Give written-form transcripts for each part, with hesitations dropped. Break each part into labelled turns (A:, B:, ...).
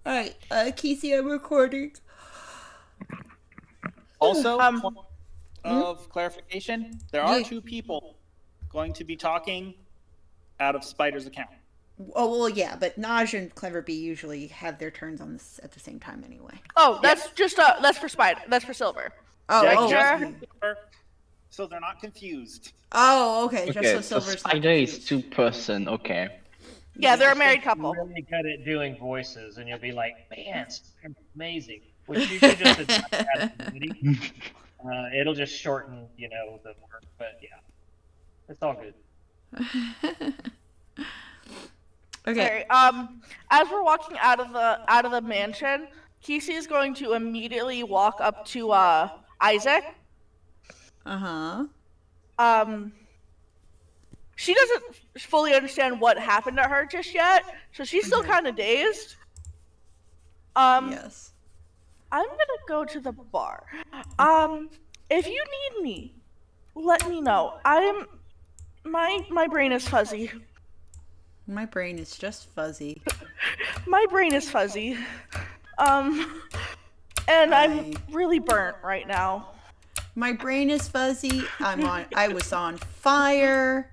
A: Alright, Casey, I'm recording.
B: Also, point
A: Hmm?
B: of clarification, there are
A: Yeah.
B: 2 people going to be talking out of Spider's account.
A: Oh, well, yeah, but Naj and Clever Bee usually have their turns on this at the same time anyway.
C: Oh, that's just that's for Spider. That's for Silver.
A: Oh,
B: Jack
A: oh,
B: just
C: Sure.
B: so they're not confused.
A: oh, okay. Just
D: Okay,
A: so
D: so
A: Silver's not
D: Spider is
A: confused.
D: 2-person, okay.
C: Yeah, they're a
E: Just
C: married
E: get
C: couple.
E: really good at doing voices, and you'll be like, man, Spider's amazing. Which usually just is not bad ability. It'll just shorten, the work, but yeah, it's all good.
A: Okay.
C: As we're walking out of the mansion, Casey is going to immediately walk up to Isaac.
A: Uh-huh.
C: She doesn't fully understand what happened to her just yet, so she's still kind of dazed.
A: Yes.
C: I'm gonna go to the bar. If you need me, let me know. My brain is fuzzy.
A: My brain is just fuzzy.
C: My brain is fuzzy. And I'm really burnt right now.
A: My brain is fuzzy. I was on fire.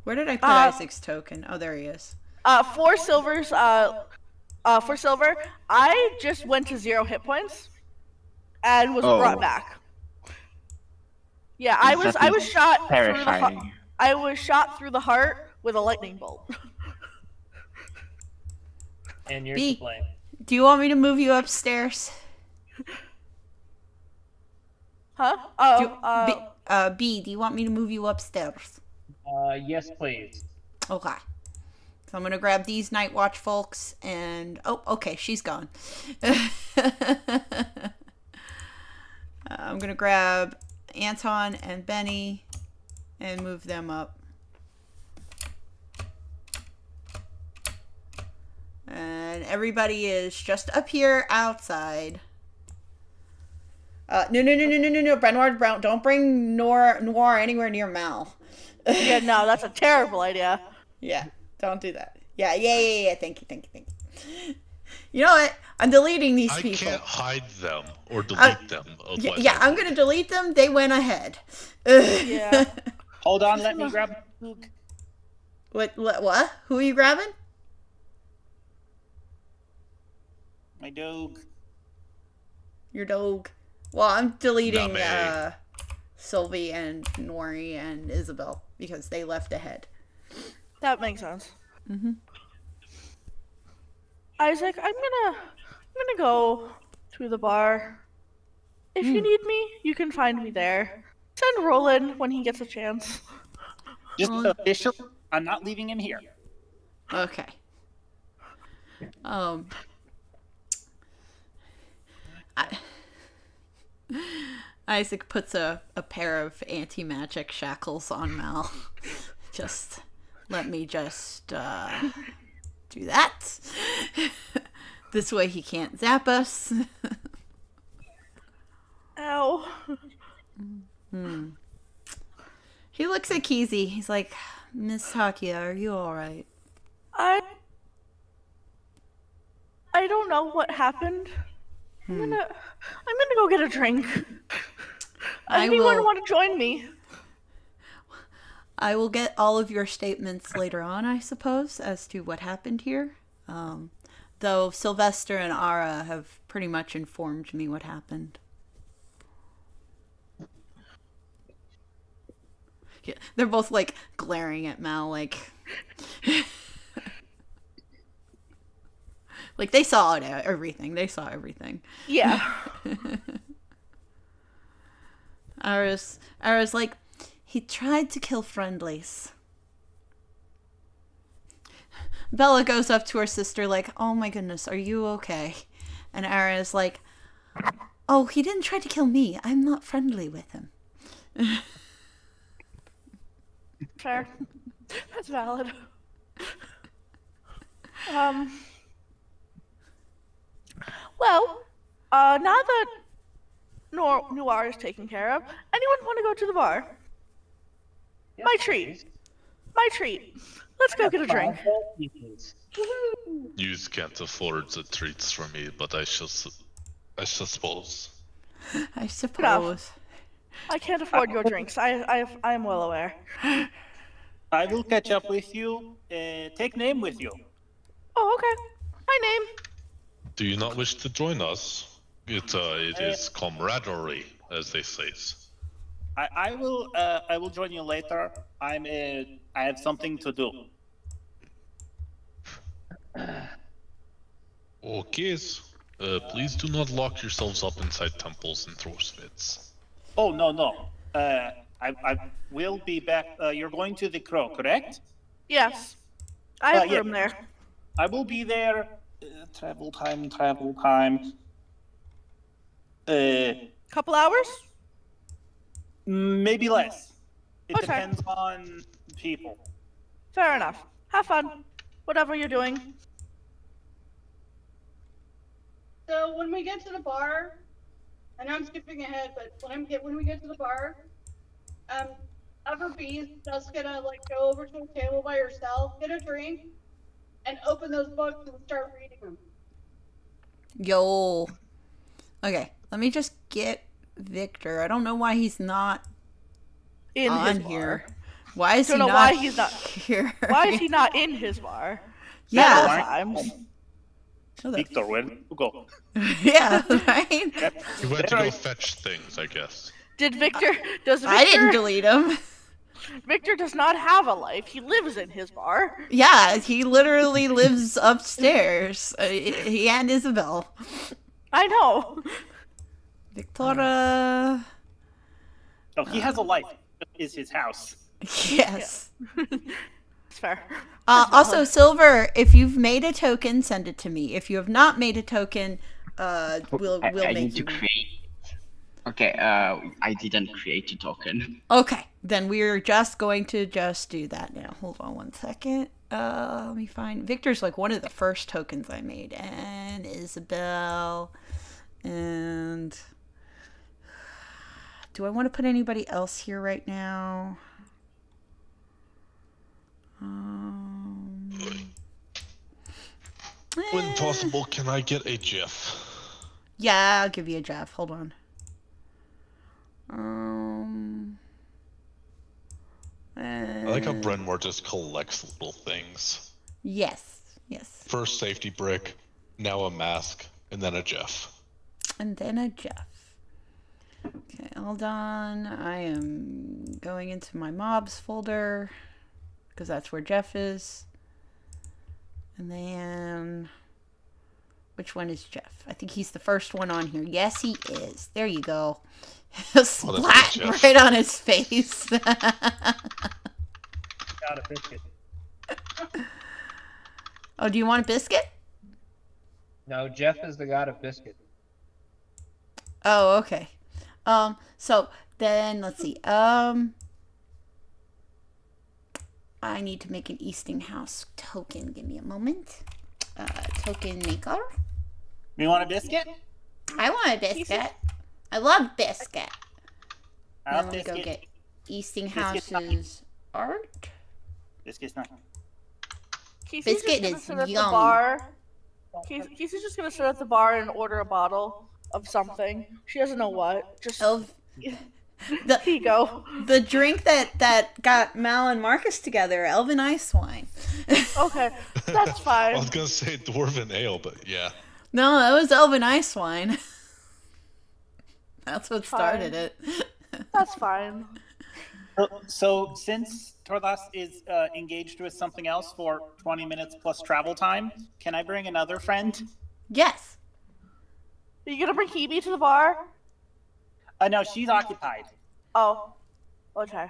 A: Where did I put Isaac's token? Oh, there he is.
C: For Silver's for Silver, I just went to 0 hit points and was brought back. Yeah, I was shot through the heart. I was shot through the heart with a lightning bolt.
E: And you're
A: B,
E: to blame.
A: do you want me to move you upstairs?
C: Huh?
A: B, do you want me to move you upstairs?
E: Yes, please.
A: Okay. So I'm gonna grab these Night Watch folks and okay, she's gone. I'm gonna grab Anton and Benny and move them up. And everybody is just up here outside. No, Brown, don't bring Noir anywhere near Mal.
C: Yeah, no, that's a terrible idea.
A: Yeah, don't do that. Yeah. Thank you. You know what? I'm deleting these people.
F: I can't hide them or delete them.
A: Yeah, I'm gonna delete them. They went ahead.
C: Yeah.
B: Hold on, let me grab Luke.
A: What? Who are you grabbing?
B: My dog.
A: Your dog. Well, I'm deleting
F: Name.
A: Sylvie and Nori and Isabel because they left ahead.
C: That makes sense.
A: Mm-hmm.
C: Isaac, I'm gonna go to the bar. If you need me, you can find me there. Send Roland when he gets a chance.
B: Just official. I'm not leaving him here.
A: Okay. Isaac puts a pair of anti-magic shackles on Mal. Just let me just do that. This way he can't zap us.
C: Ow.
A: He looks at Keezy. He's like, Miss Takia, are you alright?
C: I don't know what happened. I'm gonna go get a drink. Anyone want to join me?
A: I will get all of your statements later on, I suppose, as to what happened here. Though Sylvester and Ara have pretty much informed me what happened. Yeah, they're both like glaring at Mal like like they saw it, everything. They saw everything.
C: Yeah.
A: Ara's like, he tried to kill friendlies. Bella goes up to her sister like, oh my goodness, are you okay? And Ara's like, oh, he didn't try to kill me. I'm not friendly with him.
C: Fair. That's valid. Well, now that Noir is taken care of, anyone want to go to the bar?
E: Yes,
C: My
E: please.
C: treat. My treat. Let's go get a drink.
F: You can't afford the treats for me, but I suppose.
A: I suppose.
C: I can't afford your drinks. I am well aware.
B: I will catch up with you. Take name with you.
C: Oh, okay. My name.
F: Do you not wish to join us? It is camaraderie, as they say.
B: I will join you later. I have something to do.
F: Okay. Please do not lock yourselves up inside temples and throw fits.
B: Oh no. I will be back. You're going to the Crow, correct?
C: Yes. I have
B: yeah.
C: room there.
B: I will be there. Travel time.
C: Couple hours?
B: Maybe less. It
C: Okay.
B: depends on people.
C: Fair enough. Have fun. Whatever you're doing.
D: So when we get to the bar, I know I'm skipping ahead, but when we get to the bar, Everbee's just gonna like go over to a table by herself, get a drink, and open those books and start reading them.
A: Yo. Okay, let me just get Victor. I don't know why he's not
C: In
A: on
C: his
A: here.
C: bar.
A: Why is he
C: Don't know
A: not
C: why he's not
A: here?
C: Why is he not in his bar? At all
A: Yeah.
C: times.
B: Victor, where did you go?
A: Yeah, right?
F: He went to go fetch things, I guess.
C: Does Victor
A: I didn't delete him.
C: Victor does not have a life. He lives in his bar.
A: Yeah, he literally lives upstairs. He and Isabel.
C: I know.
A: Victoria.
B: Oh, he has a life. This is his house.
A: Yes.
C: It's fair.
A: Also, Silver, if you've made a token, send it to me. If you have not made a token, we'll
G: I
A: make
G: need
A: you.
G: to create. Okay, I didn't create a token.
A: Okay, then we're just going to do that now. Hold on one second. Let me find. Victor's like one of the first tokens I made, and Isabel, and do I want to put anybody else here right now?
F: When possible, can I get a GIF?
A: Yeah, I'll give you a Jeff. Hold on.
F: I like how Brenmore just collects little things.
A: Yes.
F: First safety brick, now a mask, and then a Jeff.
A: And then a Jeff. Okay, hold on. I am going into my mobs folder because that's where Jeff is. And then, which one is Jeff? I think he's the first one on here. Yes, he is. There you go. Splat right on his face.
E: Got a biscuit.
A: Oh, do you want a biscuit?
E: No, Jeff is the god of biscuit.
A: Oh, okay. So then let's see. I need to make an Eastinghouse token. Give me a moment. Token maker.
B: You want a biscuit?
A: I want a biscuit. I love biscuit.
B: I'll
A: Now let me go
B: biscuit.
A: get Eastinghouse's art.
B: Biscuit's not.
C: Casey's
A: Biscuit
C: just gonna
A: is
C: sit at the
A: yum.
C: bar. Casey's just gonna sit at the bar and order a bottle of something. She doesn't know what. Just here you go.
A: The drink that got Mal and Marcus together, Elven Ice Wine.
C: Okay, that's
F: I
C: fine.
F: was gonna say Dwarven Ale, but yeah.
A: No, that was Elven Ice Wine. That's what started it.
C: That's fine.
B: So since Tordas is engaged with something else for 20 minutes plus travel time, can I bring another friend?
A: Yes.
C: Are you gonna bring Hebe to the bar?
B: No, she's occupied.
C: Oh, okay.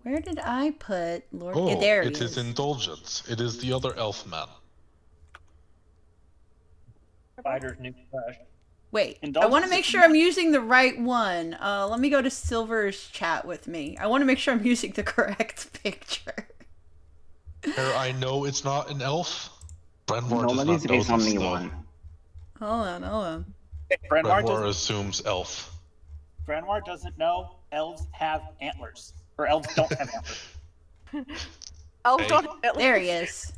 A: Where did I put Lord?
F: Oh,
A: There he
F: it is indulgence. It is the other elf man.
E: Spider's new flesh.
A: Wait, I
B: Indulgence
A: want to make
B: is
A: sure I'm using the right one. Let me go to Silver's chat with me. I want to make sure I'm using the correct picture.
F: I know it's not an elf. Brenmore does
G: Normally
F: not know
G: there is
F: this,
G: only
F: though.
G: one.
A: Hold on.
F: Brenmore assumes elf.
B: Brenoir doesn't know elves have antlers. Or elves don't have antlers.
C: Elves
F: Hey.
C: don't have antlers.
A: There he is.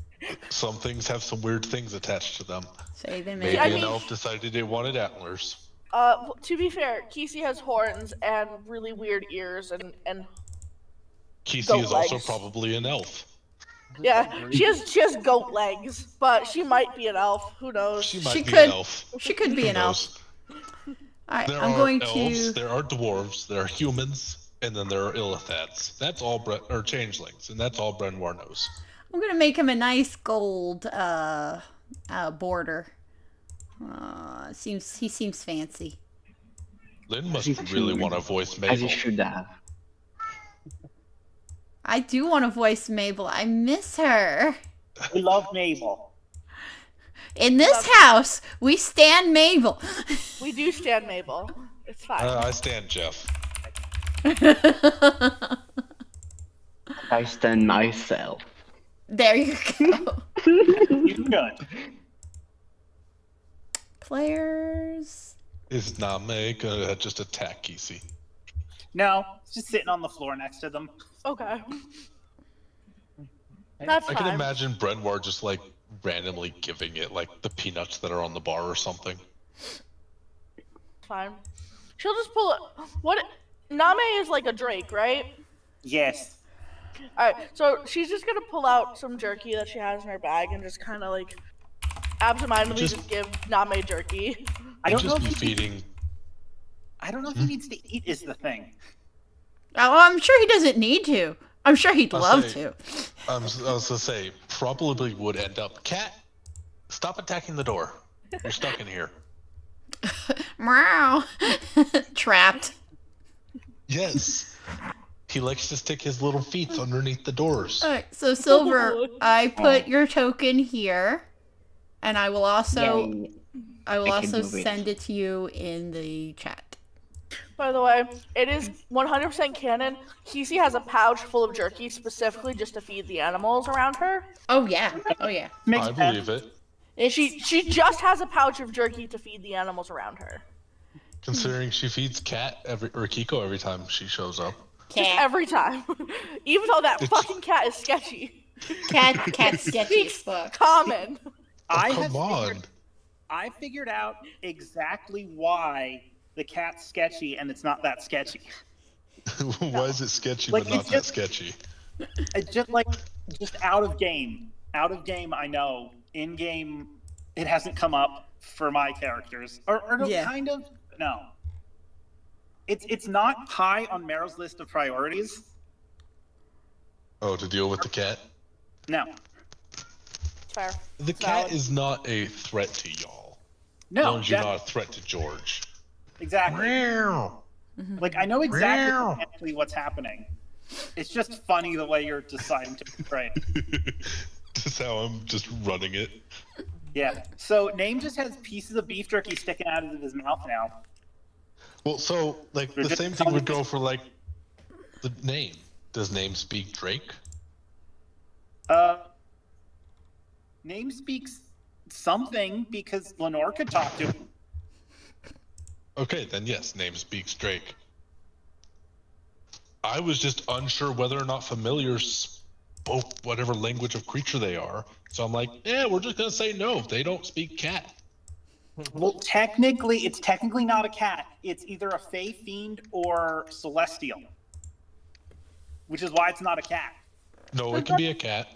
F: Some things have some weird things attached to them.
A: Say they
F: Maybe
A: may.
F: an elf decided it wanted antlers.
C: To be fair, Kisi has horns and really weird ears and
F: Kisi
C: Goat
F: is also
C: legs.
F: probably an elf.
C: yeah, she has goat legs, but she might be an elf. Who knows?
F: She might
A: She
F: be
A: could-
F: an elf.
A: She could be
F: Who
A: an elf.
F: knows?
A: Alright,
F: There
A: I'm
F: are
A: going
F: elves,
A: to.
F: there are dwarves, there are humans, and then there are illithads. That's all or changelings, and that's all Brenoir knows.
A: I'm gonna make him a nice gold border. He seems fancy.
F: Lynn must
G: As he
F: really
G: should.
F: want to voice
G: As he
F: Mabel.
G: should have.
A: I do want to voice Mabel. I miss her.
B: We love Mabel.
A: In this house, we stand Mabel.
C: We do stand Mabel. It's fine.
F: I stand Jeff.
G: I stand myself.
A: There you go.
B: You good?
A: Players.
F: Is Name gonna just attack Kisi?
B: No, it's just sitting on the floor next to them.
C: Okay. That's
F: I
C: fine.
F: can imagine Brenoir just like randomly giving it like the peanuts that are on the bar or something.
C: Fine. She'll just pull it. What? Name is like a drake, right?
B: Yes.
C: Alright, so she's just gonna pull out some jerky that she has in her bag and just kind of like absentmindedly just give Name jerky.
B: I
F: And
B: don't know.
F: just be
B: If he,
F: feeding.
B: I don't know if he needs to eat. Is the thing.
A: Oh, I'm sure he doesn't need to. I'm sure he'd
F: I'll
A: love
F: say-
A: to.
F: I was gonna say probably would end up. Cat, stop attacking the door. You're stuck in here.
A: Meow. Trapped.
F: Yes. He likes to stick his little feet underneath the doors.
A: Alright, so Silver, I put your token here, and I will also
G: Yay.
A: I will
G: I can
A: also
G: do it.
A: send it to you in the chat.
C: By the way, it is 100% canon. Kisi has a pouch full of jerky specifically just to feed the animals around her.
A: Oh yeah. Oh yeah.
B: Makes
F: I believe it.
A: It's,
C: She just has a pouch of jerky to feed the animals around her.
F: Considering she feeds Cat or Kiko every time she shows up.
C: Just
A: cat.
C: every time. Even though that
F: It's-
C: fucking cat is sketchy.
A: Cat sketchy as fuck.
C: Common.
B: I figured out exactly why the cat's sketchy, and it's not that sketchy.
F: Why is it sketchy
B: Like,
F: but not
B: it's
F: that
B: just-
F: sketchy?
B: It's just out of game. Out of game, I know. In game, it hasn't come up for my characters, or no,
A: Yeah.
B: kind of. No, it's not high on Meryl's list of priorities.
F: Oh, to deal with the cat?
B: No,
C: Fair.
F: The cat
C: Valid.
F: is not a threat to y'all. As
B: no,
F: long as you're
B: def-
F: not a threat to George.
B: exactly.
F: Meow.
B: Like I know
F: Meow.
B: exactly what's happening. It's just funny the way you're deciding to portray it.
F: That's how I'm just running it.
B: Yeah. So Name just has pieces of beef jerky sticking out of his mouth now.
F: Well, so, like,
B: They're
F: the
B: just
F: same thing would go for, like, the name. Does Name speak Drake?
B: Name speaks something because Lenore could talk to him.
F: Okay, then yes, Name speaks Drake. I was just unsure whether or not familiars spoke whatever language of creature they are. So I'm like, yeah, we're just gonna say no. They don't speak cat.
B: Well, technically, it's technically not a cat. It's either a fey fiend or celestial, which is why it's not a cat.
F: No, it can be a cat.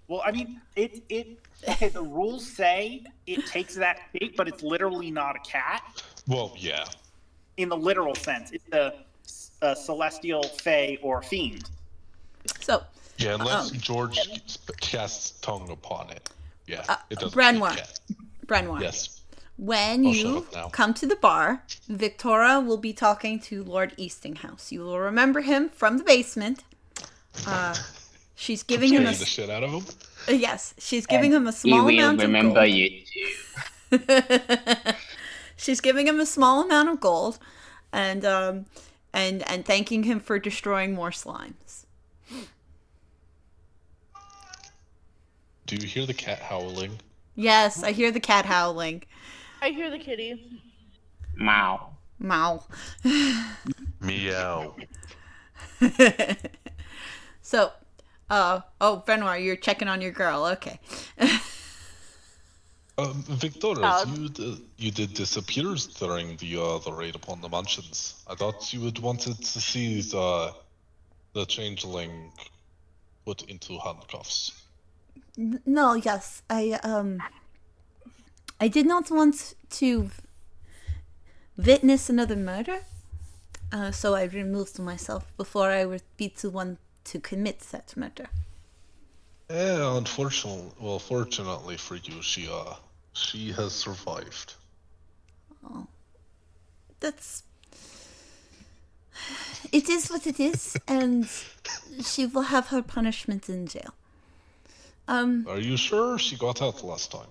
B: Well, I mean, okay, the rules say it takes that shape, but it's literally not a cat
F: Well, yeah.
B: in the literal sense. It's a celestial, fey, or fiend.
A: So,
F: Yeah, unless George casts tongue upon it. Yeah, it doesn't.
A: Brenoir.
F: speak cat.
A: Brenoir,
F: Yes.
A: when
F: I'll shut
A: you
F: up now.
A: come to the bar, Victoria will be talking to Lord Eastinghouse. You will remember him from the basement. She's giving him
F: Scaring the shit out of him.
A: yes, she's giving him a
G: He
A: small
G: will
A: amount
G: remember
A: of gold.
G: you too.
A: She's giving him a small amount of gold, and thanking him for destroying more slimes.
F: Do you hear the cat howling?
A: Yes, I hear the cat howling.
C: I hear the kitty.
G: Meow.
A: Mow.
F: Meow.
A: So, Oh, Benoit, you're checking on your girl. Okay.
F: Victoria, you did disappear during the raid upon the mansions. I thought you would wanted to see the changeling put into handcuffs.
A: No, yes, I did not want to witness another murder, so I removed myself before I would be the one to commit that murder.
F: Fortunately for you, she has survived.
A: Oh, it is what it is, and she will have her punishment in jail.
F: Are you sure she got out last time?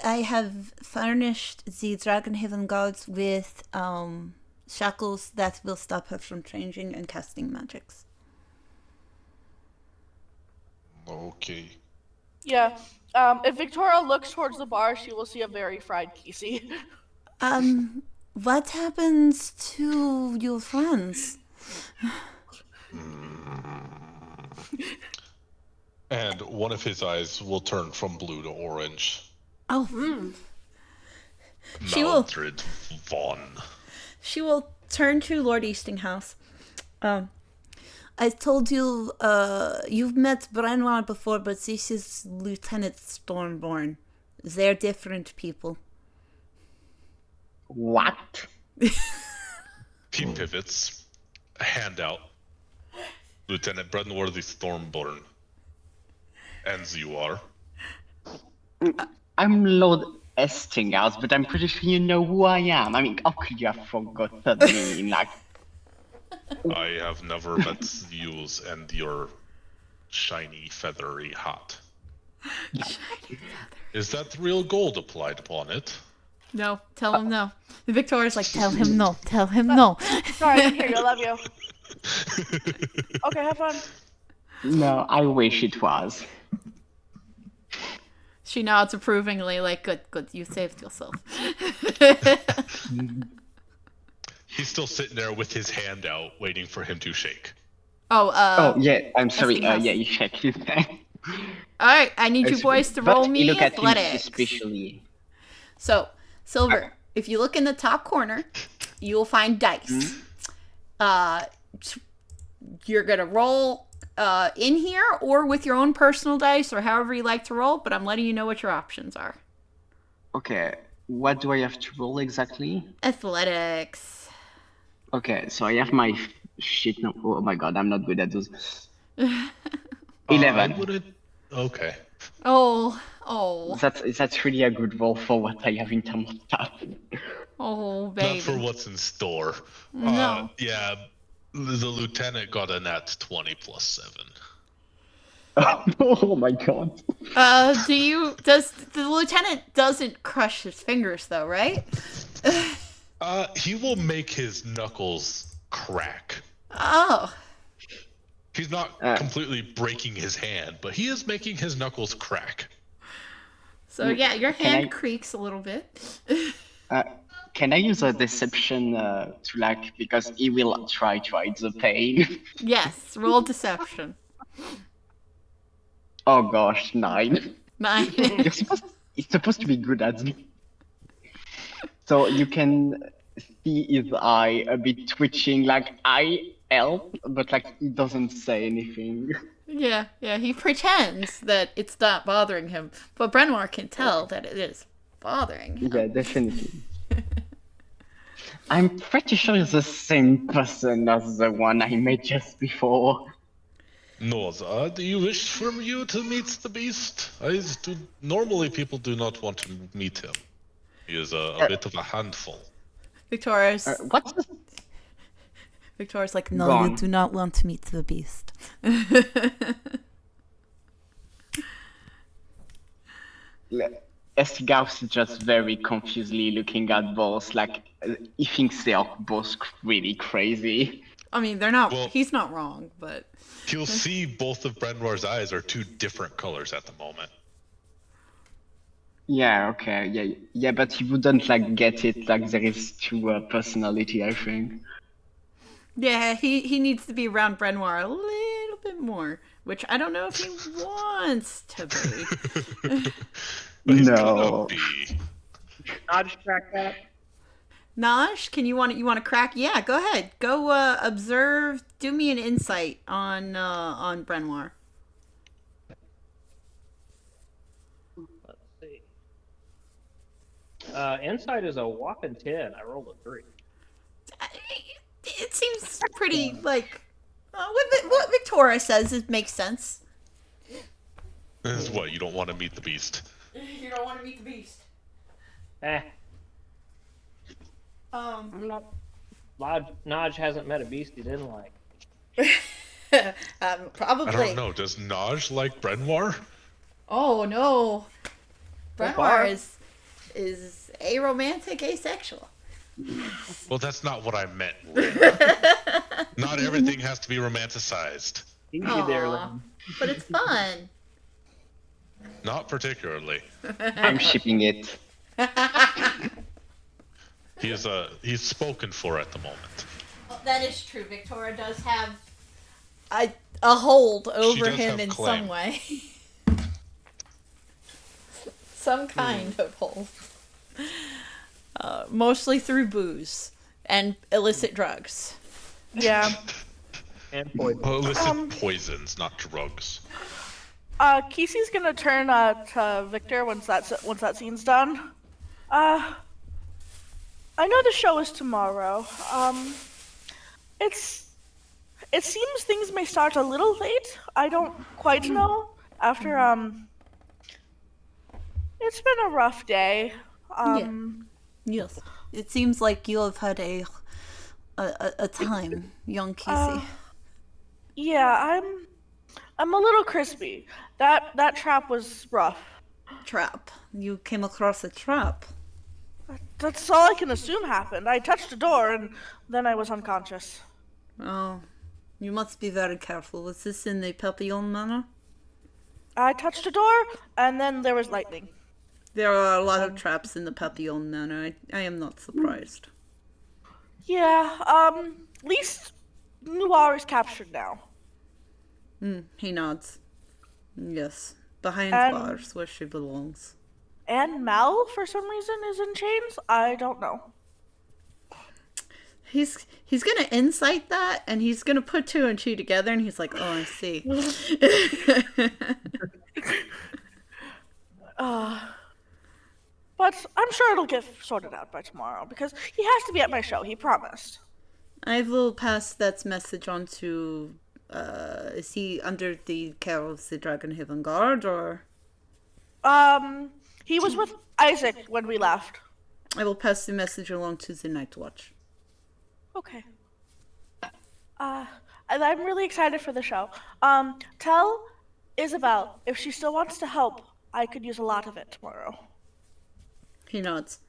A: I have furnished the Dragonhaven guards with shackles that will stop her from changing and casting magics.
F: Okay.
C: Yeah. If Victoria looks towards the bar, she will see a very fried Kesey.
A: What happens to your friends?
F: And one of his eyes will turn from blue to orange.
A: Oh.
F: Maldred Vaughn.
A: She will turn to Lord Eastinghouse. I told you, you've met Brenoir before, but this is Lieutenant Stormborn. They're different people.
G: What?
F: He pivots. Hand out. Lieutenant Brenworthy Stormborn. And you are?
G: I'm Lord Estinghouse, but I'm pretty sure you know who I am. I mean, how could you have forgotten me? Like,
F: I have never met you and your shiny feathery hat. Is that real gold applied upon it?
A: No, tell him no. Victoria's like, tell him no, tell him no.
C: Sorry, I didn't hear you. I love you. Okay, have fun.
G: no, I wish it was.
A: She nods approvingly, like, good, you saved yourself.
F: He's still sitting there with his hand out, waiting for him to shake.
G: Oh, yeah, I'm sorry.
A: Estinghouse.
G: Yeah, you check his thing.
A: Alright, I need you boys to roll me
G: look at him
A: athletics.
G: suspiciously.
A: So, Silver, if you look in the top corner, you will find dice. You're gonna roll in here or with your own personal dice or however you like to roll, but I'm letting you know what your options are.
G: Okay, what do I have to roll exactly?
A: Athletics.
G: Okay, so I have my shit. No, oh my god, I'm not good at those. 11.
F: Okay.
A: Oh.
G: That's really a good roll for what I have in terms of stuff.
A: Oh, baby.
F: Not for what's in store.
A: No.
F: Yeah, the lieutenant got a nat 20 plus 7.
G: Oh my god.
A: Does the lieutenant doesn't crush his fingers though, right?
F: He will make his knuckles crack.
A: Oh.
F: He's not completely breaking his hand, but he is making his knuckles crack.
A: So yeah, your hand creaks a little bit.
G: Can I use a deception because he will try to hide the pain?
A: Yes, roll deception.
G: Oh gosh, 9.
A: 9.
G: It's supposed to be good at it. So you can see his eye a bit twitching, like I help, but like he doesn't say anything.
A: Yeah, he pretends that it's not bothering him, but Brenoir can tell that it is bothering him.
G: Yeah, definitely. I'm pretty sure it's the same person as the one I met just before.
F: Norza, do you wish for you to meet the beast? Normally people do not want to meet him. He is a bit of a handful.
A: Victoria's like, no,
G: Gone.
A: you do not want to meet the beast.
G: Estigauss is just very confusedly looking at both, like he thinks they are both really crazy.
A: I mean, they're not.
F: Well,
A: he's not wrong, but
F: he'll see both of Brenoir's eyes are two different colors at the moment.
G: Yeah, okay, yeah, but he wouldn't like get it. Like there is two personality, I think.
A: yeah, he needs to be around Brenoir a little bit more, which I don't know if he wants to be.
F: But he's
G: No.
F: gonna be.
E: I'll just crack that.
A: Naj, you want to crack? Yeah, go ahead. Go observe. Do me an insight on Brenoir.
E: Let's see. Insight is a whopping 10. I rolled a 3.
A: It seems pretty like what Victoria says. It makes sense.
F: This is what you don't want to meet the beast.
A: You don't want to meet the beast.
E: I'm not. Naj hasn't met a beast he didn't like.
A: Probably.
F: I don't know. Does Naj like Brenoir?
A: Oh no,
E: far.
A: Brenoir is aromantic, asexual.
F: Well, that's not what I meant. Not everything has to be romanticized.
E: Easy there,
A: Aw,
E: Lynn.
A: but it's fun.
F: Not particularly.
G: I'm shipping it.
F: He's spoken for at the moment.
A: Well, that is true. Victoria does have a hold over
F: does
A: him
F: have
A: in
F: claim.
A: some way. Some kind of hold. Mostly through booze and illicit drugs.
C: Yeah.
E: And poison.
F: Well, illicit poisons, not drugs.
C: Kesey's gonna turn to Victor once that scene's done. I know the show is tomorrow. It seems things may start a little late. I don't quite know. After it's been a rough day.
A: Yes. It seems like you have had a time, young Kesey.
C: Yeah, I'm a little crispy. That trap was rough.
A: Trap. You came across a trap.
C: That's all I can assume happened. I touched a door and then I was unconscious.
A: Oh, you must be very careful. Was this in the Papillon Manor?
C: I touched a door and then there was lightning.
A: There are a lot of traps in the Papillon Manor. I am not surprised.
C: Yeah, at least Noir is captured now.
A: He nods. Yes. Behind bars where she belongs.
C: And Mal, for some reason, is in chains? I don't know.
A: He's gonna insight that, and he's gonna put 2 and 2 together, and he's like, oh, I see.
C: But I'm sure it'll get sorted out by tomorrow, because he has to be at my show, he promised.
A: I will pass that message on to, is he under the care of the Dragonhaven Guard, or?
C: He was with Isaac when we left.
A: I will pass the message along to the Night Watch.
C: Okay. And I'm really excited for the show. Tell Isabel if she still wants to help, I could use a lot of it tomorrow.
A: He nods.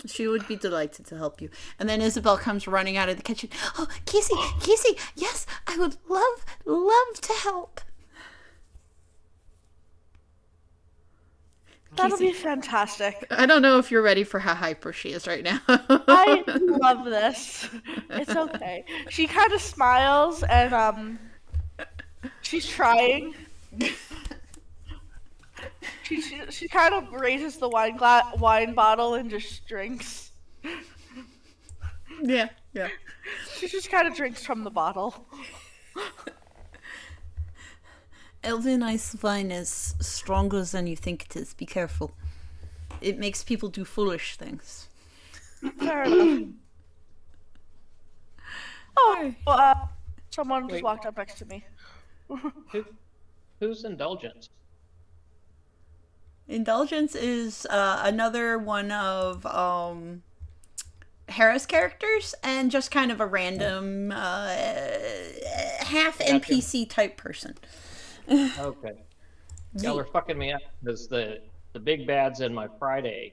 A: She would be delighted to help you. And then Isabel comes running out of the kitchen. Oh, Kesey, yes, I would love to help.
C: That'll be fantastic.
A: I don't know if you're ready for how hyper she is right now.
C: I love this. It's okay. She kind of smiles and she's trying. She kind of raises the wine bottle and just drinks.
A: Yeah.
C: She just kind of drinks from the bottle.
A: Elven ice wine is stronger than you think it is. Be careful. It makes people do foolish things.
C: Fair enough. Someone just walked up next to me.
E: Who's Indulgence?
A: Indulgence is another one of Hera's characters, and just kind of a random half NPC type person.
E: Okay. Y'all are fucking me up because the big bads in my Friday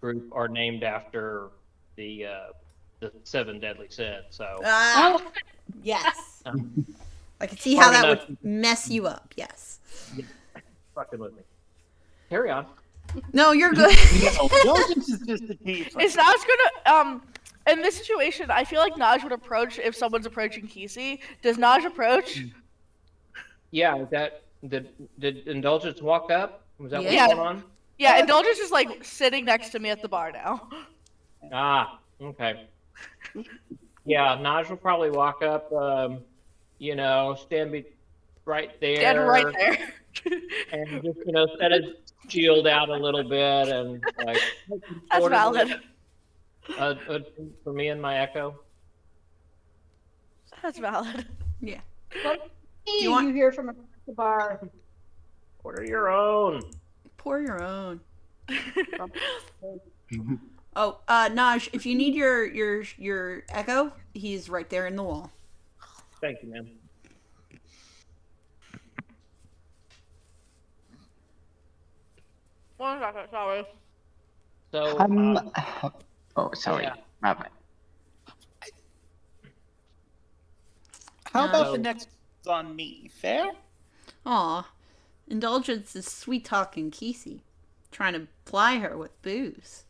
E: group are named after the 7 deadly sins. So
A: Yes. I can see how that would mess you up. Yes.
E: fucking with me. Carry on.
A: No, you're good.
B: Indulgence is just a key.
C: Is Naj gonna in this situation? I feel like Naj would approach if someone's approaching Kesey. Does Naj approach?
E: Yeah, did Indulgence walk up? Was that
A: Yeah.
E: what's going on?
C: Yeah, Indulgence is like sitting next to me at the bar now.
E: Ah, okay. Yeah, Naj will probably walk up, stand right there.
C: Stand right there.
E: And just, set his shield out a little bit and like.
C: That's
E: order
C: valid.
E: A drink for me and my Echo.
C: That's valid.
A: Yeah.
D: You
A: want-
D: hear from across the bar.
E: Order your own.
A: Pour your own. Oh, Naj, if you need your Echo, he's right there in the wall.
E: Thank you, man.
C: One second, sorry.
E: So,
G: Oh, sorry.
E: yeah.
G: My bad.
B: How about
E: So-
B: the next one's on me? Fair?
A: Aw, Indulgence is sweet talking Kesey, trying to ply her with booze.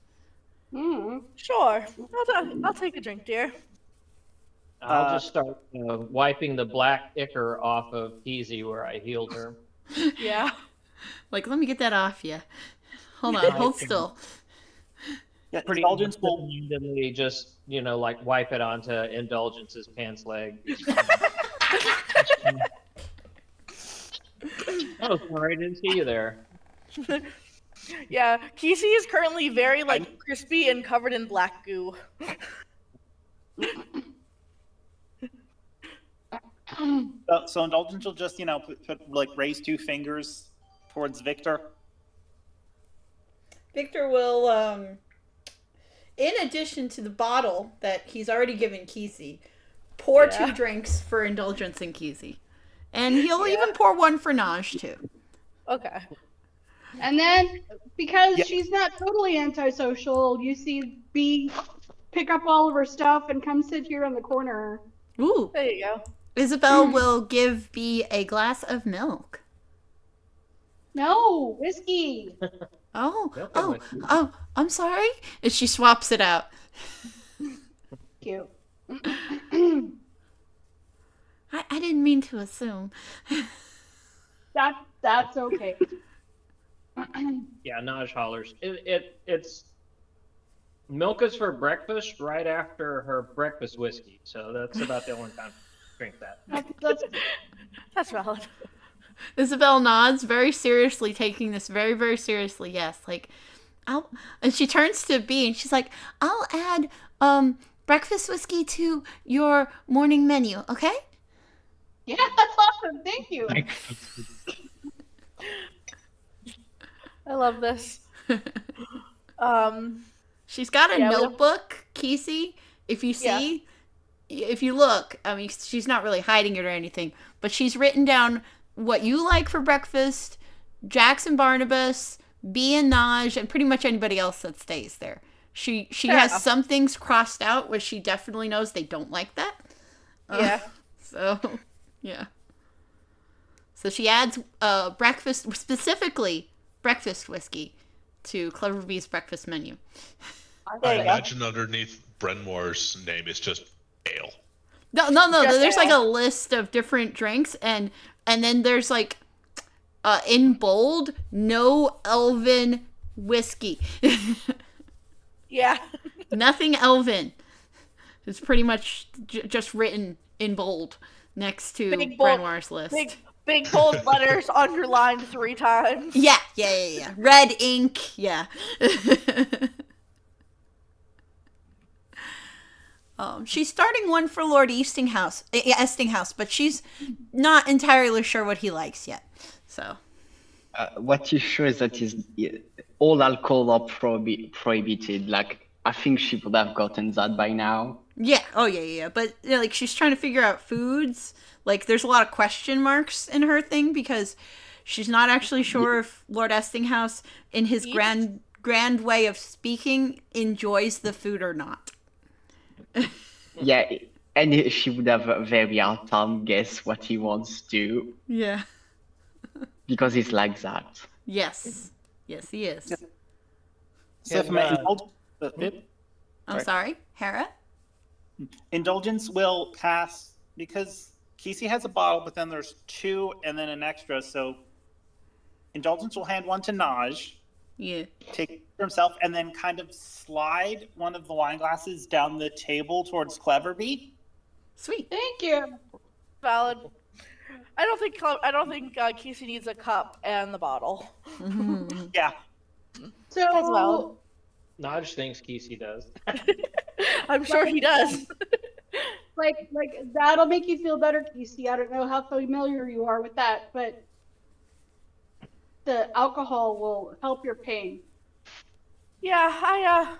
C: Sure. I'll take a drink, dear.
E: I'll just start wiping the black ichor off of Peasy where I healed her.
C: Yeah.
A: Like, let me get that off you. Hold on, hold still.
B: Yeah,
E: Pretty
B: Indulgence will.
E: randomly just, like wipe it onto Indulgence's pants leg. Oh, sorry, I didn't see you there.
C: Yeah, Kesey is currently very crispy and covered in black goo.
B: So Indulgence will just, raise two fingers towards Victor.
A: Victor will, in addition to the bottle that he's already given Kesey, pour
C: Yeah.
A: 2 drinks for Indulgence and Kesey. And he'll even pour one for Naj, too.
C: Okay.
D: And then, because
B: Yeah.
D: she's not totally antisocial, you see B pick up all of her stuff and come sit here in the corner.
A: Ooh.
C: There you go.
A: Isabel will give B a glass of milk.
D: No, whiskey.
A: Oh,
E: Milk
A: oh,
E: and whiskey.
A: oh, I'm sorry. And she swaps it out.
D: Cute.
A: I didn't mean to assume.
D: That's okay.
E: Yeah, Naj hollers. It's milk is for breakfast right after her breakfast whiskey. So that's about the only time I drink that.
C: That's valid.
A: Isabel nods very seriously, taking this very, very seriously. Yes, like, and she turns to B and she's like, I'll add breakfast whiskey to your morning menu, okay?
D: Yeah, that's awesome. Thank you.
C: I love this.
A: She's got a
C: Yeah,
A: notebook, Kesey. If you see, if you look, I mean, she's not really hiding it or anything, but she's written down what you like for breakfast, Jackson Barnabas, B and Naj, and pretty much anybody else that stays there. She
C: Fair
A: has
C: enough.
A: some things crossed out where she definitely knows they don't like that.
C: Yeah.
A: So, yeah. So she adds breakfast, specifically breakfast whiskey, to Clever Bee's breakfast menu.
C: There
F: I
C: you go.
F: imagine underneath Brenmore's name is just ale.
A: No.
C: Just
A: There's like a
C: ale.
A: list of different drinks, and then there's like, in bold, no elven whiskey.
C: Yeah.
A: Nothing elven. It's pretty much just written in bold next to
C: Big bold-
A: Brenoir's list.
C: Big bold letters underlined 3 times.
A: Yeah. Red ink, yeah. She's starting one for Lord Estinghouse, but she's not entirely sure what he likes yet. So,
G: What is sure is that all alcohol are prohibited. Like, I think she would have gotten that by now.
A: yeah. Oh, yeah. But, like, she's trying to figure out foods. Like, there's a lot of question marks in her thing because she's not actually sure if Lord Estinghouse, in his grand way of speaking, enjoys the food or not.
G: Yeah, and she would have a very hard time guess what he wants to,
A: Yeah.
G: because he's like that.
A: Yes, he is.
B: So if my
A: I'm sorry, Hera?
B: Indulgence will pass because Kesey has a bottle, but then there's 2 and then an extra. So Indulgence will hand one to Naj,
A: Yeah.
B: take it for himself, and then kind of slide one of the wine glasses down the table towards Cleverbee.
A: Sweet.
D: Thank you.
C: Valid. I don't think Casey needs a cup and the bottle.
B: Yeah.
C: That's valid.
D: So,
E: Naj thinks Kesey does.
C: I'm sure he does.
D: like that'll make you feel better, Casey. I don't know how familiar you are with that, but the alcohol will help your pain.
C: Yeah,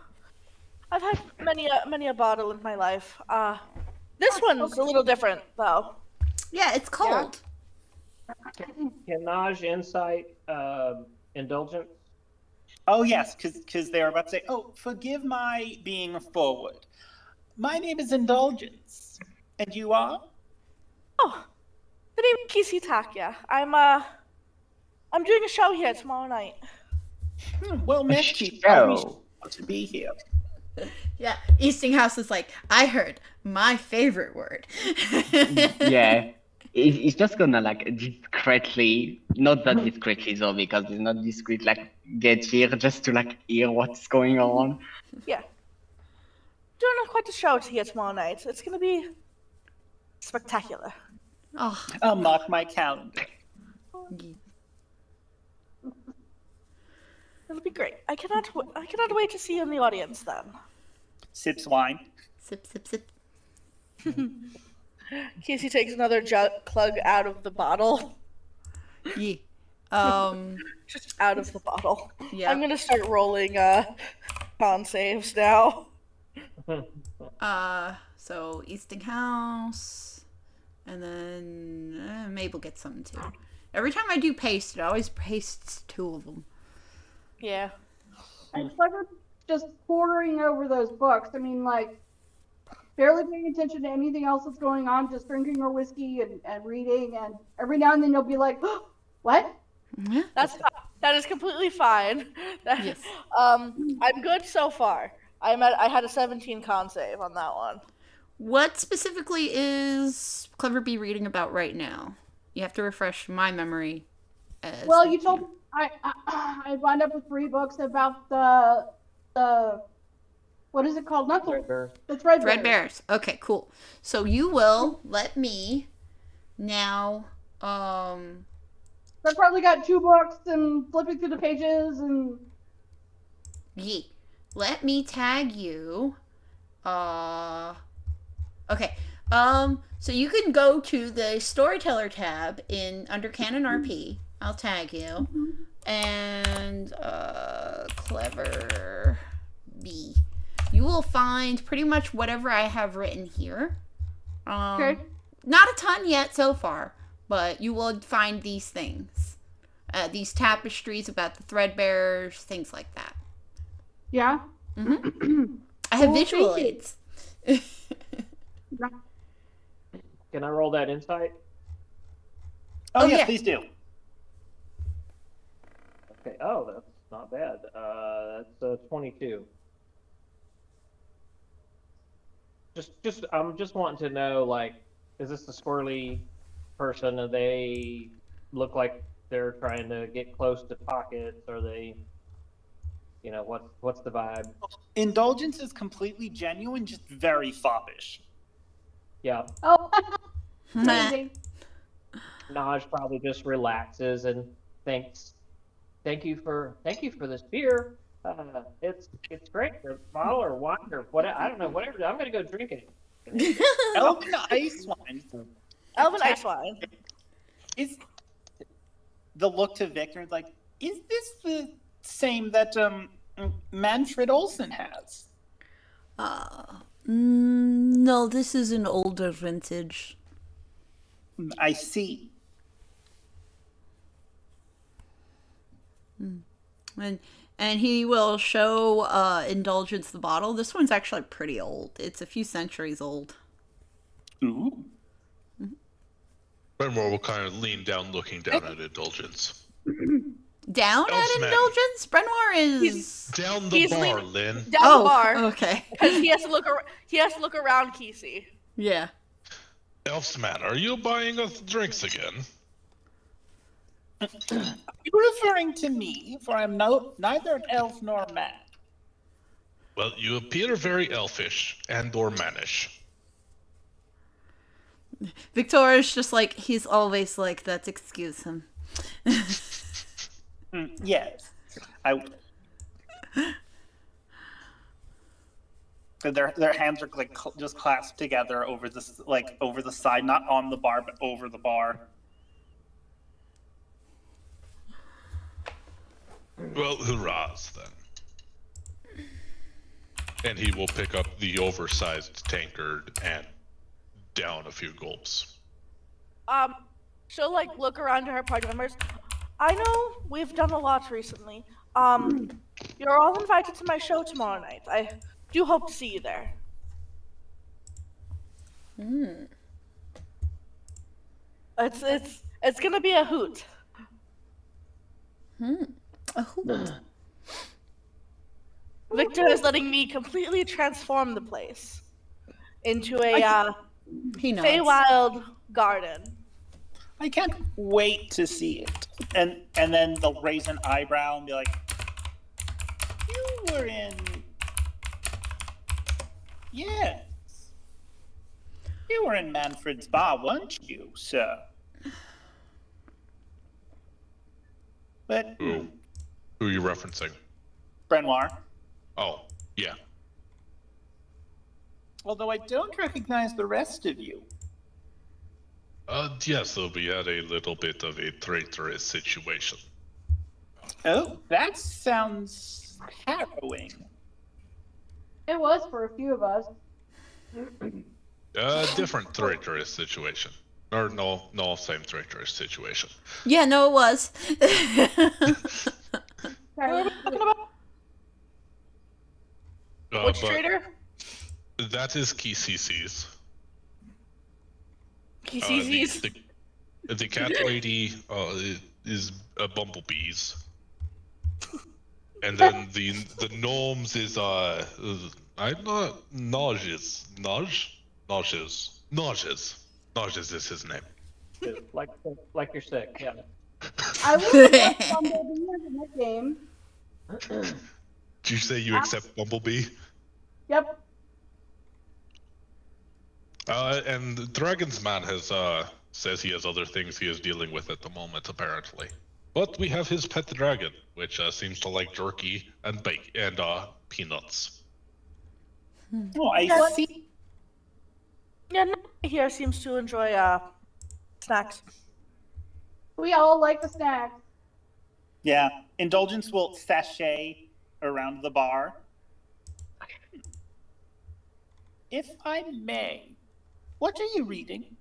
C: I've had many a bottle in my life. This one's a little different though.
A: Yeah, it's cold.
E: Can Naj insight Indulgence?
B: Oh, yes, because they were about to say, oh, forgive my being forward. My name is Indulgence. And you are?
C: Oh, the name is Casey Takya. I'm doing a show here tomorrow night.
B: Well met,
G: A
B: Keith.
G: show.
B: To be here.
A: Yeah, Eastinghouse is like, I heard my favorite word.
G: Yeah. He's just gonna like discreetly, not that discreetly though, because it's not discreet, like get here just to like hear what's going on.
C: Yeah. Doing quite a show here tomorrow night. It's gonna be spectacular.
A: Oh,
B: I'll mark my calendar.
C: It'll be great. I cannot wait to see you in the audience then.
B: Sips wine.
A: sip, sip, sip.
C: Casey takes another plug out of the bottle.
A: Yeah.
C: Just out of the bottle.
A: Yeah.
C: I'm gonna start rolling con saves now.
A: So Eastinghouse, and then Mabel gets something too. Every time I do paste, it always pastes 2 of them.
C: Yeah.
D: And Clever just poring over those books. I mean, like, barely paying attention to anything else that's going on, just drinking her whiskey and reading, and every now and then you'll be like, oh, what?
A: Yeah.
C: That is completely fine.
A: Yes.
C: I'm good so far. I had a 17 con save on that one.
A: What specifically is Clever Bee reading about right now? You have to refresh my memory.
D: Well, you told me I wound up with 3 books about the what is it called? Not
E: Threadbare.
D: the Threadbare.
A: Threadbares. Okay, cool. So you will let me now.
D: I probably got 2 books and flipping through the pages and.
A: Yeah. Let me tag you. Okay. So you can go to the Storyteller tab under Canon RP. I'll tag you. And Clever Bee. You will find pretty much whatever I have written here.
D: Okay.
A: Not a ton yet so far, but you will find these things. These tapestries about the Threadbarers, things like that.
D: Yeah.
A: I have
D: Cool,
A: visual
D: thank you.
A: aids.
E: Can I roll that insight?
B: Oh,
A: yeah.
B: please do.
E: Okay. Oh, that's not bad. That's 22. I'm just wanting to know, like, is this a squirrely person? Do they look like they're trying to get close to pockets? Are they, what's the vibe?
B: Indulgence is completely genuine, just very foppish.
E: Yeah.
D: Oh. Amazing.
E: Naj probably just relaxes and thanks. Thank you for this beer. It's great. Or bottle or wine or what, I don't know, whatever. I'm gonna go drink it.
B: Elven ice wine.
C: Elven ice wine.
B: Is the look to Victor like? Is this the same that Manfred Olsen has?
A: No, this is an older vintage.
B: I see.
A: And he will show Indulgence the bottle. This one's actually pretty old. It's a few centuries old.
B: Ooh.
F: Renmore will kind of lean down, looking down at Indulgence.
A: Down at
F: Elfman.
A: Indulgence? Brenmore is
F: Down the
C: He's
F: bar,
C: lean-
F: Lynn.
C: Down the bar.
A: okay.
C: Because he has to look around Kesey.
A: Yeah.
F: Elfsman, are you buying us drinks again?
B: Are you referring to me? For I'm neither an elf nor a man.
F: Well, you appear very elfish and/or mannish.
A: Victoria's just like, he's always like that, excuse him.
B: Yes. Their hands are like just clasped together over this, like over the side, not on the bar, but over the bar.
F: Well, hurrahs then. And he will pick up the oversized tankard and down a few gulps.
C: She'll like look around to her party members. I know we've done a lot recently. You're all invited to my show tomorrow night. I do hope to see you there. It's gonna be a hoot.
A: A hoot.
C: Victor is letting me completely transform the place into a
A: He knows.
C: Feywild garden.
B: I can't wait to see it. And then they'll raise an eyebrow and be like, "You were in." Yes. You were in Manfred's bar, weren't you, sir? But
F: Who are you referencing?
B: Brenoir.
F: Oh, yeah.
B: Although I don't recognize the rest of you.
F: Yes, so we had a little bit of a traitorous situation.
B: Oh, that sounds harrowing.
D: It was for a few of us.
F: Different traitorous situation. Or no, same traitorous situation.
A: Yeah, no, it was.
C: Which
F: but
C: traitor?
F: That is KCC's.
C: KCC's.
F: The cat lady is Bumblebee's. And then the gnomes is I'm not nauseous. Nauseous is his name.
E: Like you're sick. Yeah.
D: I would have Bumblebee as a nickname.
F: Did you say you accept Bumblebee?
D: Yep.
F: And Dragon's Man has says he has other things he is dealing with at the moment, apparently. But we have his pet dragon, which seems to like jerky and bake and peanuts.
B: Oh, I see.
C: Yeah, nobody here seems to enjoy snacks.
D: We all like the snacks.
B: Yeah, Indulgence will sashay around the bar. If I may, what are you reading?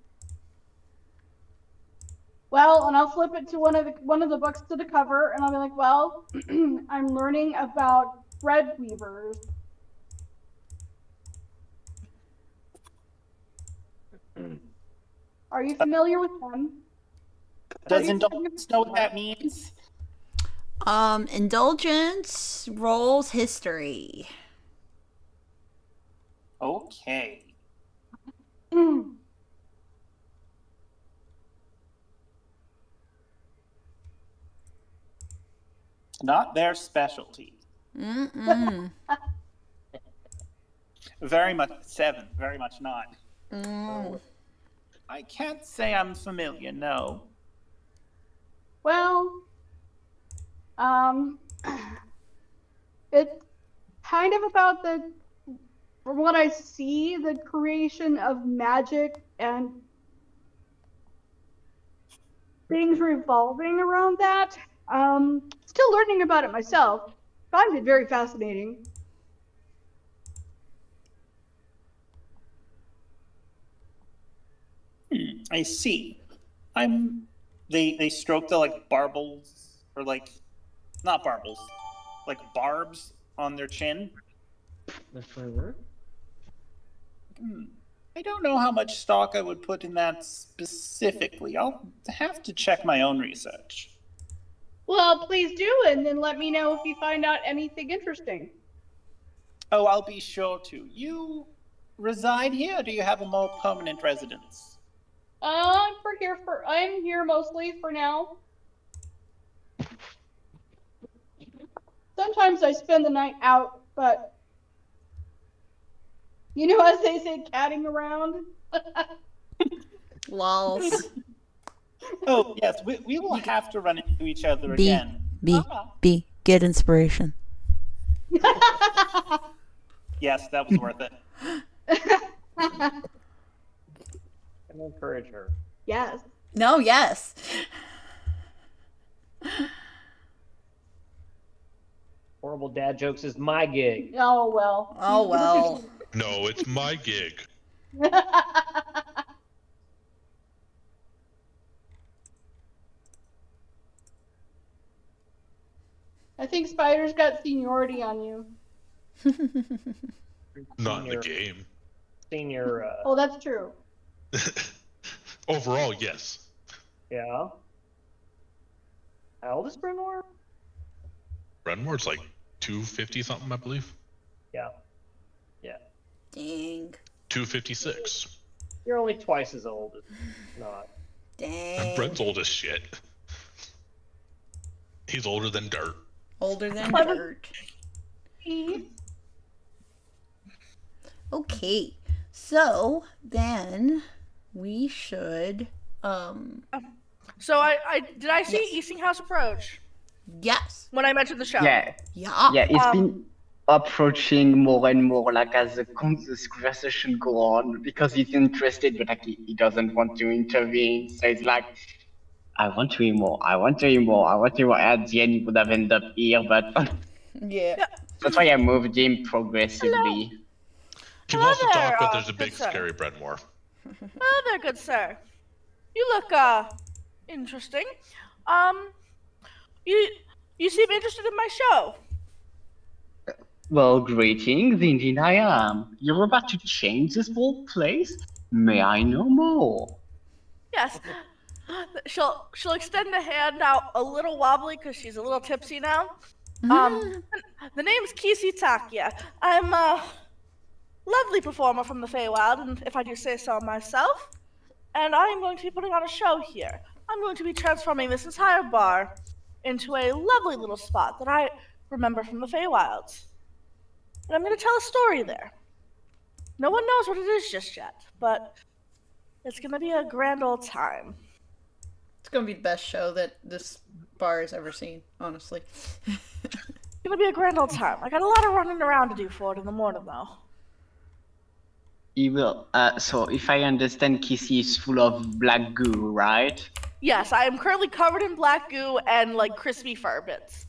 D: Well, and I'll flip it to one of the books to the cover, and I'll be like, "Well, I'm learning about thread weavers." Are you familiar with them?
B: Does Indulgence know what that means?
A: Indulgence rolls history.
B: Okay. Not their specialty. Very much 7. Very much not. I can't say I'm familiar, no.
D: Well, it's kind of about from what I see, the creation of magic and things revolving around that. Still learning about it myself. Find it very fascinating.
B: I see. They stroke the like barbles, or like not barbles, like barbs on their chin.
E: That's my word.
B: I don't know how much stock I would put in that specifically. I'll have to check my own research.
D: Well, please do, and then let me know if you find out anything interesting.
B: Oh, I'll be sure to. You reside here, or do you have a more permanent residence?
D: I'm here mostly for now. Sometimes I spend the night out, but you know, as they say, catting around.
A: Lols.
B: Oh, yes, we will have to run into each other again.
A: Get inspiration.
B: Yes, that was worth it.
E: And encourage her.
D: Yes.
A: No, yes.
E: Horrible dad jokes is my gig.
D: Oh, well.
A: Oh, well.
F: No, it's my gig.
D: I think Spider's got seniority on you.
F: Not in the game.
E: Senior.
D: Oh, that's true.
F: Overall, yes.
E: Yeah. How old is Brynor?
F: Renmore's like 250 something, I believe.
E: Yeah. Yeah.
A: Dang.
F: 256.
E: You're only twice as old as not.
A: Dang.
F: Brent's old as shit. He's older than dirt.
A: Older than dirt. Okay. So then we should
C: So did I see Easting House approach
A: yes.
C: when I mentioned the show?
A: Yeah.
G: Yeah, it's been approaching more and more like as the conversation go on because he's interested, but like he doesn't want to intervene. So it's like, I want to hear more. I want to hear more. I want to hear more. At the end, he would have ended up here, but
A: Yeah.
G: that's why I moved him progressively.
F: He wants to
C: there,
F: talk, but there's a
C: good
F: big
C: sir.
F: scary Brentmore.
C: Oh, there, good sir. You look interesting. You seem interested in my show.
G: Well, greetings, indeed I am. You're about to change this whole place? May I know more?
C: Yes. She'll extend a hand out a little wobbly because she's a little tipsy now. The name's Kisi Takia. I'm a lovely performer from the Feywild, and if I do say so myself, and I am going to be putting on a show here. I'm going to be transforming this entire bar into a lovely little spot that I remember from the Feywilds. And I'm going to tell a story there. No one knows what it is just yet, but it's going to be a grand old time.
A: It's gonna be the best show that this bar has ever seen, honestly.
C: It's going to be a grand old time. I got a lot of running around to do for it in the morning, though.
G: He will. So if I understand, Kissy is full of black goo, right?
C: Yes, I am currently covered in black goo and like crispy fur bits.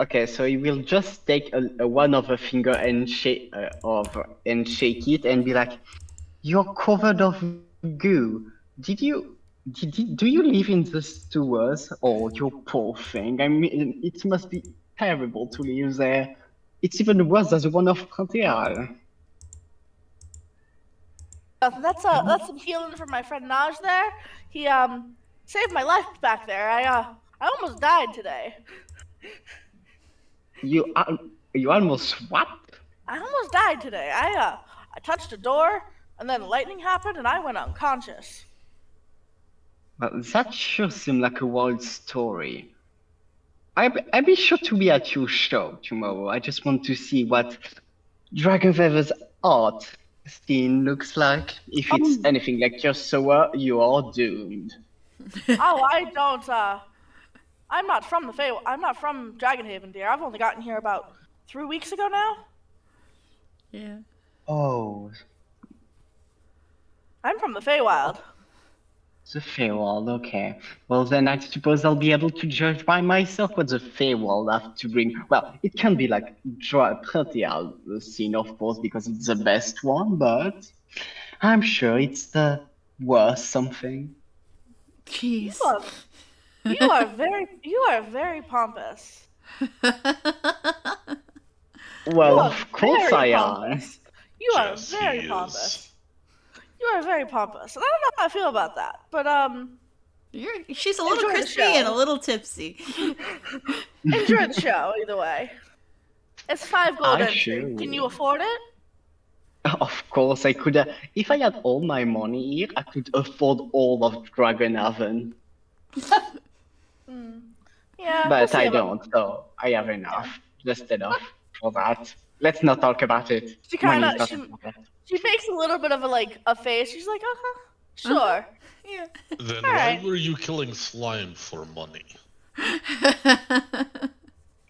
G: Okay, so he will just take a one of a finger and shake it and be like, "You're covered of goo. Do you live in the sewers? Oh, you poor thing. I mean, it must be terrible to live there. It's even worse than the one of Frontier."
C: That's some healing from my friend Naj there. He saved my life back there. I almost died today.
G: You almost what?
C: I almost died today. I touched a door and then lightning happened and I went unconscious.
G: Well, that sure seems like a wild story. I'll be sure to be at your show tomorrow. I just want to see what Dragonhaven's art scene looks like. If it's anything like your sewer, you are doomed.
C: Oh, I don't. I'm not from the Fey. I'm not from Dragonhaven, dear. I've only gotten here about 3 weeks ago now.
A: Yeah.
G: Oh,
C: I'm from the Feywild.
G: the Feywild, okay. Well, then I suppose I'll be able to judge by myself what the Feywild have to bring. Well, it can be like pretty out the scene, of course, because it's the best one, but I'm sure it's the worst something.
A: Jeez.
C: You are very pompous.
G: Well, of course I am.
C: Pompous. You are
F: Yes,
C: very
F: he
C: pompous. You are very pompous, and I don't know how I feel about that. But
A: She's a little
C: Enjoy the
A: crispy
C: show.
A: and a little tipsy.
C: enjoy the show either way. It's 5 gold
G: I
C: entry.
G: sure
C: Can you
G: will.
C: afford it?
G: Of course, I could. If I had all my money here, I could afford all of Dragonhaven.
C: Yeah, we'll
G: But
C: see
G: I
C: about-
G: don't, so I have enough. Just enough for that. Let's not talk about it.
C: She
G: Money
C: kind
G: is
C: of
G: not important.
C: she makes a little bit of a face. She's like, sure.
A: Yeah.
F: Then
C: All
F: why
C: right.
F: were you killing slime for money?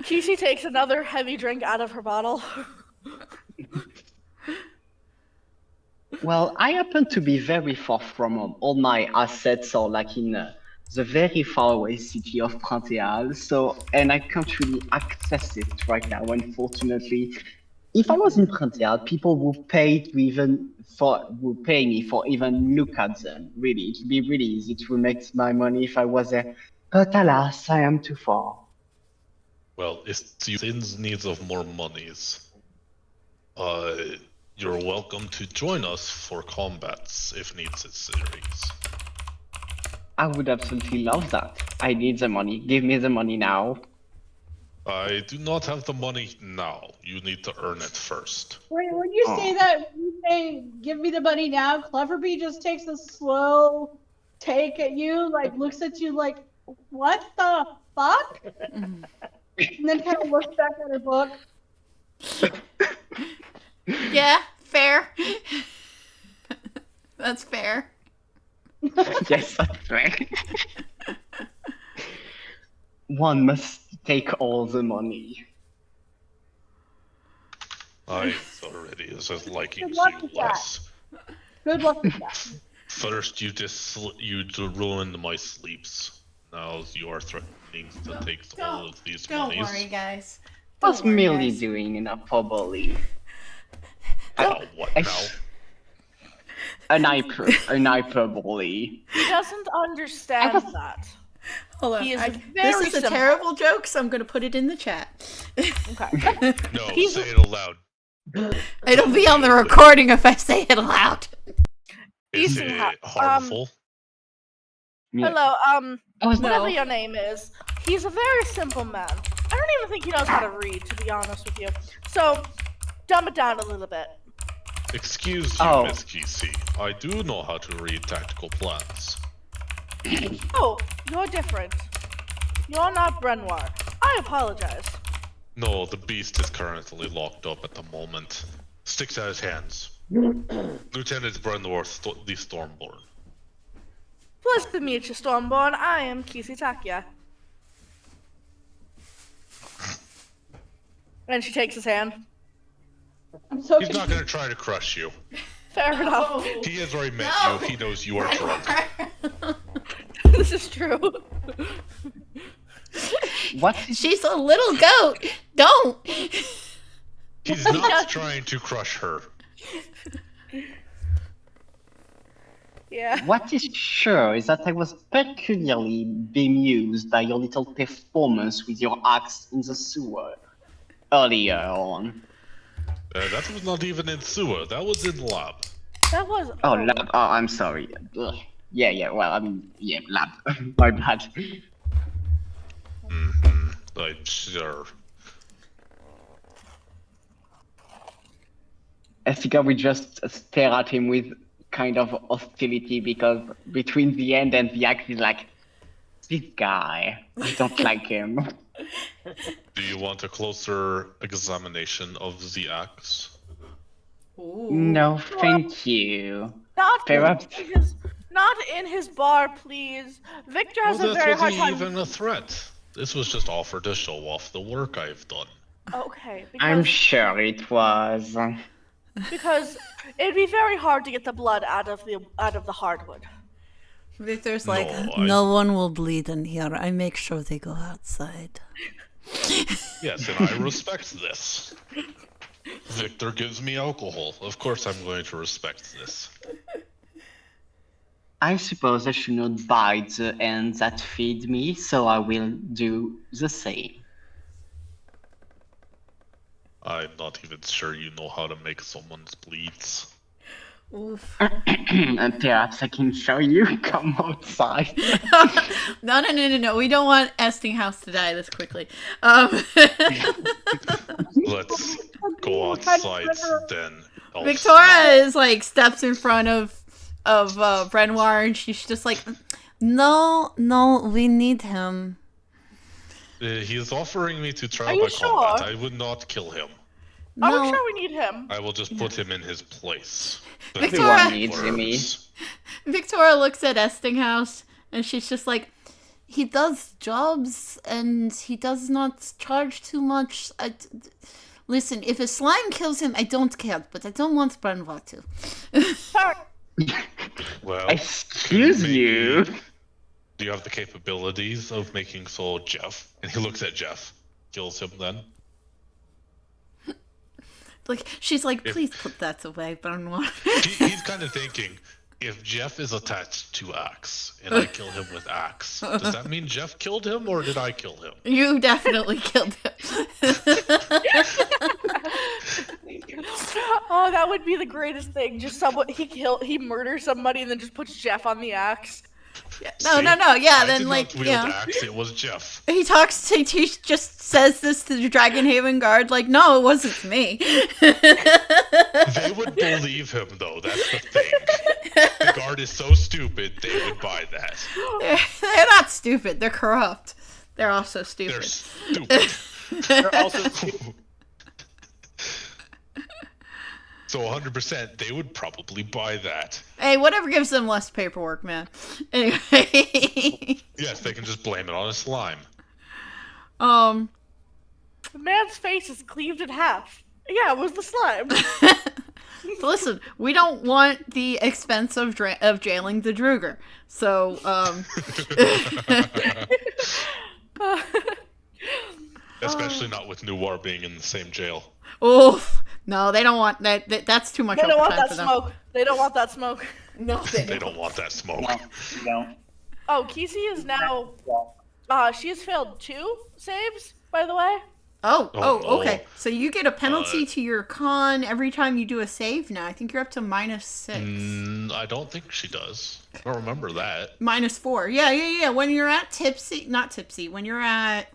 C: Kisi takes another heavy drink out of her bottle.
G: Well, I happen to be very far from home. All my assets are like in the very far away city of Printéal, and I can't really access it right now, unfortunately. If I was in Printéal, people would pay me for even look at them. Really, it'd be really easy to make my money if I was there. But alas, I am too far.
F: Well, if Sin's needs of more monies, you're welcome to join us for combats if needs series.
G: I would absolutely love that. I need the money. Give me the money now.
F: I do not have the money now. You need to earn it first.
D: When you say that, when you say give me the money now, Cleverbee just takes a slow take at you, like looks at you like, what the fuck? And then kind of looks back at her book.
A: Yeah, fair. That's fair.
G: Yes, that's right. One must take all the money.
F: I already is liking
D: Good luck
F: you
D: with that.
F: less.
D: Good luck with that.
F: First, you ruined my sleeps. Now you are threatening to take all of these
A: Don't
F: monies.
A: worry, guys.
G: I was
A: Don't worry,
G: merely
A: guys.
G: doing an hyperbole.
F: What
G: I-
F: now?
G: An hyperbole.
C: He doesn't understand that.
A: Hold on.
C: He is
A: this
C: very
A: is a
C: simple.
A: terrible joke, so I'm going to put it in the chat.
C: Okay.
F: No,
C: He's-
F: say it aloud.
A: It'll be on the recording if I say it aloud.
F: Is
C: Ethan,
F: it harmful?
G: Yeah.
C: Hello,
G: I was
C: whatever
A: No.
C: your name is, he's a very simple man. I don't even think he knows how to read, to be honest with you. So, dumb it down a little bit.
F: Excuse you,
G: Oh.
F: Miss GC. I do know how to read tactical plans.
C: Oh, you're different. You're not Brenoir. I apologize.
F: No, the beast is currently locked up at the moment. Sticks out his hands. Lieutenant Brennor, the Stormborn.
C: Pleased to meet you, Stormborn. I am Kisi Takia. And she takes his hand.
D: I'm so
F: He's not going to try to crush you.
C: Fair enough.
F: He has already met
A: No.
F: you. He knows you are drunk.
C: This is true.
G: What?
A: She's a little goat. Don't.
F: He's not trying to crush her.
C: Yeah.
G: What is sure is that I was peculiarly bemused by your little performance with your axe in the sewer earlier on.
F: That was not even in sewer. That was in lab.
C: That was.
G: Oh, lab. Oh, I'm sorry. Ugh. Yeah. Well, I mean, yeah, lab. My bad.
F: I'm sure.
G: I think I would just stare at him with kind of hostility because between the end and the axe, he's like, this guy. I don't like him.
F: Do you want a closer examination of the axe?
G: No, thank you.
C: Not
G: Perhaps.
C: not in his bar, please. Victor has
F: Well,
C: a
F: that
C: very hard
F: wasn't
C: time.
F: even a threat. This was just offered to show off the work I've done.
C: Okay,
G: I'm
C: because,
G: sure it was.
C: because it'd be very hard to get the blood out of the hardwood.
A: Victor's
F: No,
A: like,
F: I-
A: no one will bleed in here. I make sure they go outside.
F: Yes, and I respect this. Victor gives me alcohol. Of course I'm going to respect this.
G: I suppose I should not bite the hands that feed me, so I will do the same.
F: I'm not even sure you know how to make someone's bleeds.
A: Oof.
G: And perhaps I can show you. Come outside.
A: No. We don't want Estinghouse to die this quickly.
F: Let's go outside then.
A: Victoria is like steps in front of Renoir, and she's just like, no, we need him.
F: He is offering me to
C: Are
F: trial
C: you
F: by
C: sure?
F: combat. I would not kill him.
C: Are we
A: No,
C: sure we need him?
F: I will just put him in his place.
A: Victoria-
G: Everyone needs me.
A: Victoria looks at Estinghouse, and she's just like, he does jobs, and he does not charge too much. Listen, if a slime kills him, I don't care, but I don't want Brenva to.
F: Well,
G: Excuse
F: maybe-
G: you.
F: Do you have the capabilities of making so Jeff? And he looks at Jeff. Kills him then.
A: Like, she's like, please put that away, Brenwa.
F: He's kind of thinking, if Jeff is attached to Axe, and I kill him with Axe, does that mean Jeff killed him, or did I kill him?
A: You definitely killed him.
C: Oh, that would be the greatest thing. Just he murders somebody and then just puts Jeff on the axe.
A: No, yeah,
F: I
A: then
F: did
A: like,
F: not wield Axe, it was Jeff.
A: he just says this to the Dragonhaven guard, like, no, it wasn't me.
F: They would believe him, though, that's the thing. The guard is so stupid, they would buy that.
A: They're not stupid, they're corrupt. They're also stupid.
F: They're stupid.
B: They're also stupid.
F: So 100%, they would probably buy that.
A: Hey, whatever gives them less paperwork, man. Anyway.
F: Yes, they can just blame it on a slime.
C: The man's face is cleaved in half. Yeah, it was the slime.
A: Listen, we don't want the expense of jailing the Druger. So,
F: Especially not with Noir being in the same jail.
A: oof. No, they don't want that. That's too much
C: They don't want
A: overtime
C: that
A: for them.
C: smoke. They don't want that smoke.
A: No,
F: They don't want that smoke.
B: No, you don't.
C: Oh, Kisi is now. She has failed 2 saves, by the way.
A: Oh,
F: Oh,
A: okay.
F: oh.
A: So you get a penalty to your con every time you do a save now. I think you're up to -6.
F: I don't think she does. I don't remember that.
A: -4. Yeah. When you're at not tipsy, when you're at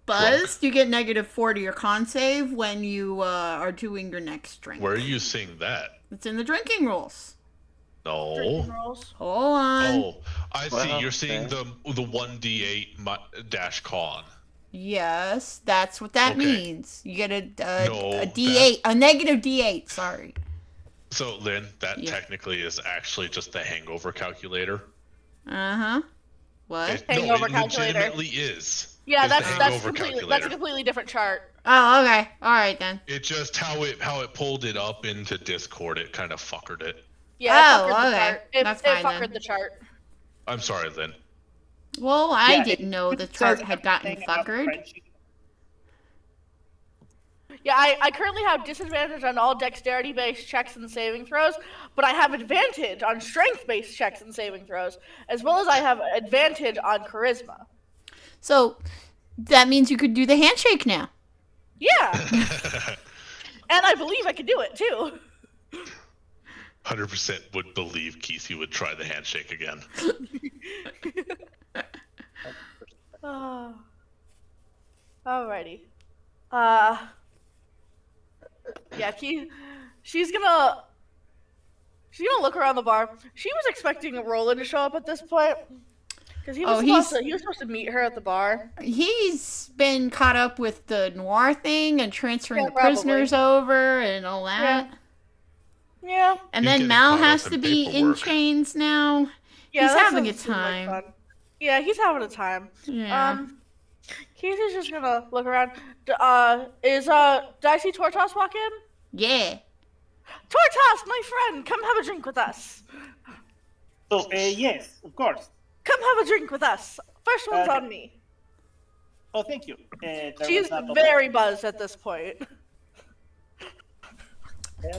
A: buzzed, you get -4 to your con save when you are doing your next drink.
F: Where are you seeing that?
A: It's in the drinking rules.
C: Drinking
F: No.
C: rolls.
A: Hold on.
F: Oh, I see.
G: Well,
F: You're seeing
G: okay.
F: the 1d8 dash con.
A: Yes, that's what that
F: Okay.
A: means. You get a
F: No,
A: D8, a negative D8. Sorry.
F: So, Lynn, that
A: Yeah.
F: technically is actually just the hangover calculator.
A: What?
C: Hangover
F: it
C: calculator.
F: legitimately is.
C: Yeah,
F: It's the
C: that's
F: hangover
C: completely, that's a
F: calculator.
C: completely different chart.
A: Oh, okay. All right then.
F: It just how it pulled it up into Discord. It kind of fuckered it.
C: Yeah,
A: Oh,
C: it fuckered the
A: okay.
C: chart. It
A: That's fine
C: fuckered
A: then.
C: the chart.
F: I'm sorry, Lynn.
A: Well, I
B: Yeah,
A: didn't know the
B: it
A: chart
B: says
A: had gotten
B: everything about
A: fuckered.
B: Frenchie.
C: Yeah, I currently have disadvantage on all dexterity-based checks and saving throws, but I have advantage on strength-based checks and saving throws, as well as I have advantage on charisma.
A: So that means you could do the handshake now.
C: Yeah, and I believe I can do it too.
F: 100% would believe Keithy would try the handshake again.
C: Alrighty. Yeah, she's gonna look around the bar. She was expecting Roland to show up at this point, because he was supposed to meet her at the bar.
A: He's been caught up with the Noir thing and transferring
C: Yeah,
A: the prisoners over and all that.
C: Yeah.
A: And
F: He's
A: then
F: getting
A: Mal
F: caught up
A: has
F: in
A: to be in
F: paperwork.
A: chains now.
C: Yeah,
A: He's
C: that
A: having a
C: doesn't seem like
A: time.
C: fun. Yeah, he's having a time.
A: Yeah.
C: Keith is just gonna look around. Did I see Tortos walk in?
A: Yeah.
C: Tortos, my friend, come have a drink with us.
B: So, yes, of course.
C: Come have a drink with us. First one's
B: Okay.
C: on me.
B: Oh, thank you.
C: She's very buzzed at this point.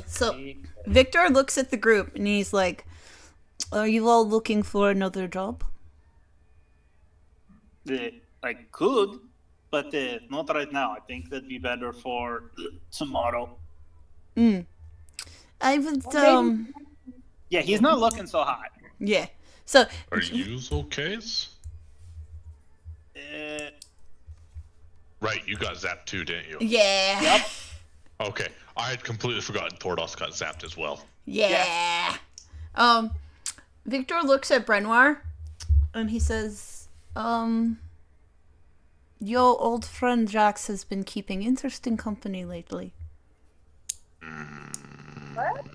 A: So Victor looks at the group and he's like, "Are you all looking for another job?"
B: I could, but not right now. I think that'd be better for tomorrow.
A: I would
B: Yeah, he's not looking so hot.
A: yeah. So
F: Are you okay?
B: Uh,
F: Right, you got zapped too, didn't you?
A: yeah.
B: Yep.
F: Okay, I had completely forgotten Tordos got zapped as well.
A: Yeah. Victor looks at Brenoir and he says, your old friend Jax has been keeping interesting company lately.
D: What?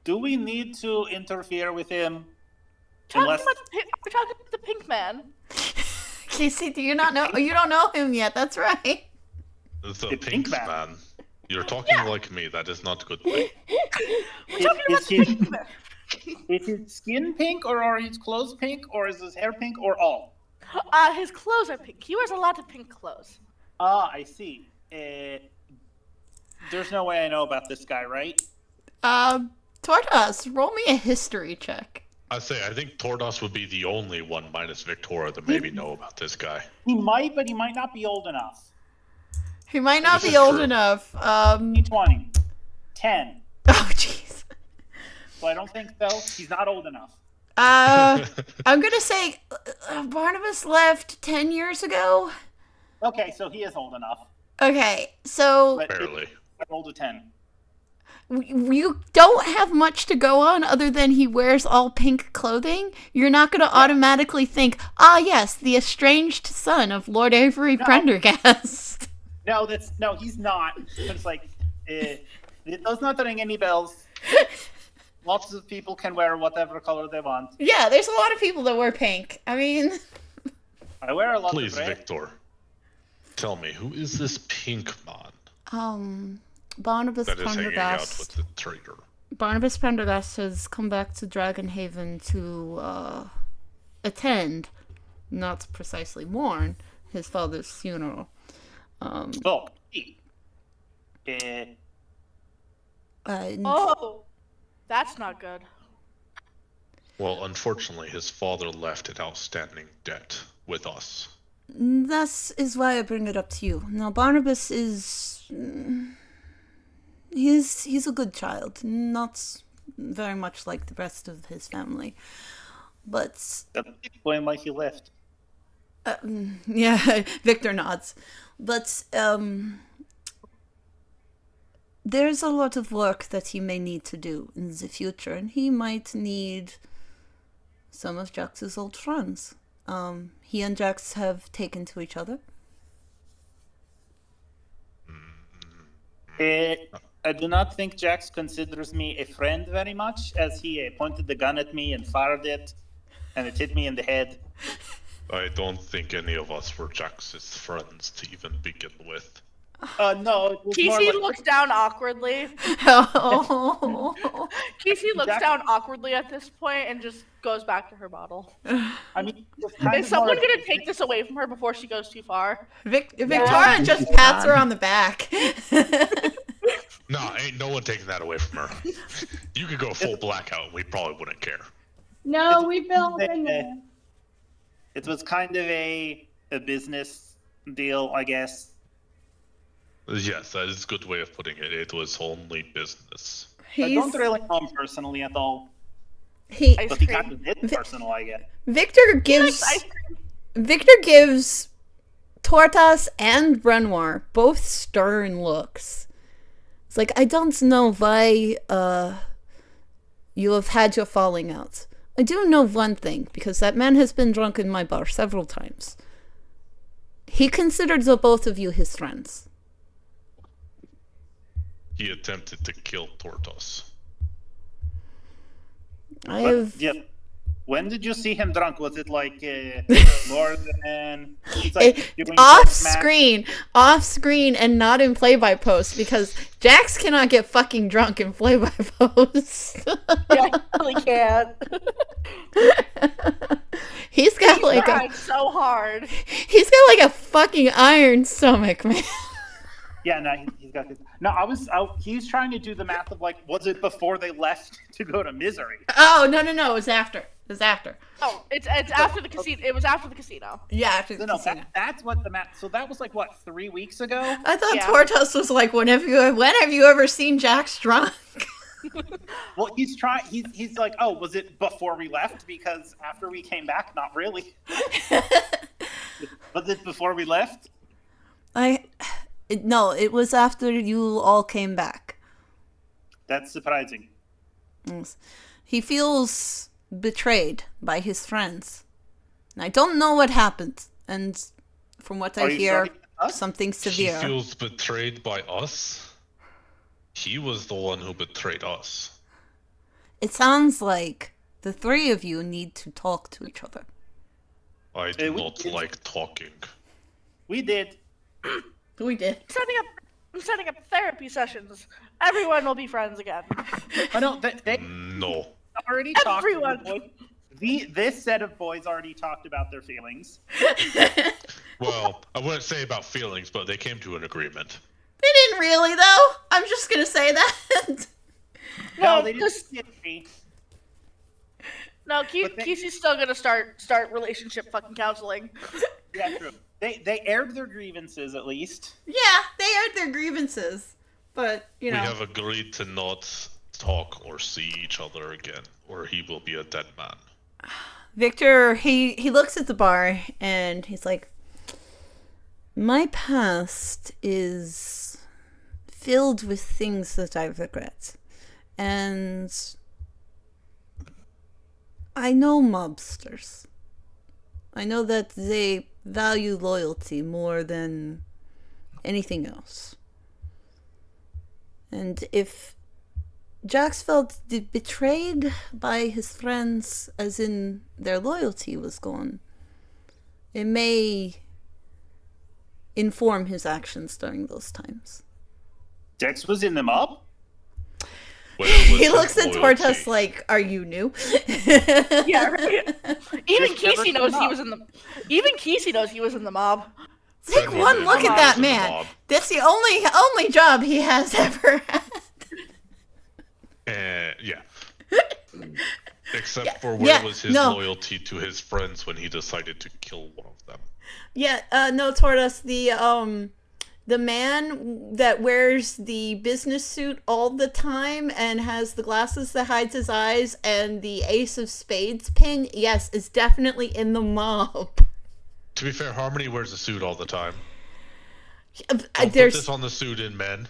B: Do we need to interfere with him?
C: We're talking about the pink man.
A: Casey, do you not know? You don't know him yet. That's right.
F: The Pinks man. You're talking like me. That is not a good thing.
B: Is his skin pink, or are his clothes pink, or is his hair pink, or all?
C: His clothes are pink. He wears a lot of pink clothes.
B: Ah, I see. There's no way I know about this guy, right?
A: Tortas, roll me a history check.
F: I think Tordos would be the only one minus Victoria that maybe know about this guy.
B: He might, but he might not be old enough.
A: He might not be old enough.
B: 20. 10.
A: Oh, jeez.
B: So I don't think so. He's not old enough.
A: I'm gonna say Barnabas left 10 years ago.
B: Okay, so he is old enough.
A: Okay, so
B: But
F: Barely.
B: I rolled a 10.
A: you don't have much to go on other than he wears all pink clothing. You're not going to automatically think, yes, the estranged son of Lord Avery Prendergast.
B: No, he's not. It's like, those not ring any bells. Lots of people can wear whatever color they want.
A: Yeah, there's a lot of people that wear pink. I mean,
B: I wear a lot
F: Please,
B: of red.
F: Victor, tell me, who is this pink man
A: Barnabas
F: that is hanging out
A: Prendergast.
F: with the traitor?
A: Barnabas Prendergast has come back to Dragonhaven to attend, not precisely mourn, his father's funeral.
B: Oh,
A: And
C: That's not good.
F: Well, unfortunately, his father left an outstanding debt with us.
A: that is why I bring it up to you. Now, Barnabas is... He's a good child, not very much like the rest of his family. But...
B: That's explain why he left.
A: yeah, Victor nods. But, there's a lot of work that he may need to do in the future, and he might need some of Jax's old friends. He and Jax have taken to each other.
B: I do not think Jax considers me a friend very much, as he pointed the gun at me and fired it, and it hit me in the head.
F: I don't think any of us were Jax's friends to even begin with.
B: No, it was more
C: Casey
B: like...
C: looks down awkwardly.
A: Oh.
C: Casey looks
B: Jack-
C: down awkwardly at this point and just goes back to her bottle.
B: I mean, it was kind
C: Is
B: of
C: someone
B: more...
C: gonna take this away from her before she goes too far?
A: Victoria just pats her on the back.
F: Nah, ain't no one taking that away from her. You could go full blackout, we probably wouldn't care.
D: No, we built in there.
B: It was kind of a business deal, I guess.
F: Yes, that is a good way of putting it. It was only business.
B: I don't really know him personally at all.
A: He
C: Ice
B: But he
C: cream.
B: kind of did personal, I guess.
A: Victor gives Tortas and Brenoir both stern looks. It's like, I don't know why you have had your falling out. I do know one thing, because that man has been drunk in my bar several times. He considered the both of you his friends.
F: He attempted to kill Tortos.
B: Yeah. When did you see him drunk? Was it like more than... It's like doing
A: off
B: smash?
A: screen, and not in play-by-post, because Jax cannot get fucking drunk in play-by-post.
C: Yeah, I really can't.
A: He's got like
C: Tried so hard.
A: he's got like a fucking iron stomach, man.
B: Yeah, no, he's got this. No, he's trying to do the math of like, was it before they left to go to Misery?
A: Oh no, it was after.
C: Oh, it's after the casino. It was after the casino.
A: Yeah, after the
B: No,
A: casino.
B: that's what the math. So that was like what, 3 weeks ago?
A: I thought
C: Yeah.
A: Tortos was like, when have you ever seen Jax drunk?
B: Well, he's trying. He's like, oh, was it before we left? Because after we came back, not really. Was it before we left?
A: No, it was after you all came back.
B: That's surprising.
A: Yes. He feels betrayed by his friends. I don't know what happened, and from what I hear, something severe.
F: He feels betrayed by us? He was the one who betrayed us.
A: It sounds like the three of you need to talk to each other.
F: I do not like talking.
B: We did.
A: We did.
C: I'm setting up therapy sessions. Everyone will be friends again.
B: Oh, no, they
F: No.
B: already
C: Everyone.
B: talked. This set of boys already talked about their feelings.
F: Well, I wouldn't say about feelings, but they came to an agreement.
A: They didn't really, though. I'm just gonna say that.
B: No, they didn't agree.
C: No, Kesey's still gonna start relationship fucking counseling.
B: Yeah, true. They aired their grievances at least.
A: Yeah, they aired their grievances, but you know.
F: We have agreed to not talk or see each other again, or he will be a dead man.
A: Victor, he looks at the bar and he's like, my past is filled with things that I regret. And I know mobsters. I know that they value loyalty more than anything else. And if Jax felt betrayed by his friends, as in their loyalty was gone, it may inform his actions during those times.
B: Dex was in the mob?
A: He looks at Tortus like, "Are you new?"
C: Yeah, right. Even Kesey knows he was in the. Even Kesey knows he was in the mob.
A: Take one look at that man. That's the only job he has ever had.
F: Yeah. Except for where was his loyalty to his friends when he decided to kill one of them?
A: Yeah, no, Tortus, the man that wears the business suit all the time and has the glasses that hides his eyes and the Ace of Spades pin, yes, is definitely in the mob.
F: To be fair, Harmony wears a suit all the time.
A: There's
F: put this on the suit in men.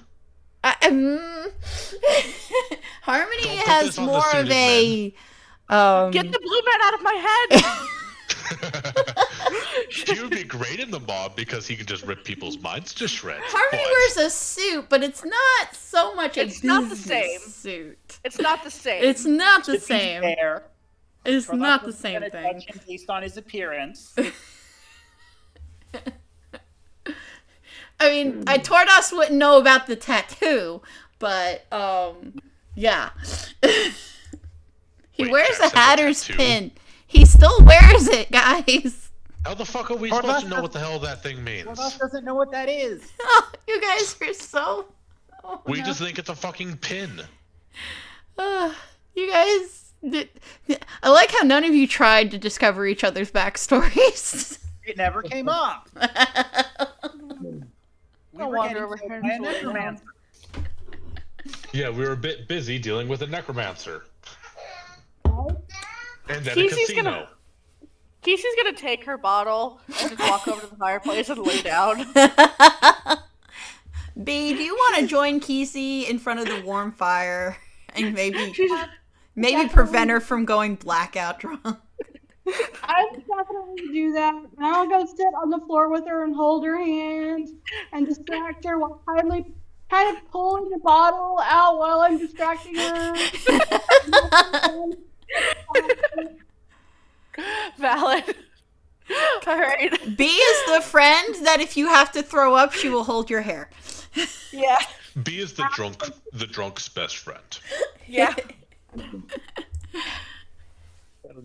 A: Harmony has more of a
C: get the blue man out of my head.
F: He would be great in the mob because he can just rip people's minds to shreds.
A: Harmony wears a suit, but it's not so much a
C: not the same
A: suit.
C: It's not the same.
A: It's not the
B: To be
A: same.
B: fair,
A: It's
B: Troth
A: not the
B: wasn't
A: same
B: gonna
A: thing.
B: judge him based on his appearance.
A: I mean, Tordos wouldn't know about the tattoo, but yeah. He wears a Hatter's pin. He still wears it, guys.
F: How the fuck are we supposed to know what the hell that thing means?
B: Troth doesn't know what that is.
A: Oh, you guys are so. Oh,
F: we just think it's a fucking pin.
A: You guys. I like how none of you tried to discover each other's backstories.
B: It never came up.
C: I'll wander over here and
B: necromancer.
F: Yeah, we were a bit busy dealing with a necromancer. And then a
C: Kesey's
F: casino.
C: Kesey's gonna take her bottle and just walk over to the fireplace and lay down.
A: B, do you want to join Kesey in front of the warm fire and maybe prevent her from going blackout drunk?
D: I would definitely do that. And I'll go sit on the floor with her and hold her hand and distract her while kind of pulling the bottle out while I'm distracting her.
C: Valid. All right.
A: B is the friend that if you have to throw up, she will hold your hair.
C: Yeah.
F: B is the drunk's best friend.
C: Yeah.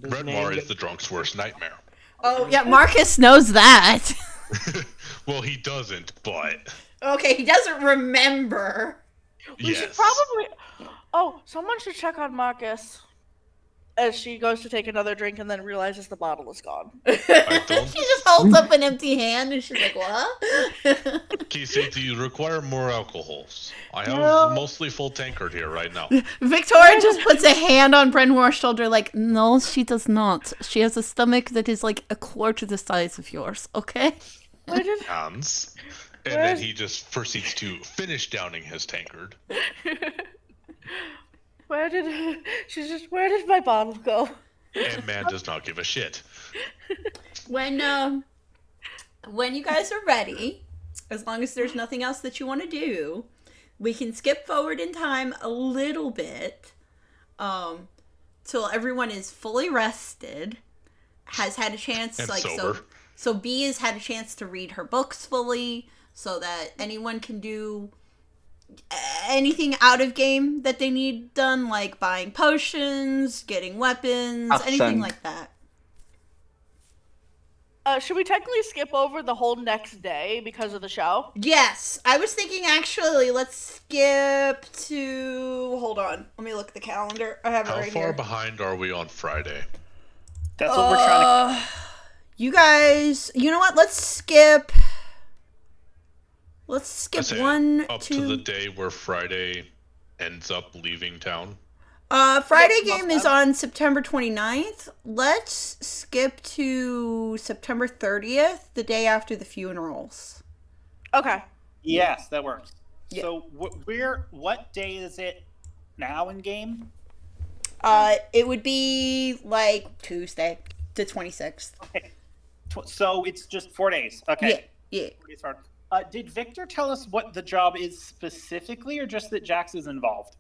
F: Redmar is the drunk's worst nightmare.
A: Oh, yeah, Marcus knows that.
F: Well, he doesn't, but...
A: Okay, he doesn't remember.
C: We should probably... Oh, someone should check on Marcus as she goes to take another drink and then realizes the bottle is gone.
F: I don't...
A: She just holds up an empty hand and she's like, what?
F: Kesey, do you require more alcohols? I have mostly full tankard here right now.
A: Victoria just puts a hand on Brenwar's shoulder like, no, she does not. She has a stomach that is like a quarter the size of yours, okay?
C: Where did
F: Hans. And
C: Where's-
F: then he just proceeds to finish downing his tankard.
C: where did my bottle go?
F: And man does not give a shit.
A: When you guys are ready, as long as there's nothing else that you want to do, we can skip forward in time a little bit, till everyone is fully rested, has had a chance,
F: And
A: like
F: sober.
A: so B has had a chance to read her books fully, so that anyone can do anything out of game that they need done, like buying potions, getting weapons, anything
G: Awesome.
A: like that.
C: Should we technically skip over the whole next day because of the show?
A: Yes, I was thinking actually let's skip to, hold on, let me look at the calendar. I have it
F: How
A: right
F: far
A: here.
F: behind are we on Friday?
B: That's what we're trying to.
A: You guys, you know what? Let's skip
F: I say
A: one,
F: up
A: two.
F: to the day where Friday ends up leaving town.
A: Friday
B: Okay,
A: game is on September 29th. Let's skip to September 30th, the day after the funerals.
C: Okay.
B: Yes, that works.
A: Yeah.
B: So what day is it now in game?
A: It would be like Tuesday, the 26th.
B: Okay. So it's just 4 days. Okay.
A: Yeah.
B: 4 days hard. Did Victor tell us what the job is specifically, or just that Jax is involved?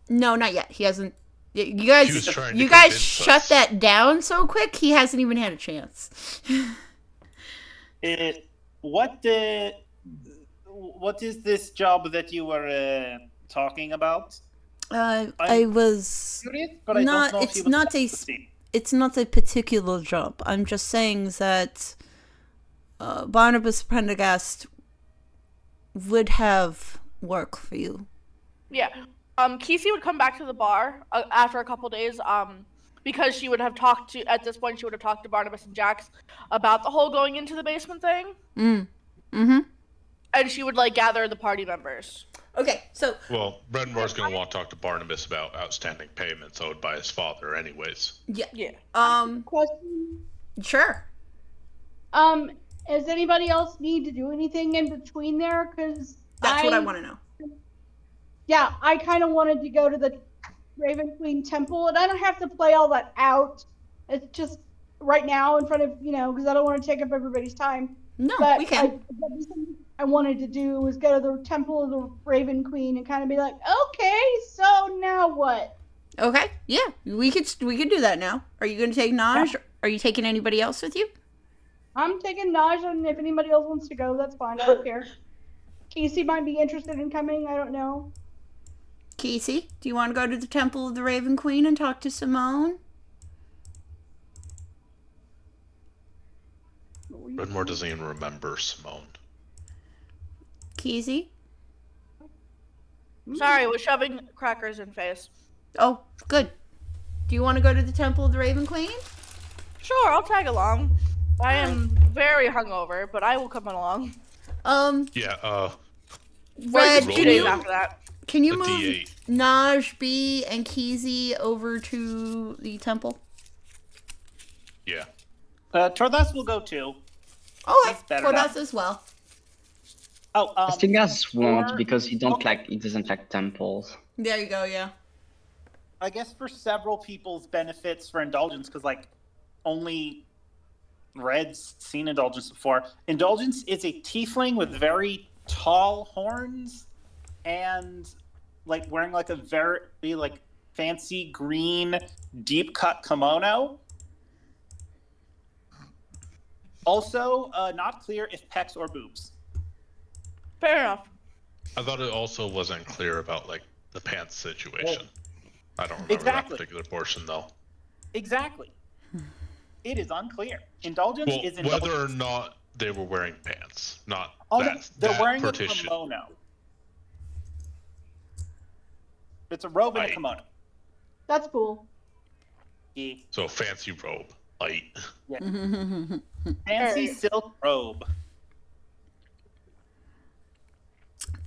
A: No, not yet. He hasn't. You
F: He was
A: guys,
F: trying to
A: you guys
F: convince
A: shut
F: us.
A: that down so quick. He hasn't even had a chance.
B: What is this job that you were talking about?
A: I was.
B: Curious, but I
A: Not-
B: don't know if
A: it's
B: he was
A: not a It's not a particular job. I'm just saying that Barnabas Prendergast would have work for you.
C: Yeah. Kesey would come back to the bar after a couple days, because she would have talked to, at this point, she would have talked to Barnabas and Jax about the whole going into the basement thing.
A: Mm-hmm.
C: And she would, like, gather the party members.
A: Okay, so
F: Well, Brenmore's going to want to talk to Barnabas about outstanding payments owed by his father anyways.
A: yeah.
C: Yeah.
D: Question.
A: Sure.
D: Does anybody else need to do anything in between there? Because
A: That's what I want to know.
D: Yeah, I kind of wanted to go to the Raven Queen Temple, and I don't have to play all that out. It's just right now in front of, because I don't want to take up everybody's time.
A: No,
D: But
A: we can.
D: I wanted to do was go to the Temple of the Raven Queen and kind of be like, okay, so now what?
A: Okay, yeah, we could do that now. Are you going to take Naj? Are you taking anybody else with you?
D: I'm taking Naj, and if anybody else wants to go, that's fine. I don't care. Casey might be interested in coming. I don't know.
A: Casey, do you want to go to the Temple of the Raven Queen and talk to Simone?
F: Brenmore doesn't even remember Simone.
A: Casey?
C: Sorry, we're shoving crackers in face.
A: Oh, good. Do you want to go to the Temple of the Raven Queen?
C: Sure, I'll tag along. I am very hungover, but I will come along.
F: Yeah,
A: Red,
C: Two
A: can
C: days
A: you
C: after that.
A: can you
F: a
A: move
F: D8.
A: Naj, B, and Kesey over to the temple?
F: Yeah.
B: Torthas will go too.
A: Oh,
B: That's better
A: for
B: now.
A: us as well.
B: Oh,
G: Stingas won't
B: or-
G: because he doesn't like temples.
A: There you go. Yeah.
B: I guess for several people's benefits for indulgence, because like only Red's seen indulgence before. Indulgence is a tiefling with very tall horns and like wearing like a very like fancy green deep cut kimono. Also, not clear if pecs or boobs.
C: Fair enough.
F: I thought it also wasn't clear about like the pants situation. I don't remember
B: Exactly.
F: that particular portion though.
B: Exactly. It is unclear. Indulgence
F: Well,
B: is indulgence.
F: whether or not they were wearing pants, not
B: Oh, they're
F: that
B: wearing
F: partition.
B: a kimono. It's a robe and a
F: Right.
B: kimono.
D: That's cool.
B: Yeah.
F: So fancy robe, light.
B: Fancy
C: Alright.
B: silk robe.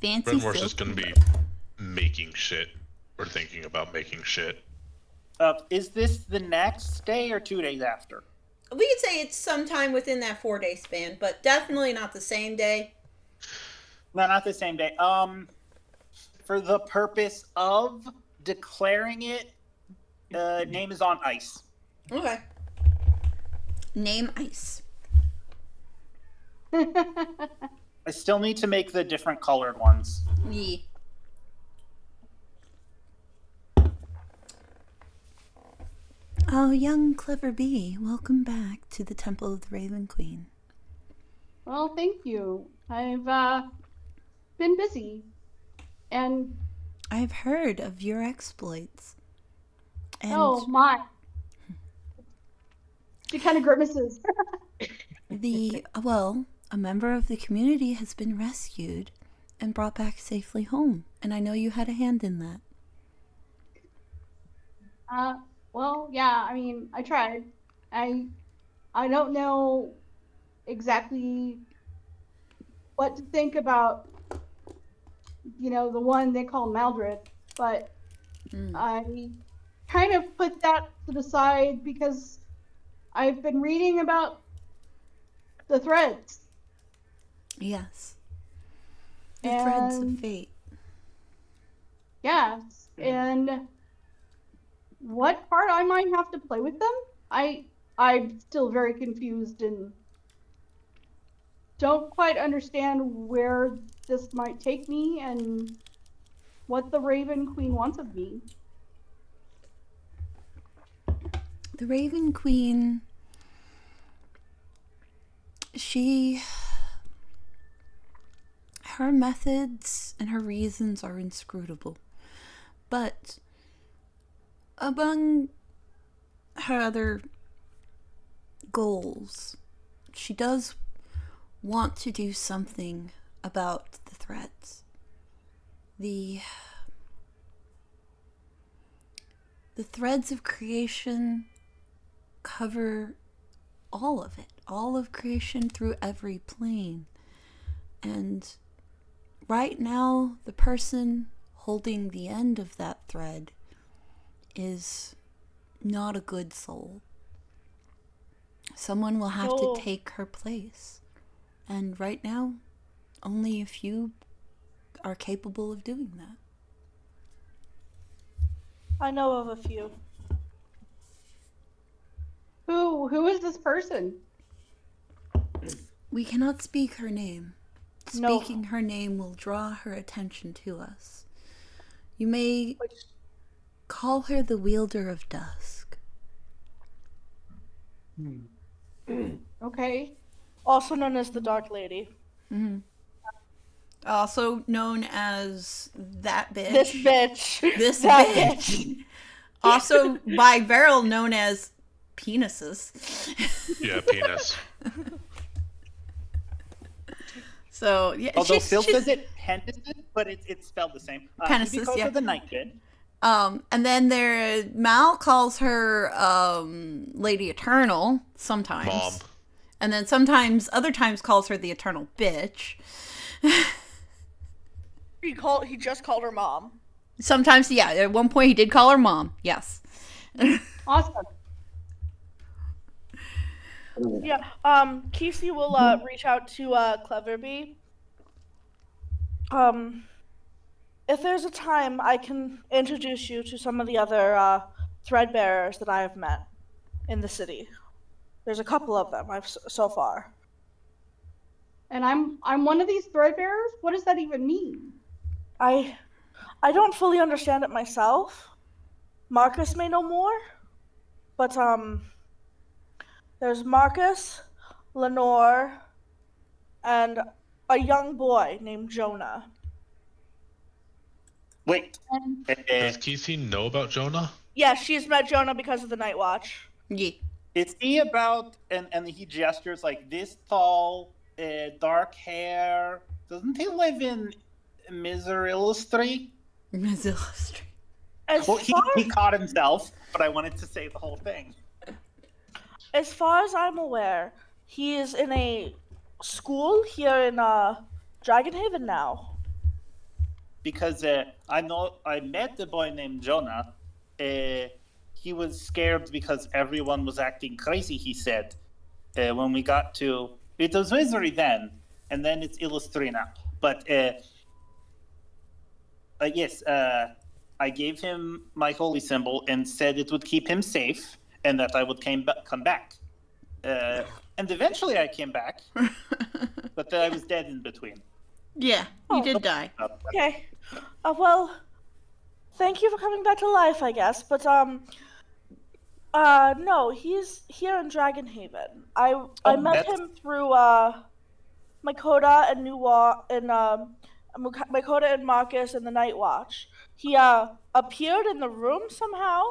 A: Fancy
F: Brenmore's
A: silk.
F: just gonna be making shit or thinking about making shit.
B: Is this the next day or 2 days after?
A: we could say it's sometime within that 4-day span, but definitely not the same day.
B: No, not the same day. For the purpose of declaring it, name is on ice.
A: Okay. Name ice.
B: I still need to make the different colored ones.
A: Yeah. Oh, young clever bee, welcome back to the Temple of the Raven Queen.
D: Well, thank you. I've been busy, and
A: I've heard of your exploits. And
D: oh my, she kind of grimaces.
A: a member of the community has been rescued and brought back safely home, and I know you had a hand in that.
D: Well, yeah. I mean, I tried. I don't know exactly what to think about, the one they call Maldred, but I kind of put that to the side because I've been reading about the threads.
A: Yes. The threads of fate.
D: Yes, and what part I might have to play with them? I'm still very confused and don't quite understand where this might take me and what the Raven Queen wants of me.
A: The Raven Queen, her methods and her reasons are inscrutable, but among her other goals, she does want to do something about the threats. The threads of creation cover all of it, all of creation through every plane. And right now, the person holding the end of that thread is not a good soul. Someone will have to take her place. And right now, only a few are capable of doing that.
C: I know of a few.
D: Who is this person?
A: We cannot speak her name.
C: No.
A: Speaking her name will draw her attention to us. You may call her the Wielder of Dusk.
D: Okay.
C: Also known as the Dark Lady.
A: Mm-hmm. Also known as that bitch.
C: This bitch.
A: This
C: That
A: bitch. Also by Beryl known as penises.
F: Yeah, penis.
A: So yeah,
B: Although Phil says it penises, but it's spelled the same.
A: Penises,
B: he calls
A: yeah.
B: her the Night Bit.
A: And then Mal calls her Lady Eternal sometimes.
F: Mom.
A: And then other times calls her the Eternal Bitch.
C: He just called her mom.
A: Sometimes, yeah. At one point, he did call her mom. Yes.
D: Awesome.
C: Yeah. Kesey will reach out to Cleverbee. If there's a time, I can introduce you to some of the other threadbearers that I have met in the city. There's a couple of them so far.
D: And I'm one of these threadbearers? What does that even mean?
C: I don't fully understand it myself. Marcus may know more, but there's Marcus, Lenore, and a young boy named Jonah.
B: Wait.
F: Does Kesey know about Jonah?
C: Yeah, she's met Jonah because of the Night Watch.
A: Yeah.
B: Is he about, and he gestures like this tall, dark hair? Doesn't he live in Miserilla Street?
A: Miserilla Street.
B: Well, he caught himself, but I wanted to say the whole thing.
C: As far as I'm aware, he is in a school here in Dragonhaven now.
B: Because I met the boy named Jonah. He was scared because everyone was acting crazy, he said. when we got to it was misery then, and then it's illusory now. But yes, I gave him my holy symbol and said it would keep him safe, and that I would come back. And eventually I came back, but then I was dead in between.
A: Yeah, you did die.
C: Okay. Well, thank you for coming back to life, I guess. But no, he's here in Dragonhaven. I met him through Makoto and Makoto and Marcus and the Night Watch. He appeared in the room somehow.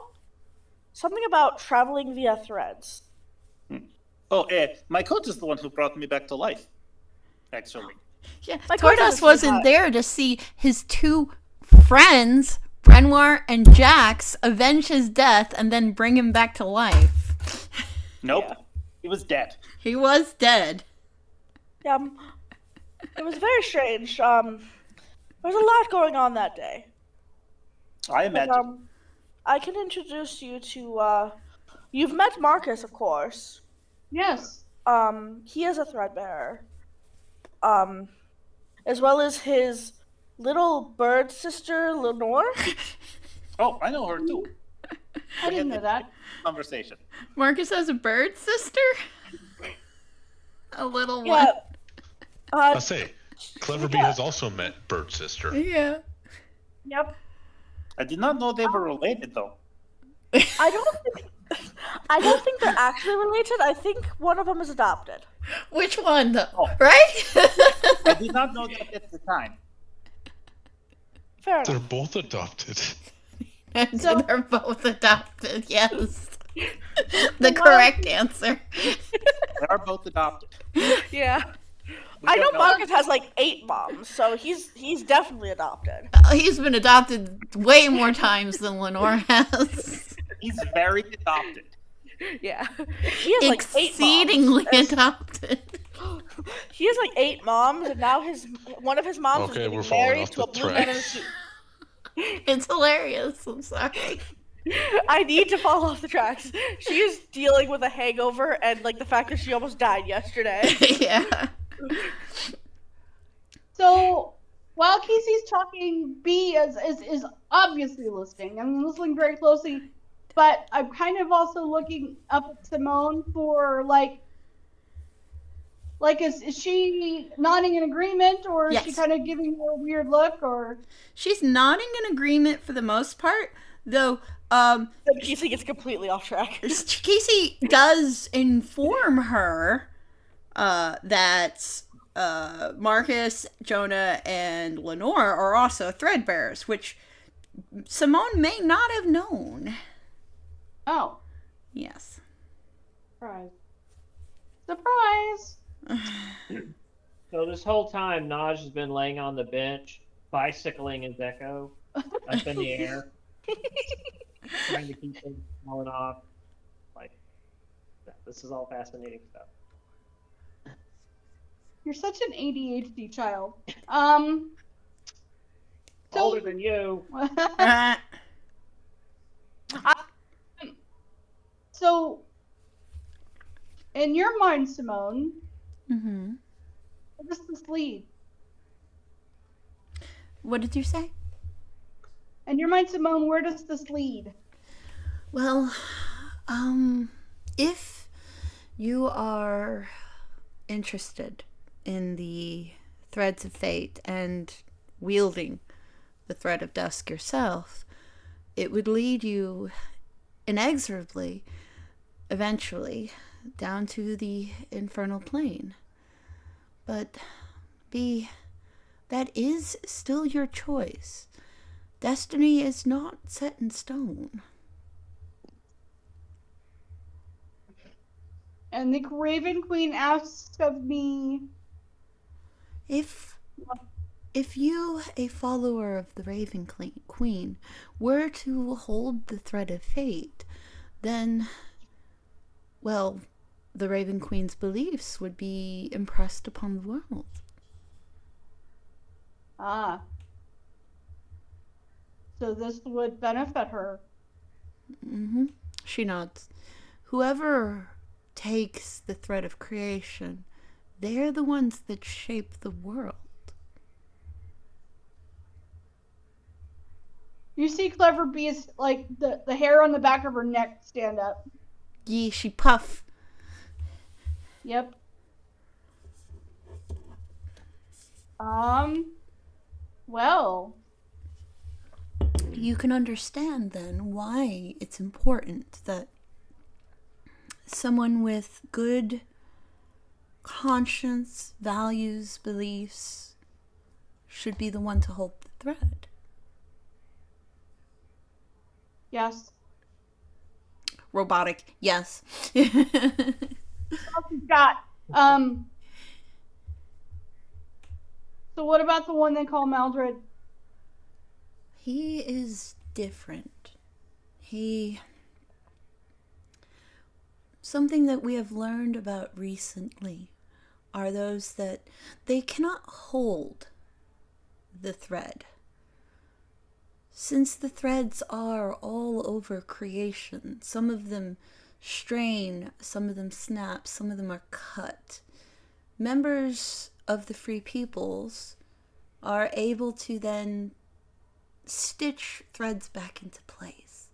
C: Something about traveling via threads.
B: Oh, Makoto's the one who brought me back to life, actually.
A: Yeah,
C: Makoto's
A: Tordos
C: a
A: wasn't
C: sweetheart.
A: there to see his two friends, Renoir and Jax, avenge his death and then bring him back to life.
B: Nope,
C: Yeah.
B: he was dead.
A: He was dead.
C: Yeah, it was very strange. There was a lot going on that day.
B: I
C: But,
B: imagine.
C: I can introduce you to, you've met Marcus, of course.
D: Yes.
C: He is a threadbearer. As well as his little bird sister, Lenore.
B: Oh, I know her too.
D: I didn't know that.
B: Conversation.
A: Marcus has a bird sister? A little one.
C: Yeah.
F: I say, Cleverbee has also met Bird Sister.
A: Yeah.
C: Yep.
B: I did not know they were related, though.
C: I don't think they're actually related. I think one of them is adopted.
A: Which one, though?
B: Oh.
A: Right?
B: I did not know that at the time.
C: Fair
F: They're
C: enough.
F: both adopted.
A: And
D: So-
A: they're both adopted, yes. The correct answer.
B: They are both adopted.
C: Yeah.
B: We
C: I know
B: don't know.
C: Marcus has like 8 moms, so he's definitely adopted.
A: He's been adopted way more times than Lenore has.
B: He's very adopted.
C: Yeah. He has like 8
A: Exceedingly
C: moms.
A: adopted.
C: He has like 8 moms, and now one of his moms
F: Okay,
C: is
F: we're
C: getting
F: falling
C: married
F: off
C: to a
F: the
C: blue man in a
F: track.
C: suit.
A: It's hilarious. I'm sorry.
C: I need to fall off the tracks. She is dealing with a hangover and like the fact that she almost died yesterday.
A: Yeah.
D: So while Casey's talking, B is obviously listening. I'm listening very closely, but I'm kind of also looking up at Simone for like is she nodding in agreement, or is she
A: Yes.
D: kind of giving her a weird look, or
A: She's nodding in agreement for the most part, though
C: Then Casey gets completely off track.
A: Casey does inform her that Marcus, Jonah, and Lenore are also threadbearers, which Simone may not have known.
D: oh,
A: Yes.
D: surprise, surprise.
E: So this whole time, Naj has been laying on the bench, bicycling his echo up in the air, trying to keep things falling off. Like, this is all fascinating stuff.
D: You're such an ADHD child.
E: Older than you.
D: So, in your mind, Simone,
A: Mm-hmm.
D: where does this lead?
A: What did you say?
D: In your mind, Simone, where does this lead?
A: Well, if you are interested in the threads of fate and wielding the thread of dusk yourself, it would lead you inexorably, eventually, down to the infernal plane. But, B, that is still your choice. Destiny is not set in stone.
D: And the Raven Queen asks of me,
A: If you, a follower of the Raven Queen, were to hold the thread of fate, then, well, the Raven Queen's beliefs would be impressed upon the world.
D: So this would benefit her.
A: Mm-hmm. She nods. Whoever takes the thread of creation. They're the ones that shape the world.
D: You see Clever Bee's, like, the hair on the back of her neck stand up.
A: Yee, she puff.
D: Yep. Well.
A: You can understand then why it's important that someone with good conscience, values, beliefs should be the one to hold the thread.
D: Yes.
A: Robotic, yes.
D: Got. So what about the one they call Maldred?
A: He is different. Something that we have learned about recently are those that they cannot hold the thread. Since the threads are all over creation, some of them strain, some of them snap, some of them are cut. Members of the Free Peoples are able to then stitch threads back into place.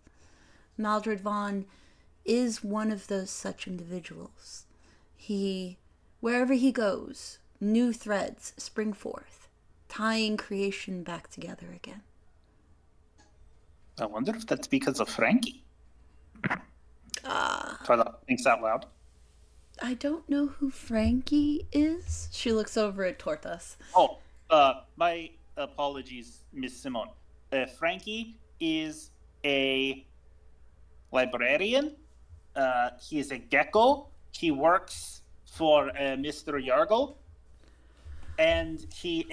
A: Maldred Vaughn is one of those such individuals. Wherever he goes, new threads spring forth, tying creation back together again.
B: I wonder if that's because of Frankie. Twyla thinks out loud.
A: I don't know who Frankie is. She looks over at Tortas.
B: Oh, my apologies, Miss Simone. Frankie is a librarian. He is a gecko. He works for Mr. Yargle. And he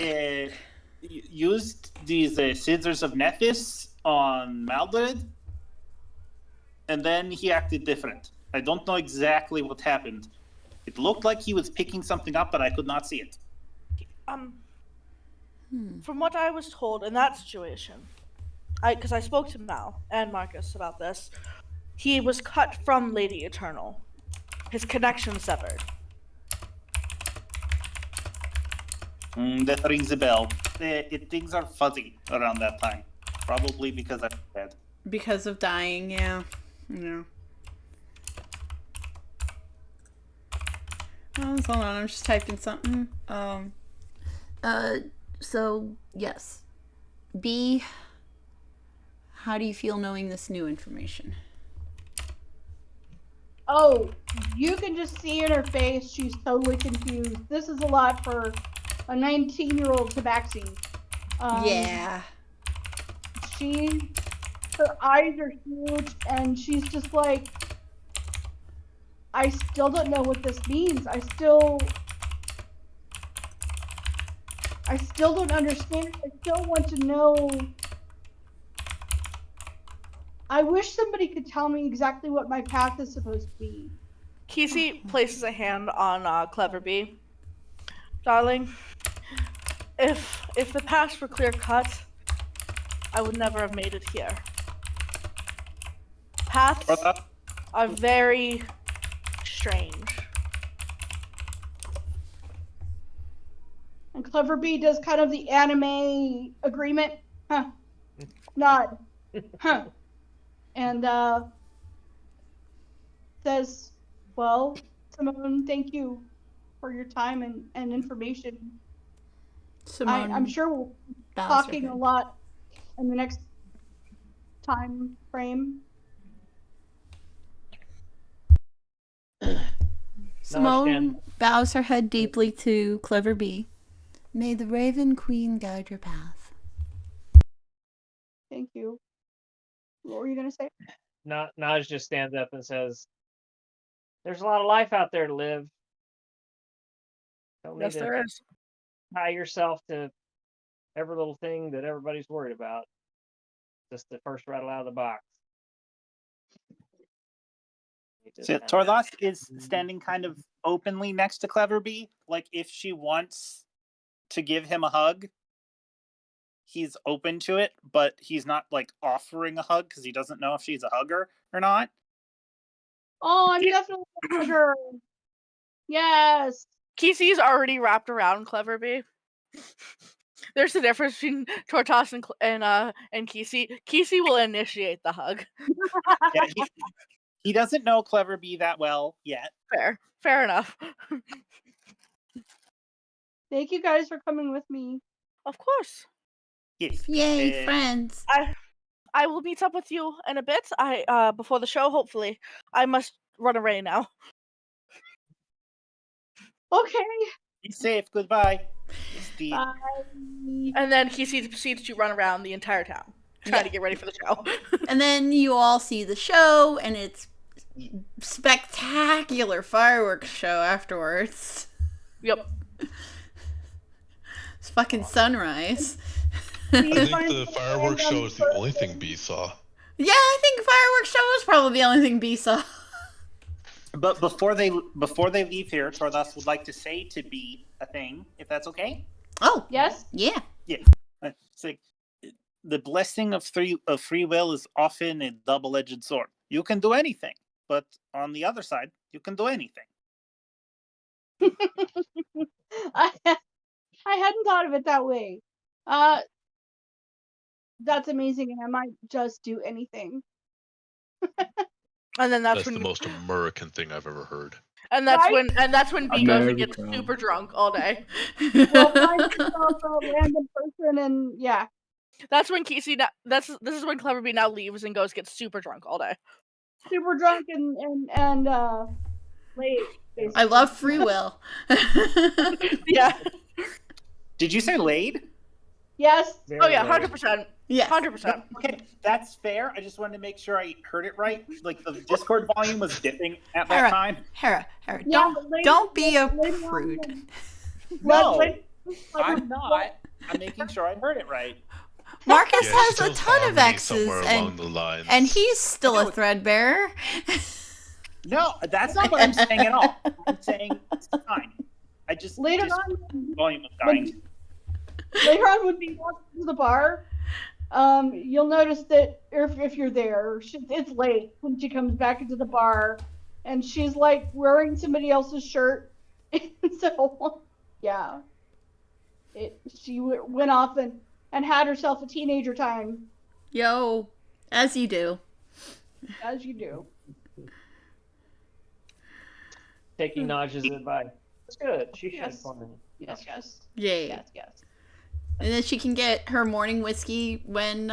B: used these scissors of Nephis on Maldred. And then he acted different. I don't know exactly what happened. It looked like he was picking something up, but I could not see it.
C: From what I was told in that situation, because I spoke to Mal and Marcus about this, he was cut from Lady Eternal. His connection severed.
B: That rings a bell. Things are fuzzy around that time. Probably because I'm dead.
A: Because of dying, yeah. Hold on, I'm just typing something. So, yes. B, how do you feel knowing this new information?
D: Oh, you can just see in her face, she's totally confused. This is a lot for a 19-year-old tabaxi.
A: Yeah.
D: Her eyes are huge, and she's just like, I still don't know what this means. I still don't understand. I still want to know. I wish somebody could tell me exactly what my path is supposed to be.
C: Kesey places a hand on Clever Bee. Darling, if the paths were clear cut, I would never have made it here. Paths are very strange.
D: And Clever Bee does kind of the anime agreement. Huh. Nod. Huh. And says, well, Simone, thank you for your time and information.
A: Simone,
D: I'm sure we'll be talking a lot in the next time frame.
A: Simone bows her head deeply to Clever Bee. May the Raven Queen guide your path.
D: Thank you. What were you going to say?
E: Naj just stands up and says, there's a lot of life out there to live. Don't need to
C: there is.
E: tie yourself to every little thing that everybody's worried about. Just the first rattle out of the box.
B: So Torlas is standing kind of openly next to Clever Bee. Like, if she wants to give him a hug, he's open to it, but he's not like offering a hug because he doesn't know if she's a hugger or not.
D: Oh, I'm definitely a hugger. Yes.
C: Kissy's already wrapped around Clever Bee. There's a difference between Tortoise and Kissy. Kissy will initiate the hug.
B: Yeah, he doesn't know Clever Bee that well yet.
C: Fair enough.
D: Thank you guys for coming with me.
C: Of course.
B: Yes.
A: Yay, friends.
C: I will meet up with you in a bit. Before the show, hopefully. I must run away now.
D: Okay.
B: Be safe. Goodbye.
D: Bye.
C: And then Kissy proceeds to run around the entire town, trying to get ready for the show.
A: And then you all see the show, and it's spectacular fireworks show afterwards.
C: Yep.
A: It's fucking sunrise.
F: I think the fireworks show is the only thing B saw.
A: Yeah, I think fireworks show is probably the only thing B saw.
B: But before they leave here, Tordas would like to say to B a thing, if that's okay.
A: Oh,
D: Yes.
A: yeah.
B: Yeah. It's like the blessing of free will is often a double-edged sword. You can do anything, but on the other side, you can do anything.
D: I hadn't thought of it that way. That's amazing, and I might just do anything.
C: And then
F: That's
C: when
F: the most American thing I've ever heard.
C: And that's
D: Right?
C: when B goes and gets
G: America.
C: super drunk all day.
D: Well, find yourself a random person, and yeah.
C: That's when Kissy. This is when Clever Bee now leaves and goes get super drunk all day.
D: Super drunk and late. Basically.
A: I love free will.
C: Yeah.
B: Did you say laid?
D: Yes.
C: Oh yeah, 100%.
A: Yes.
C: 100%.
B: Okay, that's fair. I just wanted to make sure I heard it right. Like the Discord volume was dipping at that
A: Hera,
B: time.
A: Hera,
D: Yeah, but
A: don't be a
D: later on,
A: prude.
B: No,
D: Let-
B: I'm not. I'm making sure I heard it right.
A: Marcus
F: Yeah,
A: has
F: still
A: a ton of
F: harmony
A: exes,
F: somewhere along the lines.
A: and he's still a
B: No.
A: threadbearer.
B: No, that's not what I'm saying at all. I'm saying it's fine. I just
D: Later
B: Discord
D: on,
B: volume was dying.
D: later on when we walk to the bar, you'll notice that if you're there, it's late when she comes back into the bar, and she's like wearing somebody else's shirt. So, yeah, she went off and had herself a teenager time,
A: Yo, as you do.
D: as you do.
E: Taking Naj's advice. That's good. She should
D: Yes.
E: fun.
D: Yes, yes,
A: Yay.
D: yes.
A: And then she can get her morning whiskey when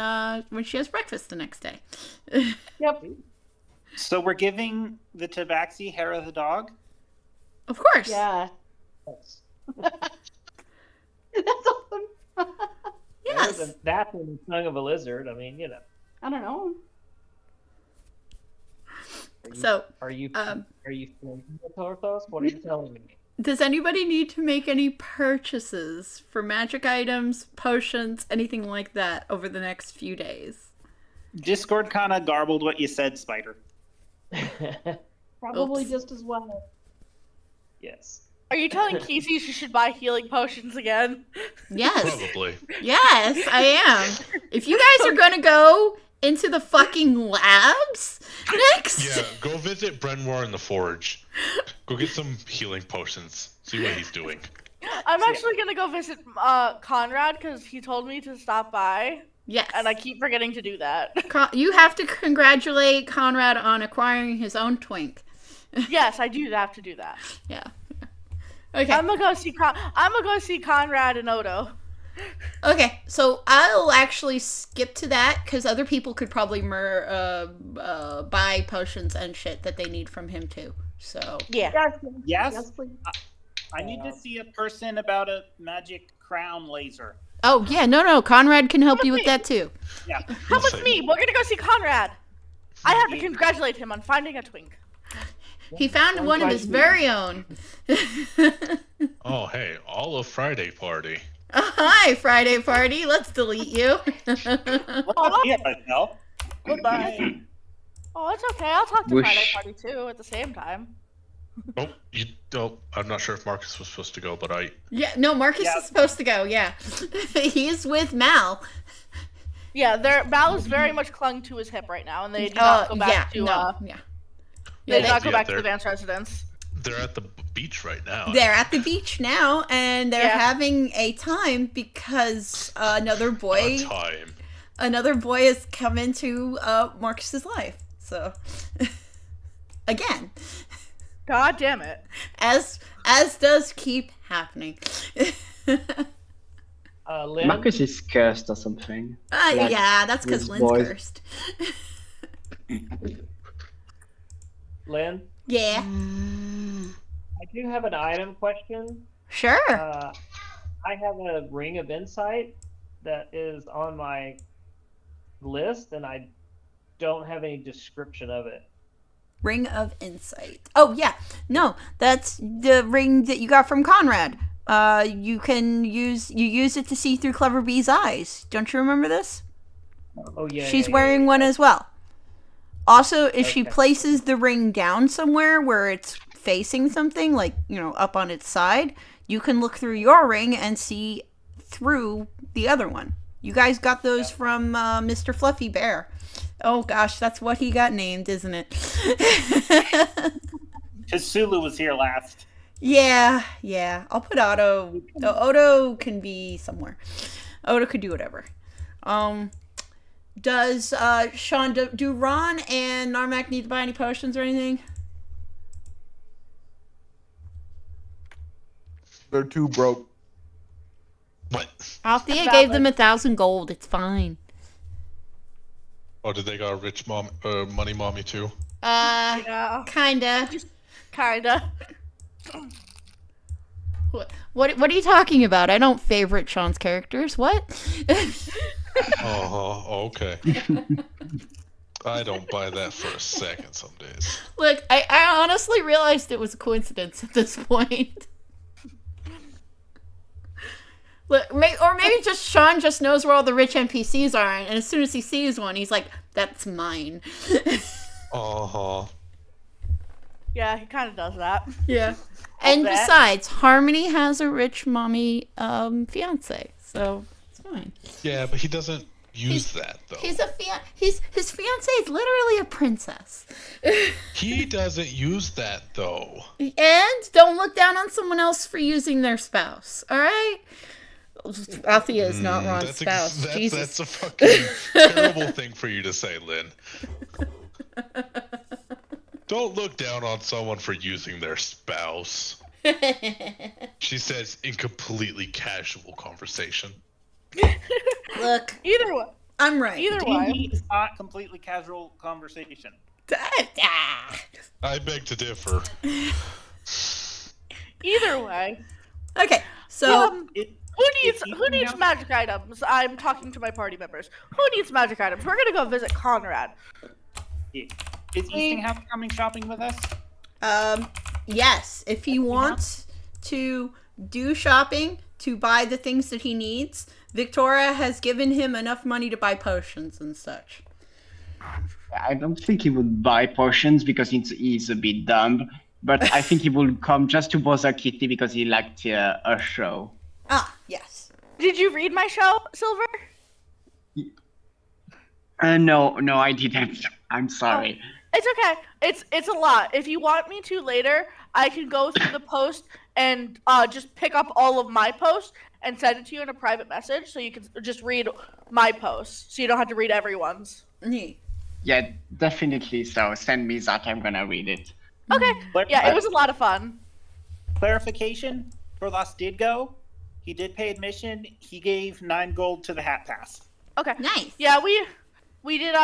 A: she has breakfast the next day.
D: Yep.
B: So we're giving the Tabaxi Hera the dog.
A: Of course.
D: Yeah.
E: Yes.
D: That's awesome.
A: Yes.
E: That's in the tongue of a lizard. I mean, you know.
D: I don't know.
A: So,
E: Are you feeling Torthos? What are you telling me?
A: does anybody need to make any purchases for magic items, potions, anything like that over the next few days?
B: Discord kind of garbled what you said, Spider.
D: Probably
A: Oops.
D: just as well.
E: Yes.
C: Are you telling Kissy she should buy healing potions again?
A: Yes.
F: Probably.
A: Yes, I am. If you guys are gonna go into the fucking labs next,
F: Yeah, go visit Brenwar in the Forge. Go get some healing potions. See what he's doing.
C: I'm actually gonna go visit Conrad because he told me to stop by,
A: yes.
C: and I keep forgetting to do that.
A: You have to congratulate Conrad on acquiring his own twink.
C: Yes, I do have to do that.
A: Yeah. Okay.
C: I'm gonna go see Conrad and Odo.
A: Okay, so I'll actually skip to that because other people could probably buy potions and shit that they need from him too. So
C: Yeah.
B: Yes,
D: please.
B: I need to see a person about a magic crown laser.
A: oh yeah, no, Conrad can help you with that too.
B: Yeah.
C: Come with me. We're gonna go see Conrad. I have to congratulate him on finding a twink.
A: He found one of his very own.
F: Oh, hey, all of Friday party.
A: Hi, Friday party. Let's delete you.
B: Yeah, no. Goodbye.
C: Oh, it's okay. I'll talk to
G: Whoosh.
C: Friday Party too at the same time.
F: Oh, you don't. I'm not sure if Marcus was supposed to go, but I.
A: Yeah, no, Marcus
B: Yeah.
A: is supposed to go. Yeah, he's with Mal.
C: Yeah, Mal is very much clung to his hip right now, and they do not go back to.
A: no, yeah.
C: They did
A: Yeah,
C: not go
F: Yeah,
C: back to
F: they're-
C: the Vance residence.
F: They're at the beach right now.
A: they're at the beach now, and they're
C: Yeah.
A: having a time because another boy
F: Time.
A: has come into Marcus's life. So again,
C: God damn it.
A: as does keep happening.
E: Lynn,
G: Marcus is cursed or something. Like,
A: Yeah, that's because
G: his
A: Lynn's
G: boys.
A: cursed.
E: Lynn,
A: Yeah,
E: I do have an item question.
A: sure.
E: I have a ring of insight that is on my list, and I don't have any description of it.
A: Ring of Insight. Oh yeah, no, that's the ring that you got from Conrad. You use it to see through Clever Bee's eyes. Don't you remember this?
E: Oh yeah.
A: She's
E: yeah,
A: wearing
E: yeah,
A: one as well. Also, if she
E: Okay.
A: places the ring down somewhere where it's facing something, like, up on its side, you can look through your ring and see through the other one. You guys got those from Mr. Fluffy Bear. Oh gosh, that's what he got named, isn't it?
B: Because Sulu was here last.
A: Yeah. I'll put Otto. Odo can be somewhere. Odo could do whatever. Does Sean, do Ron and Narmak need to buy any potions or anything?
H: They're too broke.
F: What?
A: Althea
C: Valid.
A: gave them 1,000 gold. It's fine.
F: Oh, did they got a rich money mommy too?
C: Yeah.
A: Kinda.
C: Kinda.
A: What are you talking about? I don't favorite Sean's characters. What?
F: Okay. I don't buy that for a second some days.
A: Look, I honestly realized it was a coincidence at this point. Look, or maybe just Sean just knows where all the rich NPCs are, and as soon as he sees one, he's like, "That's mine."
C: Yeah, he kind of does that.
A: Yeah. And
C: bet.
A: besides, Harmony has a rich mommy fiance, so it's fine.
F: Yeah, but he doesn't use that though.
A: His fiance is literally a princess.
F: He doesn't use that though.
A: And don't look down on someone else for using their spouse. All right. Althea is not Ron's spouse. Jesus.
F: That's a fucking terrible thing for you to say, Lynn. Don't look down on someone for using their spouse. She says in completely casual conversation.
A: Look,
C: Either way.
A: I'm right.
C: Either way.
B: D&D is not completely casual conversation.
F: I beg to differ.
C: Either way.
A: Okay, so
C: Who needs magic items? I'm talking to my party members. Who needs magic items? We're gonna go visit Conrad.
B: Is Eastinghouse coming shopping with us?
A: yes, if he wants to do shopping to buy the things that he needs, Victoria has given him enough money to buy potions and such.
G: I don't think he would buy potions because he's a bit dumb, but I think he will come just to bother Kitty because he liked a show.
A: Ah, yes.
C: Did you read my show, Silver?
G: No, I didn't. I'm sorry.
C: It's okay. It's a lot. If you want me to later, I can go through the post and just pick up all of my posts and send it to you in a private message, so you can just read my posts, so you don't have to read everyone's.
G: Yeah, definitely. So send me that. I'm gonna read it.
C: Okay. Yeah, it was a lot of fun.
B: Clarification, Borlas did go. He did pay admission. He gave 9 gold to the Hat Pass.
C: Okay.
A: Nice.
C: Yeah, we did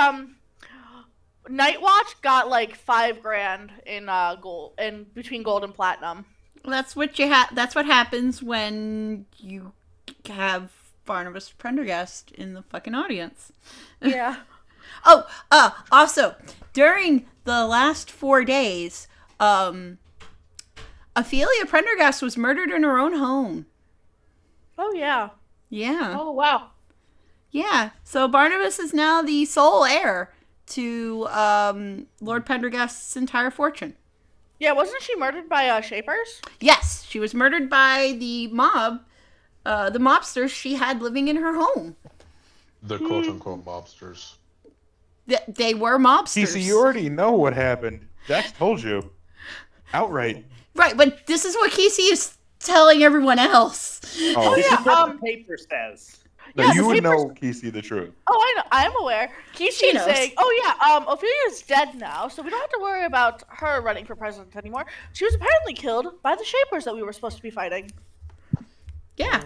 C: Night Watch got like $5,000 in gold, in between gold and platinum.
A: That's what that's what happens when you have Barnabas Prendergast in the fucking audience.
C: Yeah.
A: Also, during the last 4 days, Ophelia Prendergast was murdered in her own home.
C: Oh yeah.
A: Yeah.
D: Oh wow.
A: Yeah. So Barnabas is now the sole heir to Lord Prendergast's entire fortune.
C: Yeah, wasn't she murdered by Shapers?
A: Yes, she was murdered by the mob, the mobsters she had living in her home.
F: The quote-unquote mobsters.
A: They were mobsters.
H: Casey, you already know what happened. Dax told you. Outright.
A: Right, but this is what Casey is telling everyone else.
H: Oh,
B: This
C: yeah,
B: is what the paper says.
H: no,
C: yeah,
H: you
C: the
H: would
C: papers-
H: know, Casey, the truth.
C: Oh, I know. I'm aware. Casey
A: She
C: is
A: knows.
C: saying, "Oh yeah, Ophelia's dead now, so we don't have to worry about her running for president anymore. She was apparently killed by the Shapers that we were supposed to be fighting."
A: Yeah.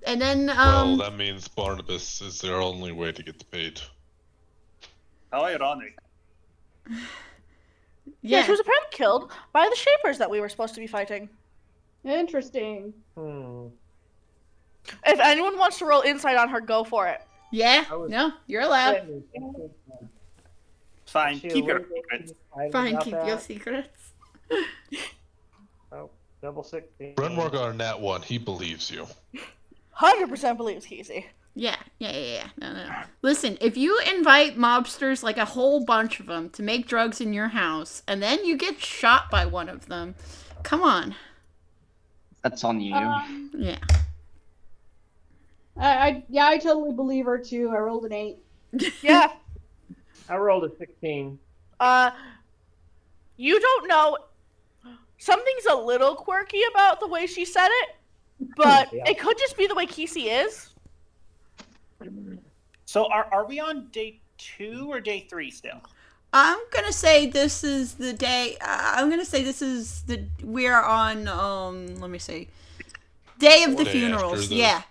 A: And then,
F: Well, that means Barnabas is their only way to get paid.
B: How ironic.
C: Yeah, she was apparently killed by the Shapers that we were supposed to be fighting.
D: Interesting.
C: If anyone wants to roll insight on her, go for it.
A: Yeah, no, you're allowed.
B: Fine, keep your secrets.
A: Fine, keep your secrets.
E: Oh, double 16.
F: Brenmore got a nat 1. He believes you.
C: 100% believes Casey.
A: Yeah. No. Listen, if you invite mobsters, like a whole bunch of them, to make drugs in your house, and then you get shot by one of them, come on.
G: That's on you.
A: Yeah.
D: I totally believe her too. I rolled an 8.
C: Yeah.
E: I rolled a 16.
C: You don't know. Something's a little quirky about the way she said it, but
E: Yeah.
C: it could just be the way Casey is.
B: So are we on day 2 or day 3 still?
A: I'm gonna say this is the day. We are on. Let me see. Day of the
F: Day
A: funerals.
F: after the-
A: Yeah.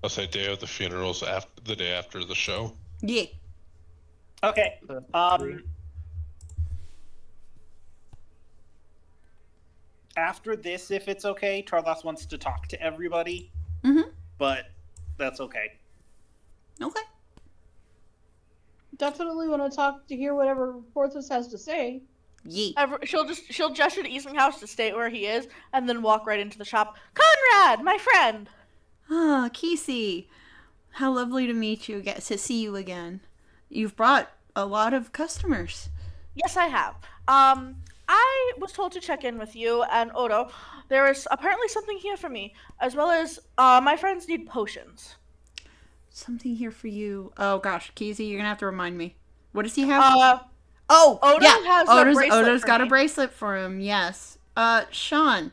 F: I'll say day of the funerals, after the day after the show.
A: Yeah.
B: Okay. After this, if it's okay, Tarlos wants to talk to everybody.
A: Mhm.
B: But that's okay.
A: Okay.
D: Definitely want to talk to hear whatever Porthos has to say.
A: Yeah.
C: She'll gesture to Eastinghouse to state where he is, and then walk right into the shop. Conrad, my friend.
A: Ah, Casey. How lovely to meet you again. To see you again. You've brought a lot of customers.
C: Yes, I have. I was told to check in with you and Odo. There is apparently something here for me, as well as my friends need potions.
A: Something here for you. Oh gosh, Casey, you're gonna have to remind me. What does he have?
C: Odo
A: yeah.
C: has a bracelet
A: Odo's
C: for
A: got a
C: me.
A: bracelet for him. Yes. Sean,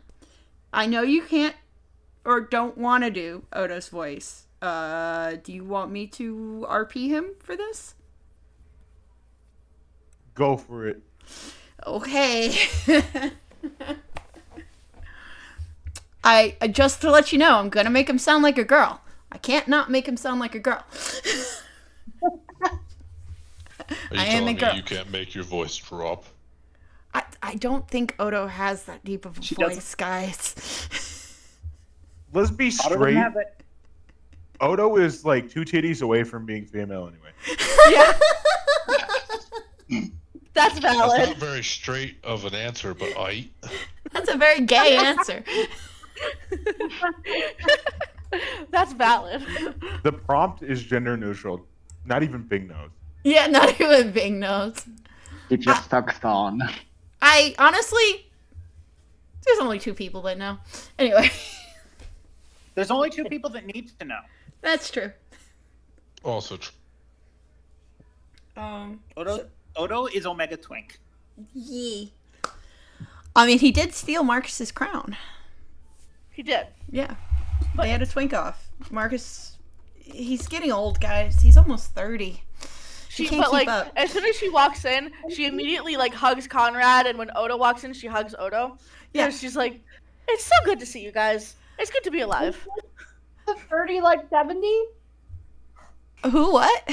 A: I know you can't or don't want to do Odo's voice. Do you want me to RP him for this?
H: Go for it.
A: Okay. I just to let you know, I'm gonna make him sound like a girl. I can't not make him sound like a girl.
F: Are you
A: I am a
F: telling
A: girl.
F: me you can't make your voice drop?
A: I don't think Odo has that deep of a
B: She
A: voice, guys.
H: Let's be
B: Odo doesn't
H: straight.
B: have it.
H: Odo is like 2 titties away from being female anyway.
C: Yeah. That's
F: That's
C: valid.
F: not very straight of an answer, but
A: That's a very gay answer.
C: That's valid.
H: The prompt is gender neutral. Not even Big Nose.
A: Yeah, not even Bing knows.
G: Keep your socks on.
A: I honestly, there's only 2 people that know. Anyway,
B: There's only 2 people that need to know.
A: that's true.
F: also true.
B: Odo is Omega Twink.
A: Yeah. I mean, he did steal Marcus's crown.
C: He did.
A: Yeah. They had a twink off. Marcus, he's getting old, guys. He's almost 30. He can't
C: But
A: keep
C: like,
A: up.
C: as soon as she walks in, she immediately like hugs Conrad, and when Odo walks in, she hugs Odo.
A: Yeah.
C: Yeah. She's like, "It's so good to see you guys. It's good to be alive."
D: 30 like 70?
A: Who, what?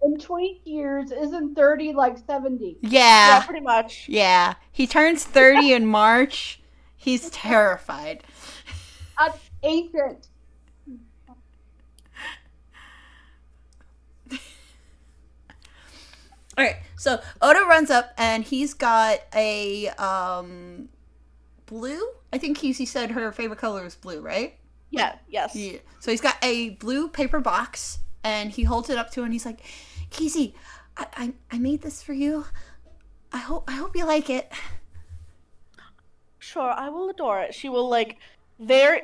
D: In twink years, isn't 30 like 70?
C: Yeah,
A: Yeah.
C: pretty much.
A: Yeah. He turns 30 in March. He's terrified.
D: That's ancient.
A: All right, so Odo runs up and he's got a blue. I think Casey said her favorite color is blue, right?
C: Yeah. Yes.
A: Yeah. So he's got a blue paper box and he holds it up to her and he's like, "Casey, I made this for you. I hope you like it."
C: Sure, I will adore it. She will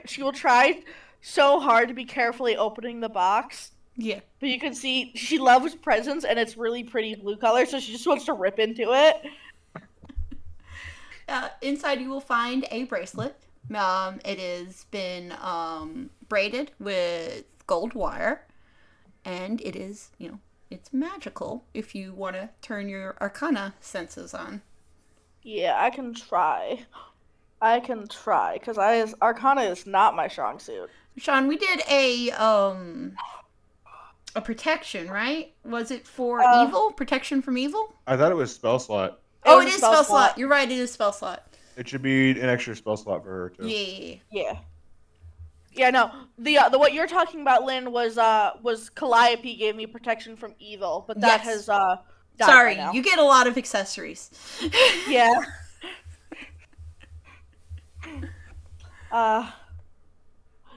C: she will try so hard to be carefully opening the box,
A: Yeah.
C: But you can see she loves presents, and it's really pretty blue color, so she just wants to rip into it.
A: Inside you will find a bracelet. It has been braided with gold wire, and it is, it's magical if you want to turn your Arcana senses on.
C: Yeah, I can try. Because Arcana is not my strong suit.
A: Sean, we did a protection, right? Was it for evil? Protection from evil?
H: I thought it was spell slot.
A: Oh, it is spell slot. You're right, it is spell slot.
H: It should be an extra spell slot for her too.
C: Yeah. Yeah, no. The what you're talking about, Lynn, was Calliope gave me protection from evil, but that has died
A: Sorry,
C: by now.
A: you get a lot of accessories.
C: Yeah.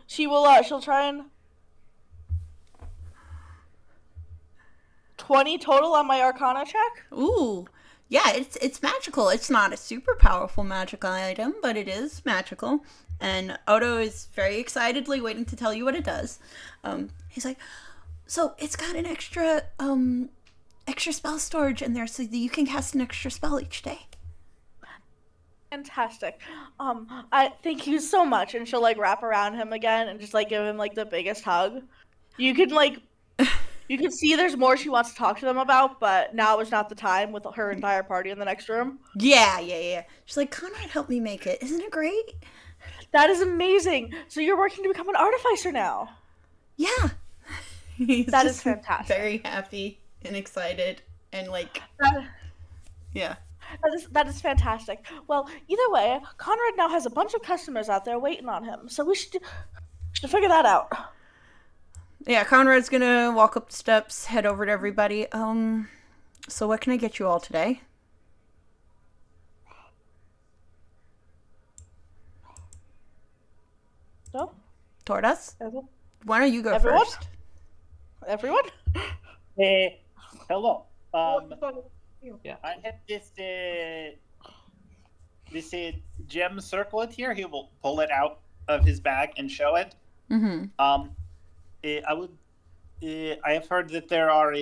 C: She'll try and 20 total on my Arcana check.
A: Ooh. Yeah, it's magical. It's not a super powerful magical item, but it is magical. And Odo is very excitedly waiting to tell you what it does. He's like, so it's got an extra spell storage in there, so that you can cast an extra spell each day.
C: Fantastic. I thank you so much. And she'll wrap around him again and just give him the biggest hug. You can you can see there's more she wants to talk to them about, but now is not the time with her entire party in the next room.
A: Yeah. She's like, Conrad helped me make it. Isn't it great?
C: That is amazing. So you're working to become an artificer now.
A: Yeah.
C: That is fantastic.
A: Very happy and excited and yeah.
C: That is fantastic. Well, either way, Conrad now has a bunch of customers out there waiting on him, so we should figure that out.
A: Yeah, Conrad's gonna walk up the steps, head over to everybody. So what can I get you all today?
C: No?
A: Tordas?
C: Everyone?
A: Why don't you go
C: Everyone?
A: first?
C: Everyone?
B: Hello.
E: Yeah.
B: I have this gem circlet here. He will pull it out of his bag and show it.
A: Mm-hmm.
B: I have heard that there are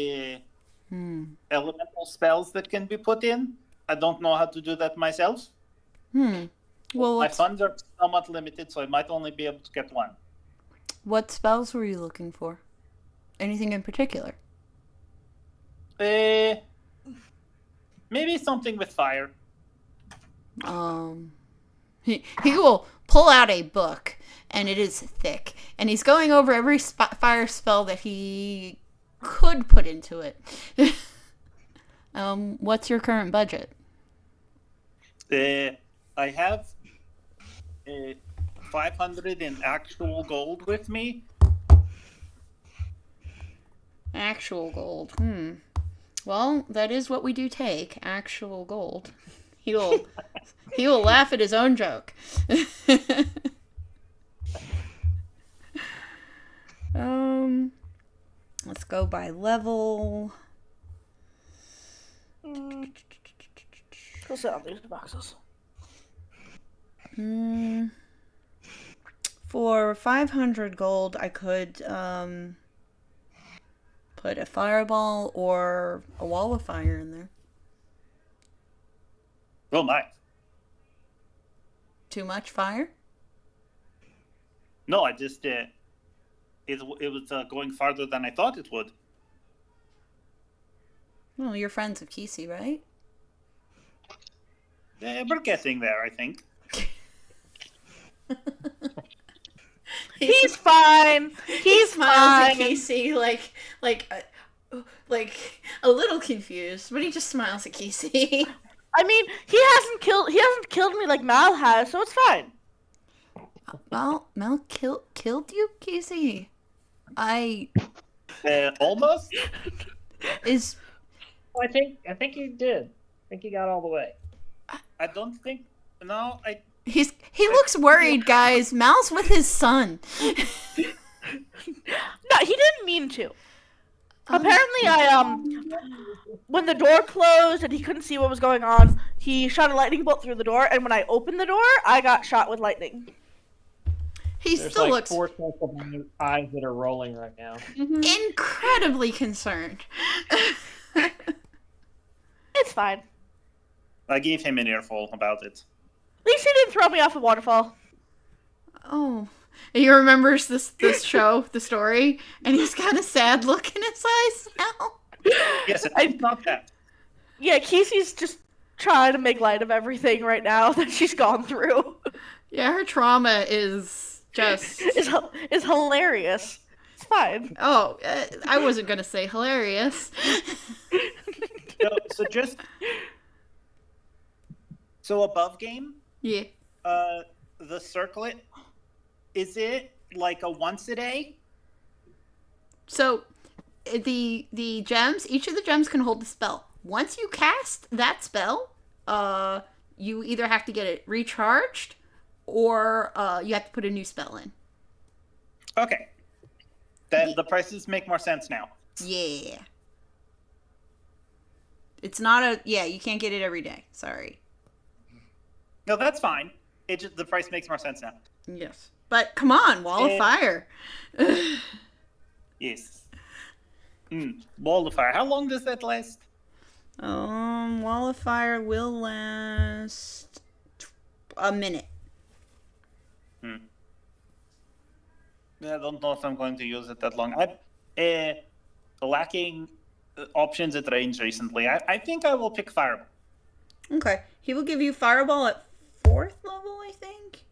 B: elemental spells that can be put in. I don't know how to do that myself.
A: Well,
B: my funds are somewhat limited, so I might only be able to get one.
A: What spells were you looking for? Anything in particular?
B: Maybe something with fire.
A: He will pull out a book, and it is thick, and he's going over every fire spell that he could put into it. What's your current budget?
B: I have 500 in actual gold with me.
A: Actual gold. Well, that is what we do take. Actual gold. He will laugh at his own joke. Let's go by level.
C: Go sit on these boxes.
A: For 500 gold, I could put a fireball or a wall of fire in there.
B: Oh my.
A: Too much fire?
B: No, I just it was going farther than I thought it would.
A: Well, you're friends of Kisi, right?
B: We're getting there, I think.
C: He's fine. He's
A: smiles
C: fine.
A: at Kisi like a little confused, but he just smiles at Kisi.
C: I mean, he hasn't killed me like Mal has, so it's fine.
A: Well, Mel killed you, Casey?
B: Almost?
A: Is...
E: I think he did. I think he got all the way.
B: I don't think... No,
A: He looks worried, guys. Mal's with his son.
C: No, he didn't mean to. Apparently, when the door closed and he couldn't see what was going on, he shot a lightning bolt through the door, and when I opened the door, I got shot with lightning.
A: He
E: There's
A: still
E: like
A: looks
E: 4 sets of eyes that are rolling right now.
A: incredibly concerned.
C: It's fine.
B: I gave him an earful about it.
C: At least he didn't throw me off a waterfall.
A: Oh. He remembers this show, the story, and he's got a sad look in his eyes now.
B: Yes, it's not that.
C: Yeah, Casey's just trying to make light of everything right now that she's gone through.
A: Yeah, her trauma is just...
C: is hilarious. It's fine.
A: Oh, I wasn't going to say hilarious.
B: So above game,
A: Yeah.
B: the circlet, is it like a once a day?
A: So, the gems, each of the gems can hold the spell. Once you cast that spell, you either have to get it recharged, or you have to put a new spell in.
B: Okay. Then the prices make more sense now.
A: Yeah. It's not a... Yeah, you can't get it every day. Sorry.
B: No, that's fine. It just, the price makes more sense now.
A: Yes. But come on, Wall of Fire.
B: Yes. Wall of Fire. How long does that last?
A: Wall of Fire will last a minute.
B: I don't know if I'm going to use it that long. I'm lacking options at range recently. I think I will pick Fireball.
A: Okay. He will give you Fireball at 4th level, I think?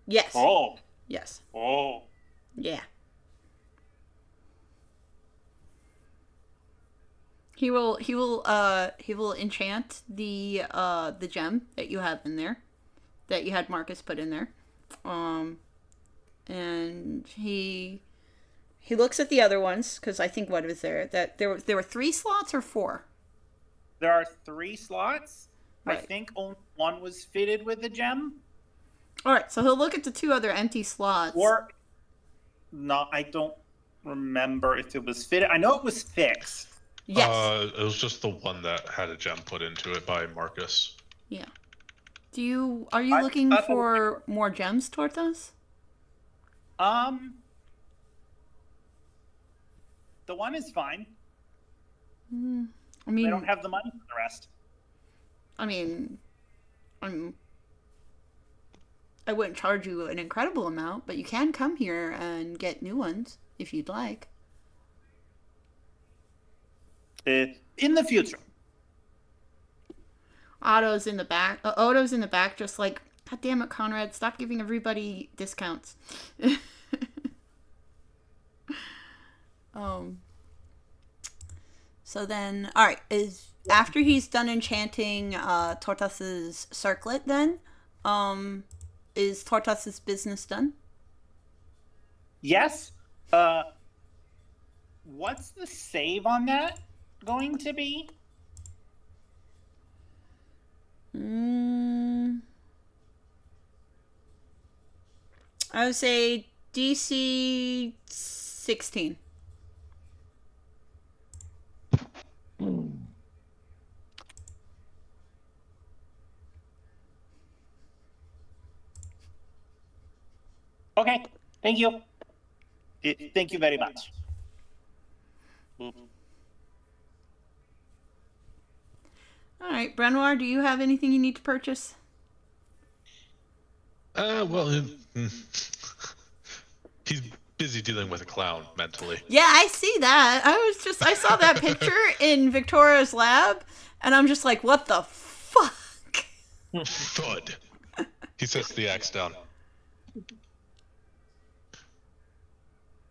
A: Yes.
B: Oh.
A: Yes.
B: Oh.
A: Yeah. He will enchant the gem that you have in there, that you had Marcus put in there. And he looks at the other ones, because I think what was there? That there were 3 slots or 4?
B: There are 3 slots.
A: Right.
B: I think only one was fitted with the gem.
A: Alright, so he'll look at the 2 other empty slots.
B: Or, no, I don't remember if it was fitted. I know it was fixed.
A: Yes.
F: It was just the one that had a gem put into it by Marcus.
A: Yeah. Are you looking for more gems, Tortas?
B: The one is fine.
A: I mean,
B: They don't have the money for the rest.
A: I mean, I wouldn't charge you an incredible amount, but you can come here and get new ones if you'd like.
B: In the future.
A: Odo's in the back, just like, God damn it, Conrad, stop giving everybody discounts. So then, alright, after he's done enchanting Tortas's circlet then, is Tortas's business done?
B: Yes. What's the save on that going to be?
A: I would say DC 16.
B: Okay. Thank you. Thank you very much.
A: Alright, Brenoir, do you have anything you need to purchase?
F: Well, he's busy dealing with a clown mentally.
A: Yeah, I see that. I saw that picture in Victoria's lab, and I'm just like, what the fuck?
F: Thud. He sets the axe down.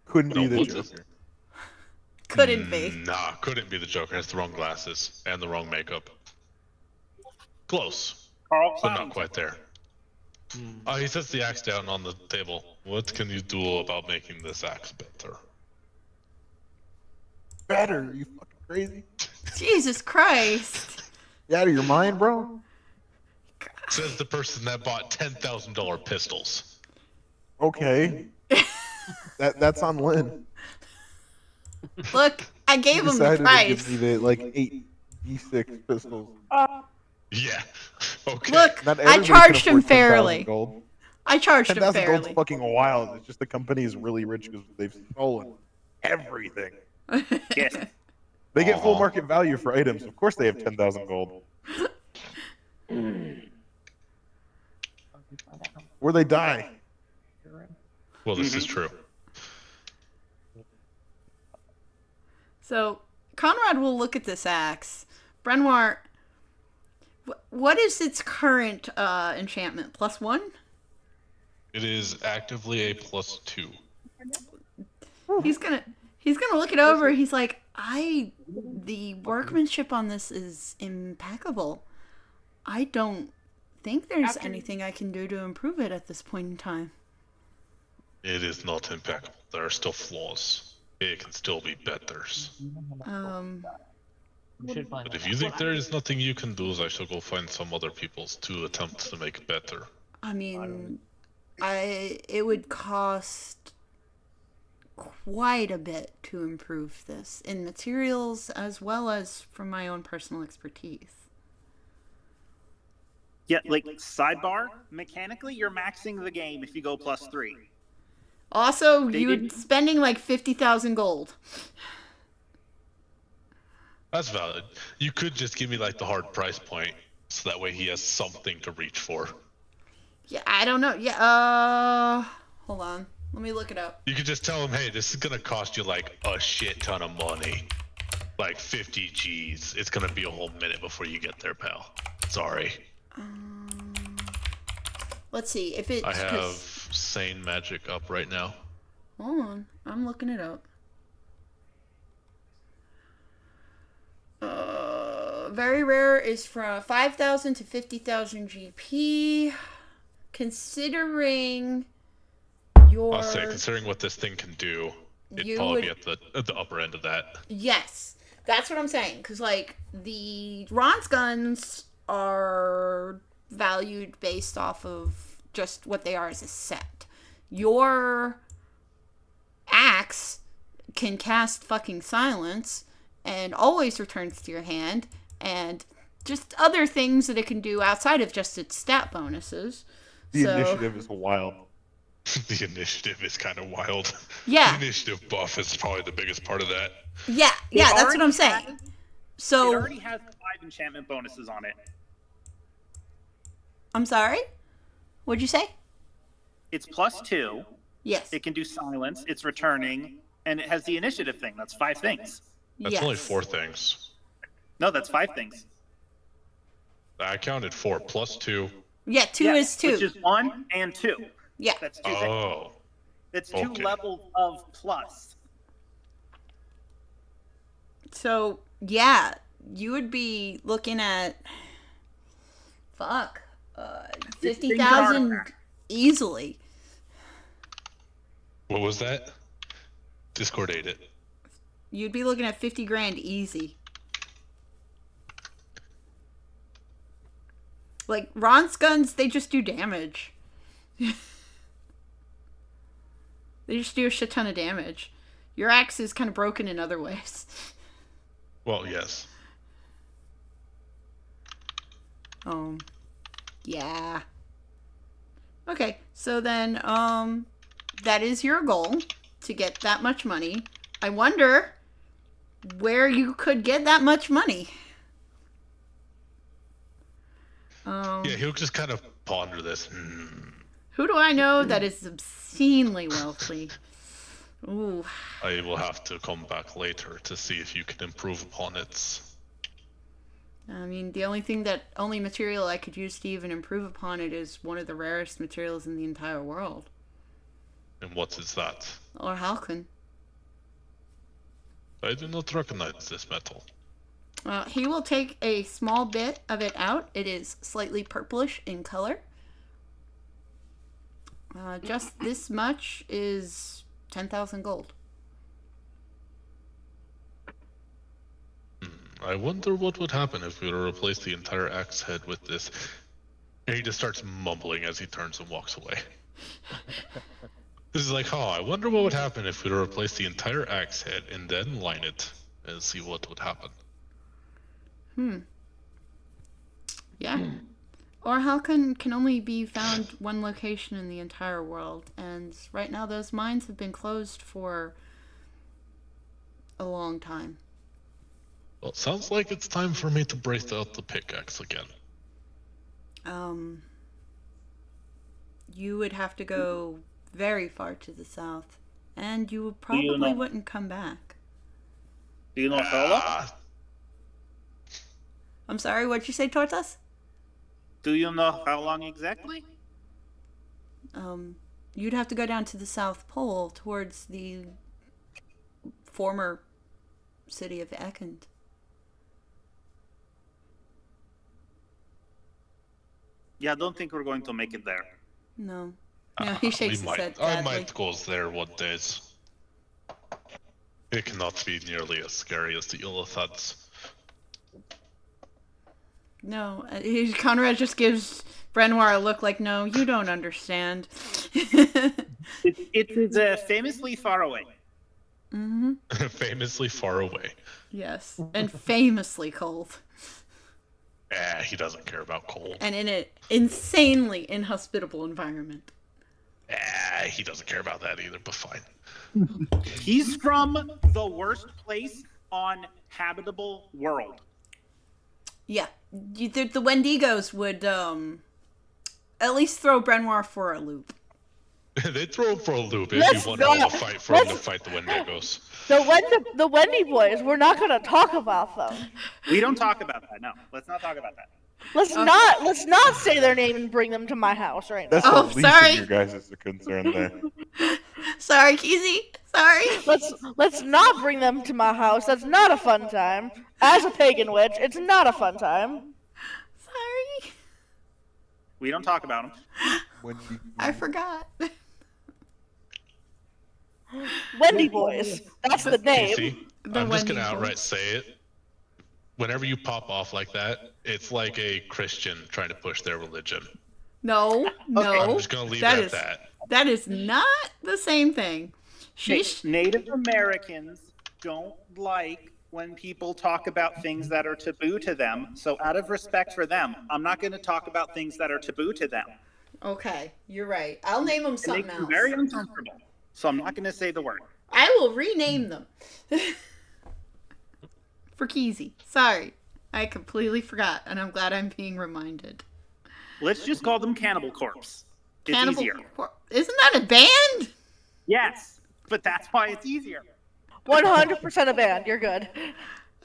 H: Couldn't be the
F: what's
H: Joker.
F: it?
A: Couldn't be.
F: Nah, couldn't be the Joker. Has the wrong glasses and the wrong makeup. Close,
B: Carl
F: but not quite there. He sets the axe down on the table. What can you do about making this axe better?
H: Better? Are you fucking crazy?
A: Jesus Christ.
H: You out of your mind, bro?
F: Says the person that bought $10,000 pistols.
H: Okay. That's on Lynn.
A: Look, I gave
H: He
A: him the
H: decided to
A: price.
H: give me the, like 8 D6 pistols.
F: Yeah. Okay.
A: Look,
H: Not
A: I
H: everybody can
A: charged him
H: afford 10,000
A: fairly.
H: gold.
A: I charged him
H: 10,000 gold's
A: fairly.
H: fucking wild. It's just the company is really rich because they've stolen everything.
B: Yes.
H: They get full market value for items. Of course they have 10,000 gold. Or they die.
F: Well, this is true.
A: So Conrad will look at this axe. Brenoir, what is its current enchantment? +1?
F: It is actively a +2.
A: He's gonna look it over. He's like, the workmanship on this is impeccable. I don't think there's anything I can do to improve it at this point in time.
F: It is not impeccable. There are still flaws. It can still be better.
E: We should find
F: But if you think there is nothing you can do, I shall go find some other people's to attempt to make better.
A: I mean, it would cost quite a bit to improve this in materials as well as from my own personal expertise.
B: Yeah, like sidebar, mechanically you're maxing the game if you go +3.
A: Also, you're spending like 50,000 gold.
F: That's valid. You could just give me like the hard price point, so that way he has something to reach for.
A: Yeah, I don't know. Yeah, hold on. Let me look it up.
F: You could just tell him, hey, this is gonna cost you like a shit ton of money. Like 50 G's. It's gonna be a whole minute before you get there, pal. Sorry.
A: Let's see if it's.
F: I have Sane Magic up right now.
A: Hold on, I'm looking it up. Very rare is from 5,000 to 50,000 GP. Considering your.
F: I'll say, considering what this thing can do, it'd probably be at the upper end of that.
A: Yes, that's what I'm saying. Because like the Ron's guns are valued based off of just what they are as a set. Your axe can cast fucking silence and always returns to your hand, and just other things that it can do outside of just its stat bonuses.
H: The initiative is wild.
F: The initiative is kind of wild.
A: Yeah.
F: The initiative buff is probably the biggest part of that.
A: Yeah, that's what I'm saying.
B: It
A: So
B: already has 5 enchantment bonuses on it.
A: I'm sorry? What'd you say?
B: It's +2.
A: Yes.
B: It can do silence. It's returning, and it has the initiative thing. That's 5 things.
F: That's
A: yes.
F: only 4 things.
B: No, that's 5 things.
F: I counted 4 plus 2.
A: Yeah, 2
B: Yeah,
A: is 2.
B: Which is 1 and 2.
A: Yeah.
B: That's 2 things.
F: Oh.
B: It's 2
F: okay.
B: levels of plus.
A: So, yeah, you would be looking at 50,000 easily.
F: What was that? Discord ate it.
A: You'd be looking at 50 grand easy. Like, Ron's guns, they just do damage. They just do a shit ton of damage. Your axe is kind of broken in other ways.
F: Well, yes.
A: Yeah. Okay, so then, that is your goal, to get that much money. I wonder where you could get that much money.
F: Yeah, he'll just kind of ponder this.
A: Who do I know that is obscenely wealthy? Ooh.
F: I will have to come back later to see if you can improve upon it.
A: I mean, the only material I could use to even improve upon it is one of the rarest materials in the entire world.
F: And what is that?
A: Or Halcon.
F: I do not recognize this metal.
A: He will take a small bit of it out. It is slightly purplish in color. Just this much is 10,000 gold.
F: I wonder what would happen if we were to replace the entire axe head with this. And he just starts mumbling as he turns and walks away. This is like, I wonder what would happen if we were to replace the entire axe head and then line it and see what would happen.
A: Yeah. Or how can only be found one location in the entire world, and right now those mines have been closed for a long time.
F: Well, it sounds like it's time for me to break out the pickaxe again.
A: You would have to go very far to the south, and you probably wouldn't come back.
B: Do you know Solo?
A: I'm sorry, what'd you say, Tortas?
B: Do you know how long exactly?
A: You'd have to go down to the South Pole towards the former city of Ekond.
B: Yeah, I don't think we're going to make it there.
A: No. No, he shakes his head sadly.
F: I might go there one day. It cannot be nearly as scary as the Illithids.
A: No, Conrad just gives Brenoir a look like, no, you don't understand.
B: It is famously far away.
A: Mm-hmm.
F: Famously far away.
A: Yes, and famously cold.
F: He doesn't care about cold.
A: And in an insanely inhospitable environment.
F: He doesn't care about that either, but fine.
B: He's from the worst place on habitable world.
A: Yeah, the Wendigos would at least throw Brenoir for a loop.
F: They'd throw him for a loop if you wanted to fight for him to fight the Wendigos.
C: The Wendy boys, we're not going to talk about them.
B: We don't talk about that, no. Let's not talk about that.
C: Let's not say their name and bring them to my house right now.
H: That's the least of your guys' concern there.
A: Sorry, Keezy. Sorry.
C: Let's not bring them to my house. That's not a fun time. As a pagan witch, it's not a fun time.
A: Sorry.
B: We don't talk about them.
A: I forgot.
C: Wendy boys. That's the name.
F: See, I'm just gonna outright say it. Whenever you pop off like that, it's like a Christian trying to push their religion.
A: No.
F: I'm just gonna leave it at that.
A: That is not the same thing.
B: Native Americans don't like when people talk about things that are taboo to them. So out of respect for them, I'm not going to talk about things that are taboo to them.
A: Okay, you're right. I'll name them something else.
B: It makes me very uncomfortable. So I'm not going to say the word.
A: I will rename them. For Keezy. Sorry. I completely forgot, and I'm glad I'm being reminded.
B: Let's just call them Cannibal Corpse. It's
A: Cannibal
B: easier.
A: Isn't that a band?
B: Yes, but that's why it's easier.
C: 100% a band. You're good.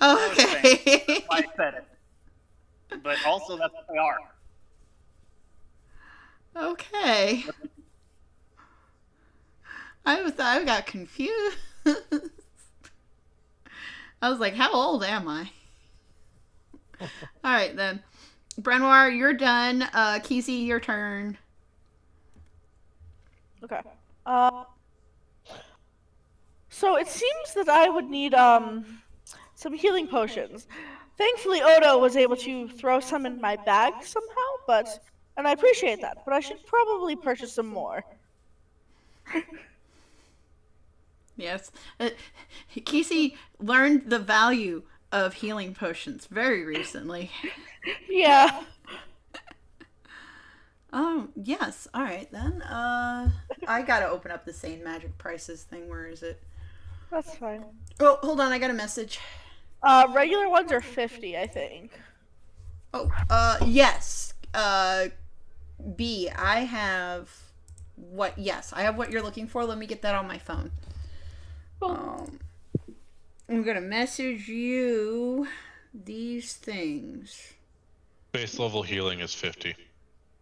A: Okay.
B: That's why I said it. But also, that's what they are.
A: Okay. I got confused. I was like, how old am I? All right, then. Brenoir, you're done. Keezy, your turn.
C: Okay. So it seems that I would need some healing potions. Thankfully, Odo was able to throw some in my bag somehow, and I appreciate that. But I should probably purchase some more.
A: Yes. Keezy learned the value of healing potions very recently.
C: Yeah.
A: Oh, yes. All right, then. I gotta open up the Sane Magic Prices thing. Where is it?
C: That's fine.
A: Oh, hold on. I got a message.
C: Regular ones are 50, I think.
A: Oh, yes. B, I have what? Yes, I have what you're looking for. Let me get that on my phone. I'm gonna message you these things.
F: Base level healing is 50.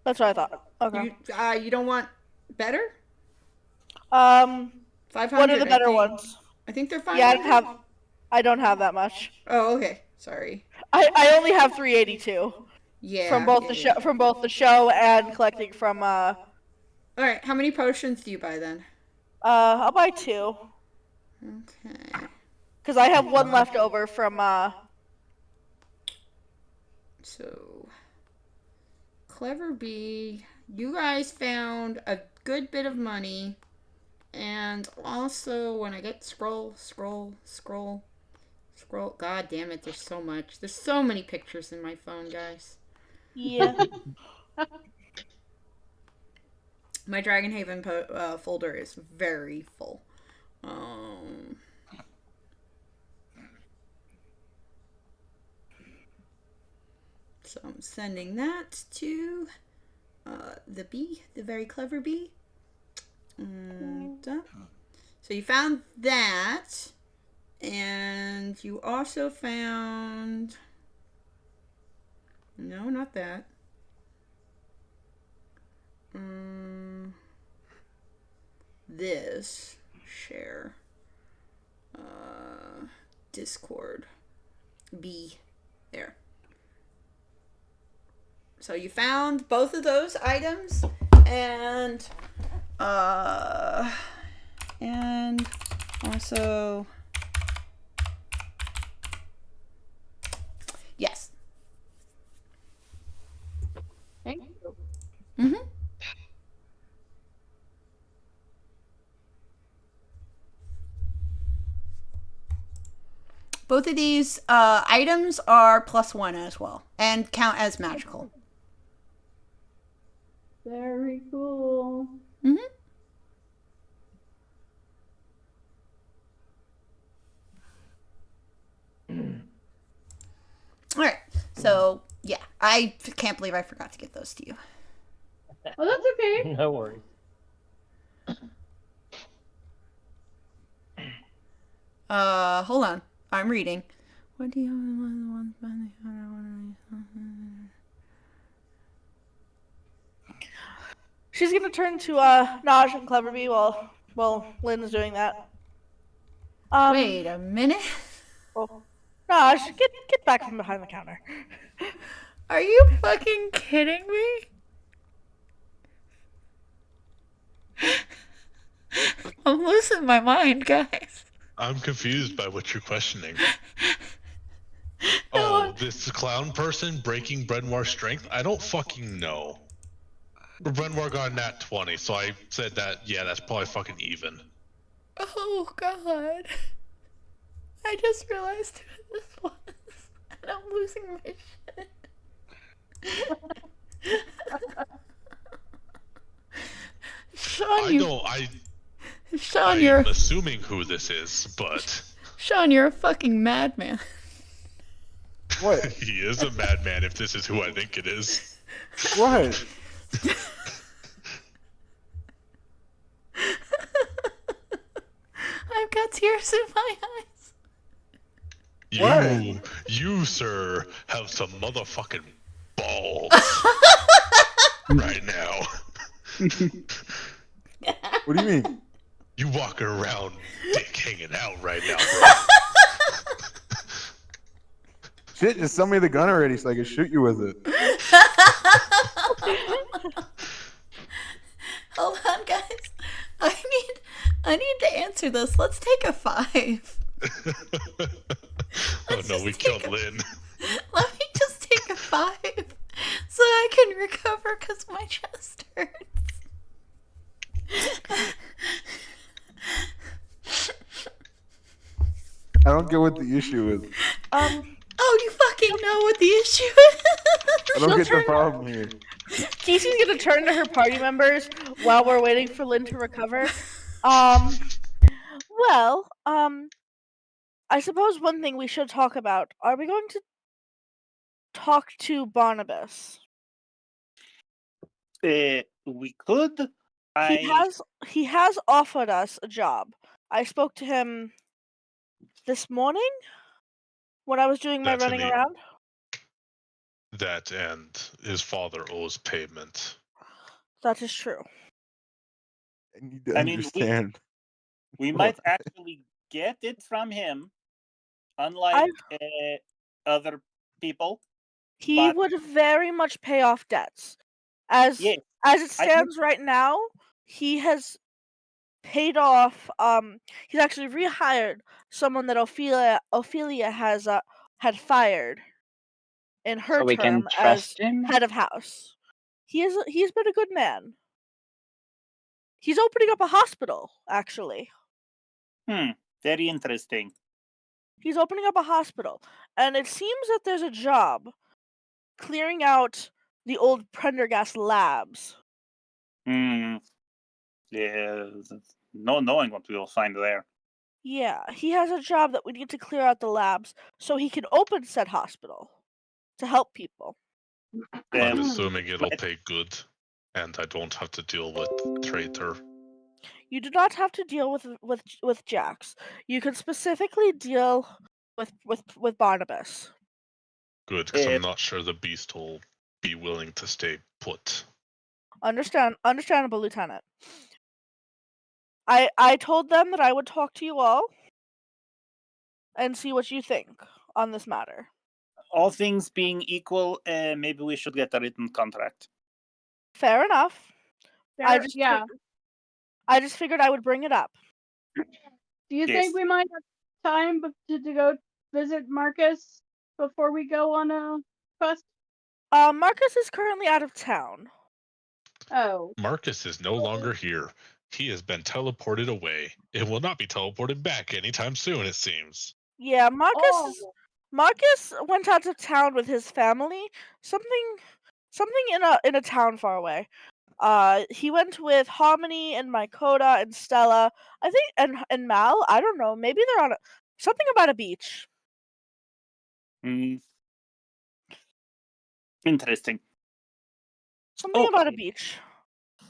C: That's what I thought. Okay.
A: You don't want better?
C: 500. What are the better ones?
A: I think they're 500.
C: Yeah, I don't have that much.
A: Oh, okay. Sorry.
C: I only have 382.
A: Yeah.
C: From both the show and collecting from
A: All right. How many potions do you buy then?
C: I'll buy 2.
A: Okay.
C: Because I have 1 left over from
A: So, Clever Bee, you guys found a good bit of money, and also when I get scroll, god damn it, there's so much. There's so many pictures in my phone, guys.
C: Yeah.
A: My Dragonhaven folder is very full. So I'm sending that to the bee, the very clever bee. So you found that, and you also found... No, not that. This. Share. Discord. B. There. So you found both of those items, and also, yes.
D: Thank you.
A: Mm-hmm. Both of these items are +1 as well, and count as magical.
D: Very cool.
A: Mm-hmm. All right. So, yeah. I can't believe I forgot to get those to you.
D: Oh, that's okay.
E: No worries.
A: Hold on. I'm reading. What do you want?
C: She's gonna turn to Naj and Cleverbee while Lynn is doing that.
A: Wait a minute.
C: Oh, Naj, get back from behind the counter.
A: Are you fucking kidding me? I'm losing my mind, guys.
F: I'm confused by what you're questioning.
A: No.
F: Oh, this clown person breaking Brenwar's strength? I don't fucking know. Brenwar got a nat 20, so I said that, yeah, that's probably fucking even.
A: Oh, God. I just realized who this was. And I'm losing my shit. Sean,
F: I'm assuming who this is, but...
A: Sean, you're a fucking madman.
H: What?
F: He is a madman if this is who I think it is.
H: What?
A: I've got tears in my eyes.
F: You, sir, have some motherfucking balls right now.
H: What do you mean?
F: You walking around, dick hanging out right now, bro.
H: Shit, just sell me the gun already so I can shoot you with it.
A: Hold on, guys. I need to answer this. Let's take a 5.
F: Oh no, we killed Lynn.
A: Let me just take a 5 so I can recover because my chest hurts.
H: I don't get what the issue is.
A: Oh, you fucking know what the issue is.
H: I don't get the problem here.
C: Casey's gonna turn to her party members while we're waiting for Lynn to recover. Well, I suppose one thing we should talk about. Are we going to talk to Barnabas?
B: We could.
C: He has offered us a job. I spoke to him this morning when I was doing my running around.
F: That and his father owes payment.
C: That is true.
H: I need to understand.
B: We might actually get it from him, unlike other people.
C: He would very much pay off debts. As it stands right now, he has paid off. He's actually rehired someone that Ophelia has had fired in her
G: So we
C: term
G: can trust
C: as
G: him?
C: head of house. He's been a good man. He's opening up a hospital, actually.
B: Very interesting.
C: He's opening up a hospital, and it seems that there's a job clearing out the old Prendergast labs.
B: Hmm. Yeah. No knowing what we will find there.
C: Yeah, he has a job that we need to clear out the labs so he can open said hospital to help people.
F: I'm
B: Um,
F: assuming it'll pay good, and I don't have to deal with traitor.
C: You do not have to deal with Jax. You can specifically deal with Barnabas.
F: Good, because I'm not sure the beast will be willing to stay put.
C: Understandable, Lieutenant. I told them that I would talk to you all and see what you think on this matter.
B: all things being equal, maybe we should get a written contract.
C: Fair enough.
D: Yeah.
C: I just figured I would bring it up.
D: Do you
B: Yes.
D: think we might have time to go visit Marcus before we go on a quest?
C: Marcus is currently out of town.
D: Oh.
F: Marcus is no longer here. He has been teleported away. It will not be teleported back anytime soon, it seems.
C: Yeah, Marcus went out of town with his family. Something in a town far away. He went with Harmony and Mykoda and Stella. I think and Mal. I don't know. Maybe they're on something about a beach.
B: Interesting.
C: Something about a beach.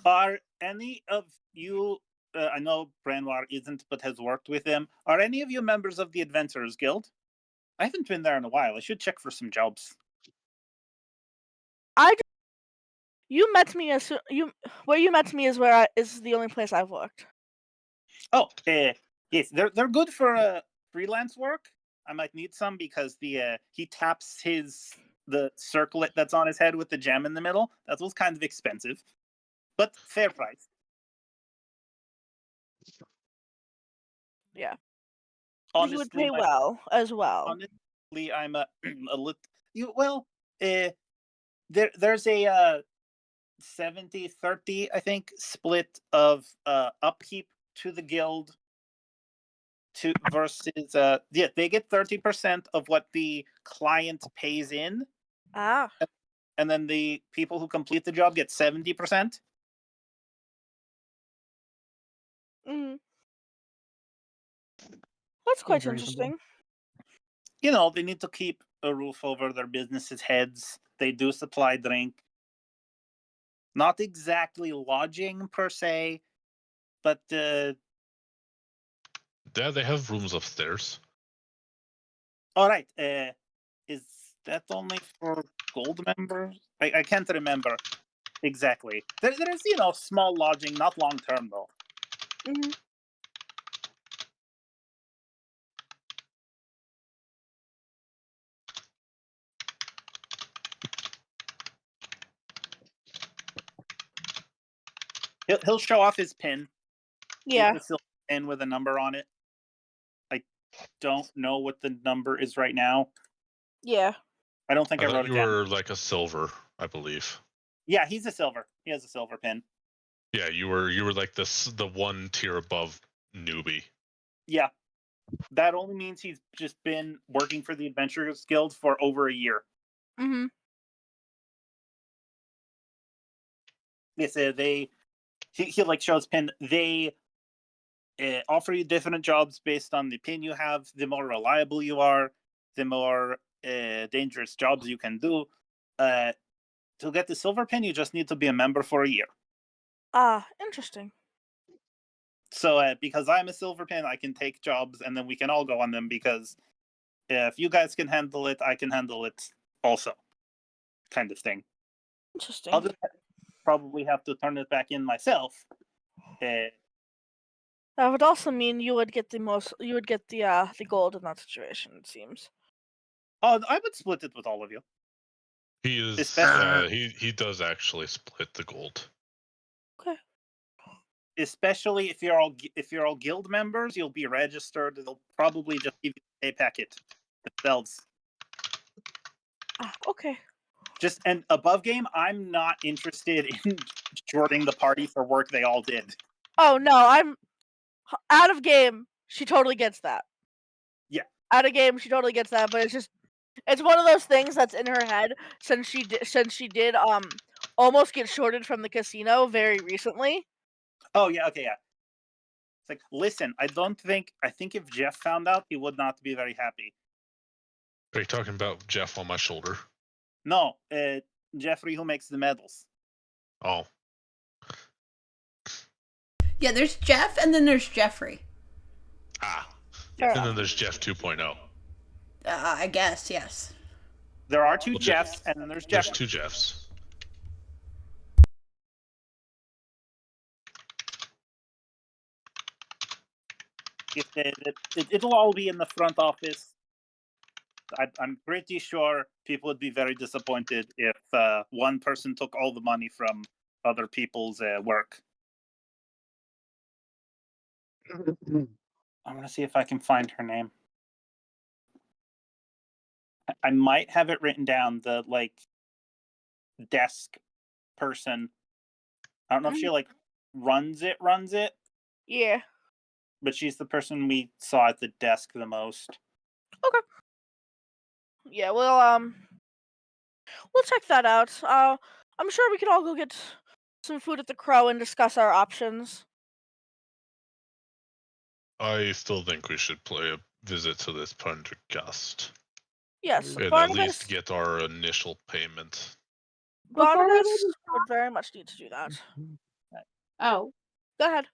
B: Are any of you? I know Brenoir isn't, but has worked with him. Are any of you members of the Adventurers Guild? I haven't been there in a while. I should check for some jobs.
C: You met me where you met me is is the only place I've worked.
B: Oh, yes, they're good for freelance work. I might need some because he taps the circlet that's on his head with the gem in the middle. That was kind of expensive, but fair price.
C: Yeah.
B: Honestly,
C: he would pay well as well.
B: Honestly, I'm a little. There's a 70-30, I think, split of upkeep to the guild versus they get 30% of what the client pays in. And then the people who complete the job get 70%.
C: That's quite interesting.
B: You know, they need to keep a roof over their businesses' heads. They do supply drink. Not exactly lodging per se, but
F: yeah, they have rooms upstairs.
B: All right. Is that only for gold members? I can't remember exactly. There's small lodging, not long term though. He'll show off his pin.
C: Yeah.
B: It's a silver pin with a number on it. I don't know what the number is right now.
C: Yeah.
B: I don't think I wrote it down.
F: You were like a silver, I believe.
B: Yeah, he's a silver. He has a silver pin.
F: Yeah, you were like the one tier above newbie.
B: Yeah. That only means he's just been working for the Adventurers Guild for over a year. Yes, he like shows pin. They offer you different jobs based on the pin you have. The more reliable you are, the more dangerous jobs you can do. To get the silver pin, you just need to be a member for a year.
C: Interesting.
B: So because I'm a silver pin, I can take jobs and then we can all go on them because if you guys can handle it, I can handle it also. Kind of thing.
C: Interesting.
B: I'll just probably have to turn it back in myself.
C: That would also mean you would get the gold in that situation, it seems.
B: Oh, I would split it with all of you.
F: He is he does actually split the gold.
C: Okay.
B: Especially if you're all guild members, you'll be registered. They'll probably just give you a packet themselves.
C: Okay.
B: Just and above game, I'm not interested in shorting the party for work they all did.
C: Oh no, I'm out of game. She totally gets that.
B: Yeah.
C: Out of game, she totally gets that, but it's just It's one of those things that's in her head since she did almost get shorted from the casino very recently.
B: Oh yeah, okay, yeah. It's like, listen, I think if Jeff found out, he would not be very happy.
F: Are you talking about Jeff on my shoulder?
B: No, Jeffrey who makes the medals.
F: Oh.
A: Yeah, there's Jeff and then there's Jeffrey.
F: Ah.
C: Fair
F: And
C: enough.
F: then there's Jeff 2.0.
A: I guess, yes.
B: There are two
F: Well,
B: Jeffs, and then there's
F: There's
B: Jeffrey.
F: 2 Jeffs.
B: It'll all be in the front office. I'm pretty sure people would be very disappointed if one person took all the money from other people's work. I'm gonna see if I can find her name. I might have it written down. The desk person. I don't know if she runs it,
C: Yeah.
B: but she's the person we saw at the desk the most.
C: Okay. Yeah, we'll check that out. I'm sure we could all go get some food at the Crow and discuss our options.
F: I still think we should play a visit to this Prendergast.
C: Yes,
F: And at
C: Barnabas.
F: least get our initial payment.
C: Barnabas would very much need to do that.
D: Oh.
C: Go ahead.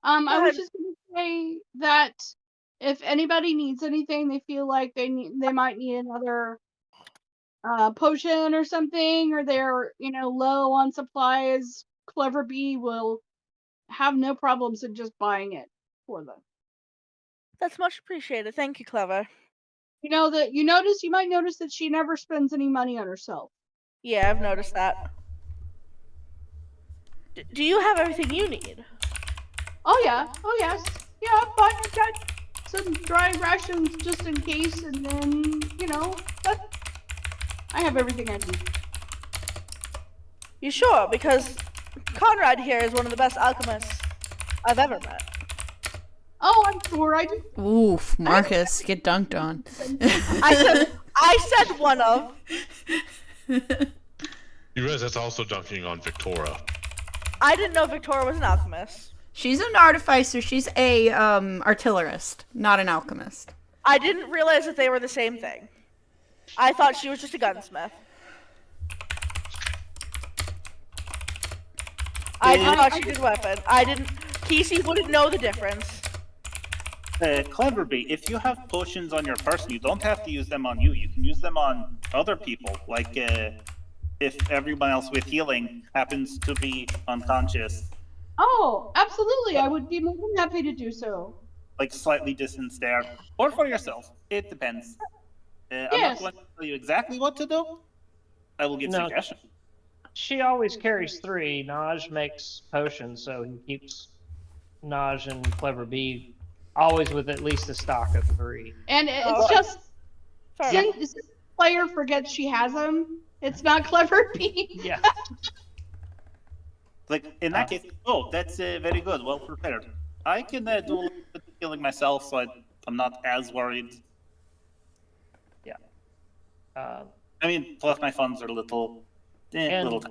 D: I
C: Go
D: was
C: ahead.
D: just gonna say that if anybody needs anything, they feel like they might need another potion or something, or they're low on supplies, Clever Bee will have no problems in just buying it for them.
C: That's much appreciated. Thank you, Clever.
D: You might notice that she never spends any money on herself.
C: Yeah, I've noticed that. Do you have everything you need?
D: Oh yeah. Oh yes. Yeah, but I got some dry rations just in case, and then I have everything I need.
C: You sure? Because Conrad here is one of the best alchemists I've ever met.
D: Oh, I'm sure I do.
A: Oof, Marcus, get dunked on.
C: I said one of.
F: You realize that's also dunking on Victoria.
C: I didn't know Victoria was an alchemist.
A: She's an artificer. She's a artillerist, not an alchemist.
C: I didn't realize that they were the same thing. I thought she was just a gunsmith. I thought she did weapon. I didn't. Casey wouldn't know the difference.
B: Clever Bee, if you have potions on your person, you don't have to use them on you. You can use them on other people. Like if everyone else with healing happens to be unconscious.
D: Oh, absolutely. I would be more than happy to do so.
B: Like slightly distanced there. Or for yourself. It depends. I'm not
D: Yes.
B: going to tell you exactly what to do. I will give
E: No.
B: suggestions.
E: She always carries 3. Naj makes potions, so he keeps Naj and Clever Bee always with at least a stock of 3.
D: And it's
C: Oh,
D: just
C: Fair enough.
D: since the player forgets she has them, it's not Clever Bee.
E: Yeah.
B: Like in that case, that's very good, well prepared. I can do a little bit of healing myself, so I'm not as worried.
E: Yeah.
B: I mean, plus my funds are a little.
E: And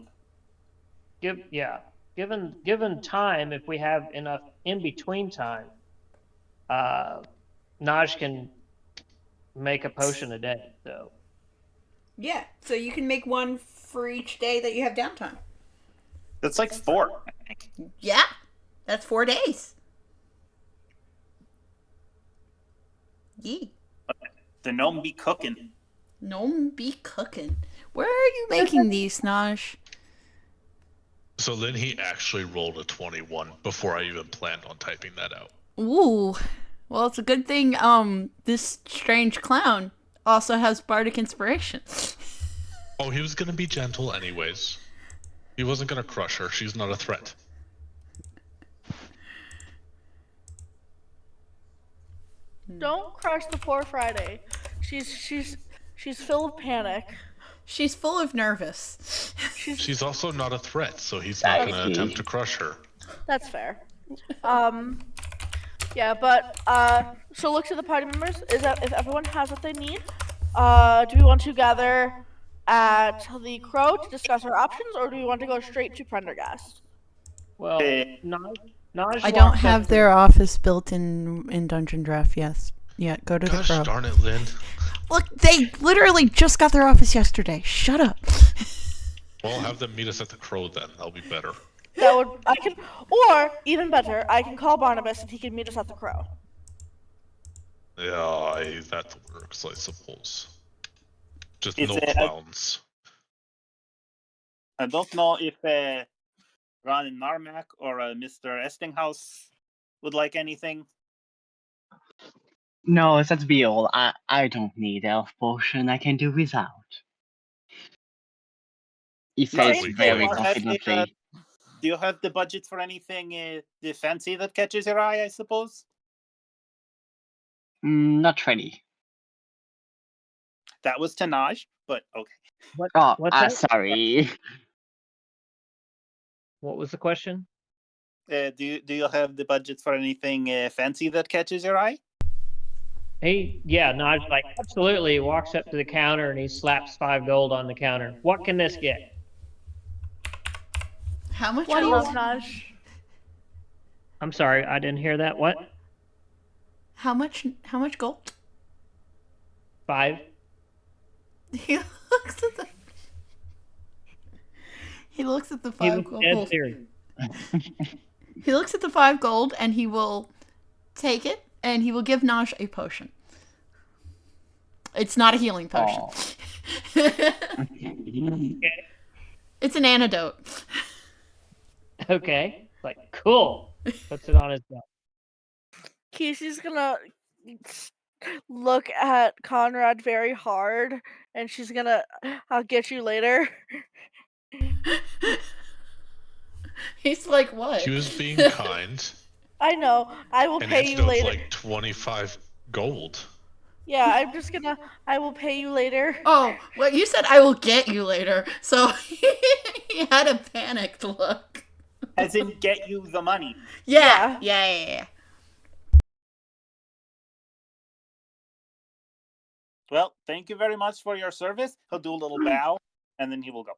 E: given time, if we have enough in between time, Naj can make a potion a day. So
A: Yeah, so you can make one for each day that you have downtime.
B: That's like 4, I think.
A: Yeah, that's 4 days. Yee.
B: The gnome be cooking.
A: Gnome be cooking. Where are you making these, Naj?
F: So then he actually rolled a 21 before I even planned on typing that out.
A: Ooh. Well, it's a good thing this strange clown also has bardic inspiration.
F: Oh, he was gonna be gentle anyways. He wasn't gonna crush her. She's not a threat.
C: Don't crush the poor Friday. She's full of panic.
A: She's full of nervous.
F: She's also not a threat, so he's not gonna
G: Exactly.
F: attempt to crush her.
C: That's fair. Yeah, but so look to the party members. Is that if everyone has what they need, Do we want to gather at the Crow to discuss our options, or do we want to go straight to Prendergast?
E: Well,
B: Eh,
E: Naj
A: I don't
E: walks up
A: have
E: to
A: their office built in Dungeon Draft. Yes. Yeah, go to the
F: Gosh
A: Crow.
F: darn it, Lynn.
A: Look, they literally just got their office yesterday. Shut up.
F: Well, have them meet us at the Crow then. That'll be better.
C: Or even better, I can call Barnabas and he can meet us at the Crow.
F: Yeah, that works, I suppose. Just
B: It's
F: no clowns.
B: I don't know if Ron and Narmak or Mr. Estinghouse would like anything.
G: No, let's be all. I don't need elf potion. I can do without. He says
F: Lovely
G: very
F: choice.
G: confidently.
B: Do you have the budget for anything fancy that catches your eye, I suppose?
G: Not ready.
B: That was Tanaj, but okay.
G: Oh,
E: what's that?
G: sorry.
E: What was the question?
B: Do you have the budget for anything fancy that catches your eye?
E: Naj like absolutely walks up to the counter and he slaps 5 gold on the counter. What can this get?
A: How much?
C: What do you want, Naj?
E: I'm sorry, I didn't hear that. What?
A: How much? How much gold?
E: 5?
A: He looks at the. He looks at the
E: He
A: 5
E: was dead
A: gold.
E: serious.
A: He looks at the 5 gold and he will take it and he will give Naj a potion. It's not a healing potion. It's an antidote.
E: Okay. Like, cool. Puts it on his belt.
C: Casey's gonna look at Conrad very hard, and she's gonna, I'll get you later.
A: He's like, what?
F: She was being kind.
C: I know. I will
F: And
C: pay you
F: antidote's
C: later.
F: like 25 gold.
C: Yeah, I'm just gonna. I will pay you later.
A: Oh, well, you said I will get you later. So he had a panicked look.
B: As in, get you the money.
A: Yeah.
B: Well, thank you very much for your service. He'll do a little bow, and then he will go.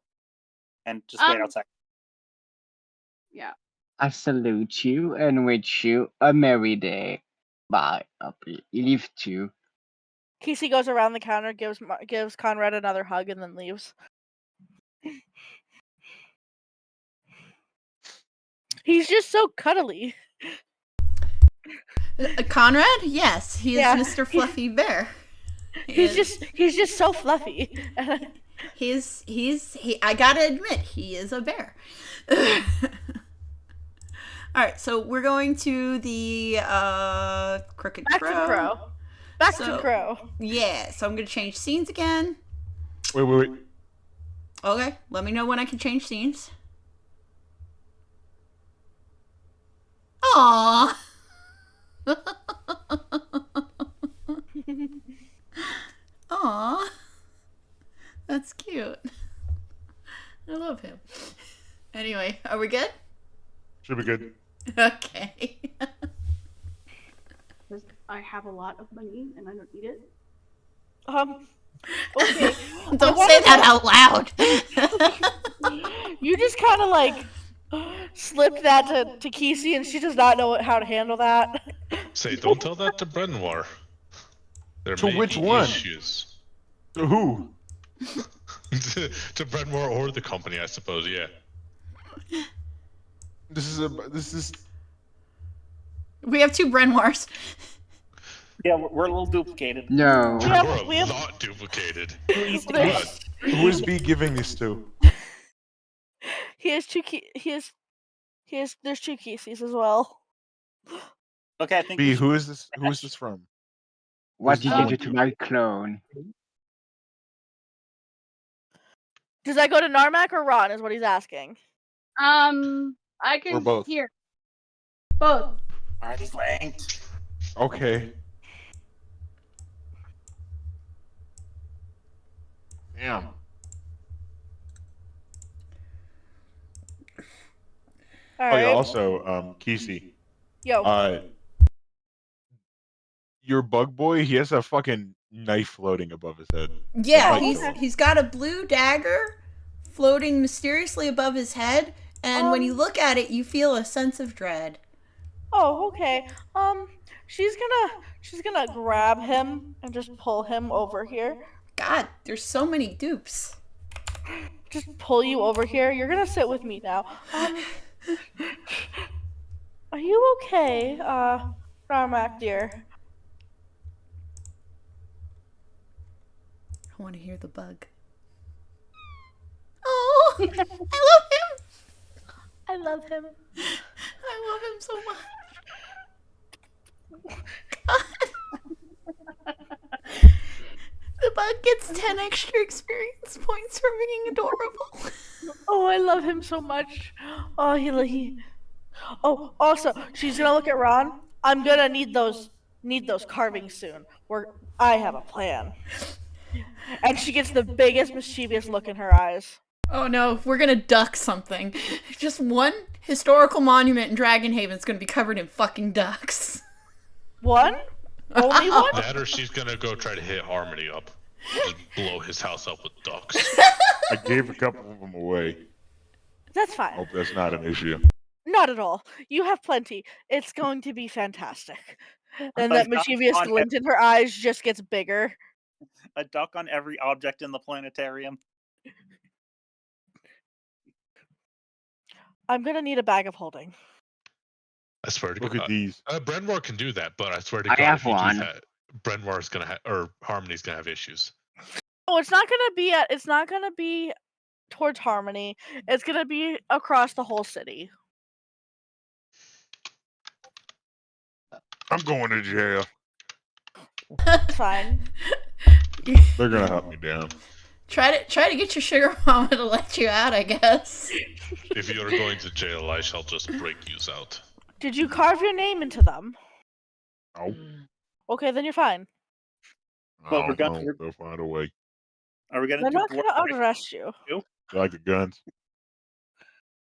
B: And just wait outside.
D: Yeah.
G: I salute you and wish you a merry day. Bye. He leaves too.
C: Casey goes around the counter, gives Conrad another hug, and then leaves. He's just so cuddly.
A: Conrad? Yes, he is Mr. Fluffy Bear.
C: He's just so fluffy.
A: I gotta admit, he is a bear. Alright, so we're going to the Crooked Crow.
C: Back to Crow.
A: Yeah, so I'm gonna change scenes again.
H: Wait.
A: Okay, let me know when I can change scenes. Aww. Aww. That's cute. I love him. Anyway, are we good?
H: Should be good.
A: Okay.
D: I have a lot of money and I don't need it.
C: Okay.
A: Don't say that out loud.
C: You just kind of like slipped that to Kesey, and she does not know how to handle that.
F: Say, don't tell that to Brenoir. There
H: To
F: may
H: which
F: be
H: one?
F: issues.
H: To who?
F: to Brenoir or the company, I suppose. Yeah.
H: This is.
A: We have 2 Brenoirs.
B: Yeah, we're a little duplicated.
G: No.
F: We're a lot duplicated.
H: Who is B giving this to?
C: He has 2 there's 2 Keseys as well.
B: Okay, I think.
H: B, who is this? Who is this from?
G: What did you do to my clone?
C: Does that go to Narmak or Ron? Is what he's asking.
D: I can.
H: Or both.
D: Here. Both.
B: Already flanked.
H: Okay. Damn.
C: All
H: Oh
C: right.
H: yeah. Also, Kesey.
C: Yo.
H: your bug boy, he has a fucking knife floating above his head.
A: Yeah,
H: That might kill him.
A: he's got a blue dagger floating mysteriously above his head, and when you look at it, you feel a sense of dread.
C: Oh, okay. She's gonna grab him and just pull him over here.
A: God, there's so many dupes.
C: Just pull you over here. You're gonna sit with me now. Are you okay, Carmack dear?
A: I want to hear the bug. Oh, I love him.
C: I love him.
A: I love him so much. God. The bug gets 10 extra experience points for being adorable.
C: Oh, I love him so much. Oh, he. Oh, also, she's gonna look at Ron. I'm gonna need those carvings soon. I have a plan. And she gets the biggest mischievous look in her eyes.
A: Oh no, we're gonna duck something. Just one historical monument in Dragonhaven is gonna be covered in fucking ducks.
C: One? Only one?
F: That or she's gonna go try to hit Harmony up. Just blow his house up with ducks.
H: I gave a couple of them away.
C: That's fine.
H: Hope that's not an issue.
C: Not at all. You have plenty. It's going to be fantastic. And that mischievous glint in her eyes just gets bigger.
B: A duck on every object in the planetarium.
C: I'm gonna need a bag of holding.
F: I swear to
H: Look
F: God.
H: at these.
F: Brenwar can do that, but I swear to
G: I
F: God,
G: have
F: if you
G: one.
F: do that, Brenwar's gonna have, or Harmony's gonna have issues.
C: Oh, it's not gonna be towards Harmony. It's gonna be across the whole city.
H: I'm going to jail.
C: It's fine.
H: They're gonna hunt me down.
A: Try to get your sugar mama to let you out, I guess.
F: If you're going to jail, I shall just break you out.
C: Did you carve your name into them?
H: No.
C: Okay, then you're fine.
B: Well, we're
H: I
B: gonna-
H: don't know. They'll find a way.
B: Are we gonna
C: They're
B: do
C: not gonna arrest you.
H: Like the guns.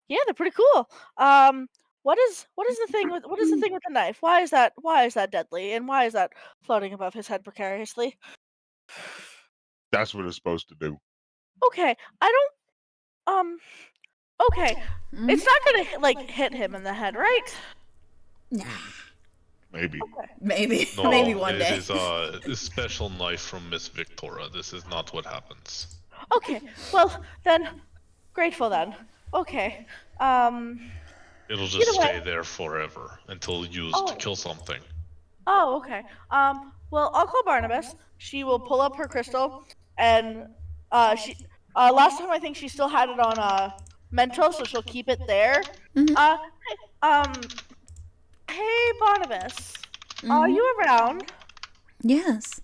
C: Yeah, they're pretty cool. What is the thing with the knife? Why is that deadly? And why is that floating above his head precariously?
H: That's what it's supposed to do.
C: Okay, I don't. Okay, it's not gonna hit him in the head, right?
A: Nah,
H: Maybe.
C: Okay.
A: maybe
F: No,
A: maybe one day.
F: It is a special knife from Miss Victoria. This is not what happens.
C: Okay, well then, grateful then. Okay,
F: It'll just
C: Either way-
F: stay there forever until used to kill something.
C: Oh, okay. Well, I'll call Barnabas. She will pull up her crystal, and she last time I think she still had it on mental, so she'll keep it there. Hey Barnabas, are you around?
A: Yes.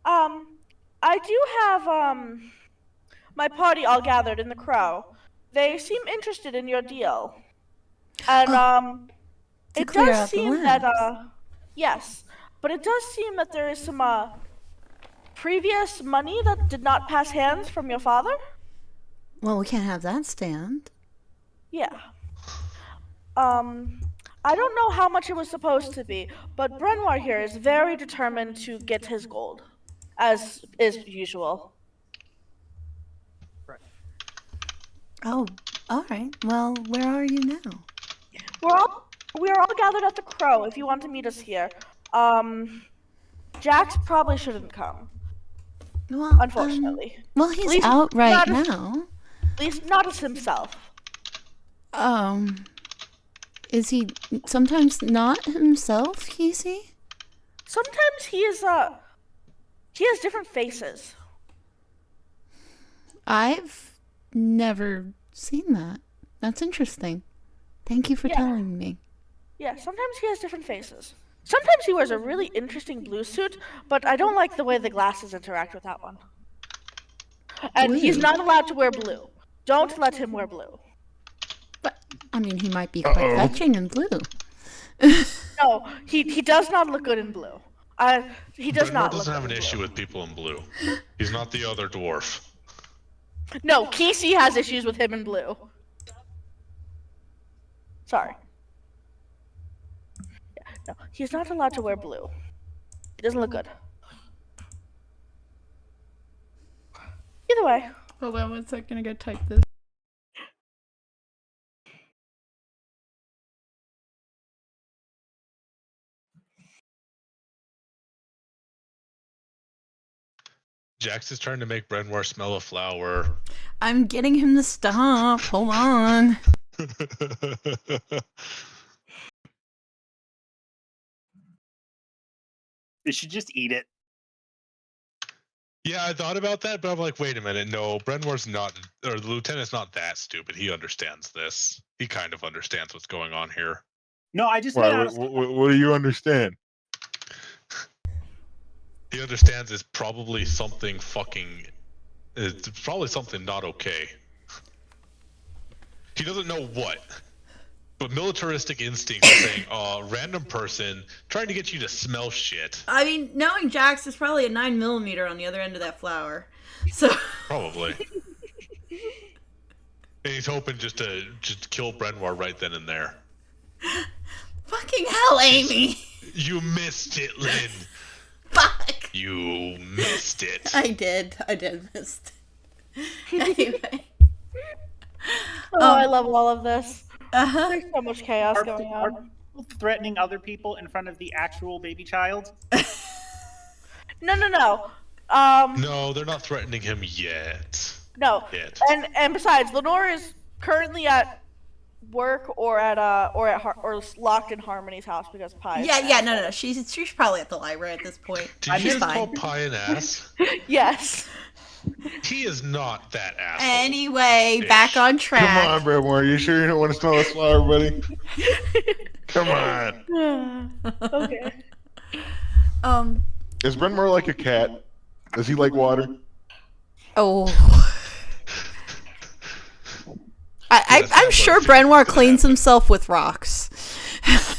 C: I do have my party all gathered in the Crow. They seem interested in your deal, and
A: To
C: it
A: clear
C: does
A: out the
C: seem that
A: labs.
C: yes, but it does seem that there is some previous money that did not pass hands from your father.
A: Well, we can't have that stand.
C: Yeah. I don't know how much it was supposed to be, but Brenwar here is very determined to get his gold, as is usual.
A: Oh, all right. Well, where are you now?
C: We are all gathered at the Crow. If you want to meet us here, Jax probably shouldn't come,
A: Well,
C: unfortunately.
A: Well, he's
C: least
A: out right
C: not as-
A: now.
C: At least not as himself.
A: Is he sometimes not himself, Casey?
C: Sometimes he has different faces.
A: I've never seen that. That's interesting. Thank you for
C: Yeah.
A: telling me.
C: Yeah, sometimes he has different faces. Sometimes he wears a really interesting blue suit, but I don't like the way the glasses interact with that one. And he's
A: Blue?
C: not allowed to wear blue. Don't let him wear blue.
A: But I mean, he might be quite fetching in blue.
C: No, he does not look good in blue. He does
F: Brenwar
C: not
F: doesn't
C: look
F: have
C: good
F: an
C: in
F: issue
C: blue.
F: with people in blue. He's not the other dwarf.
C: No, Casey has issues with him in blue. Sorry. No, he's not allowed to wear blue. It doesn't look good. Either way.
A: Hold on 1 second, I gotta type this.
F: Jax is trying to make Brenwar smell a flower.
A: I'm getting him to stop. Hold on.
B: They should just eat it.
F: Yeah, I thought about that, but I'm like, wait a minute, no, Brenwar's not, or the lieutenant's not that stupid. He understands this. He kind of understands what's going on here.
B: No, I just
H: What do you understand?
F: He understands it's probably something fucking. It's probably something not okay. He doesn't know what. But militaristic instincts are saying, random person trying to get you to smell shit.
A: I mean, knowing Jax, is probably a 9mm on the other end of that flower. So
F: Probably. And he's hoping just to kill Brenwar right then and there.
A: fucking hell, Amy.
F: You missed it, Lynn.
A: Fuck.
F: You missed it.
A: I did miss it. Anyway.
C: I love all of this.
A: Uh-huh.
C: There's so much chaos going
B: Are
C: on.
B: people threatening other people in front of the actual baby child?
C: No.
F: No, they're not threatening him yet.
C: No.
F: Yet.
C: And besides, Lenore is currently at work or locked in Harmony's house because Pie.
A: No. She's probably at the library at this point.
F: Did you
A: She's
F: just
A: fine.
F: call Pie an ass?
C: Yes.
F: He is not that asshole.
A: Anyway, back on track.
H: Come on, Brenwar. You sure you don't want to smell this flower, buddy? Come on.
C: Okay.
H: Is Brenwar like a cat? Does he like water?
A: Oh. I'm sure Brenwar cleans himself with rocks.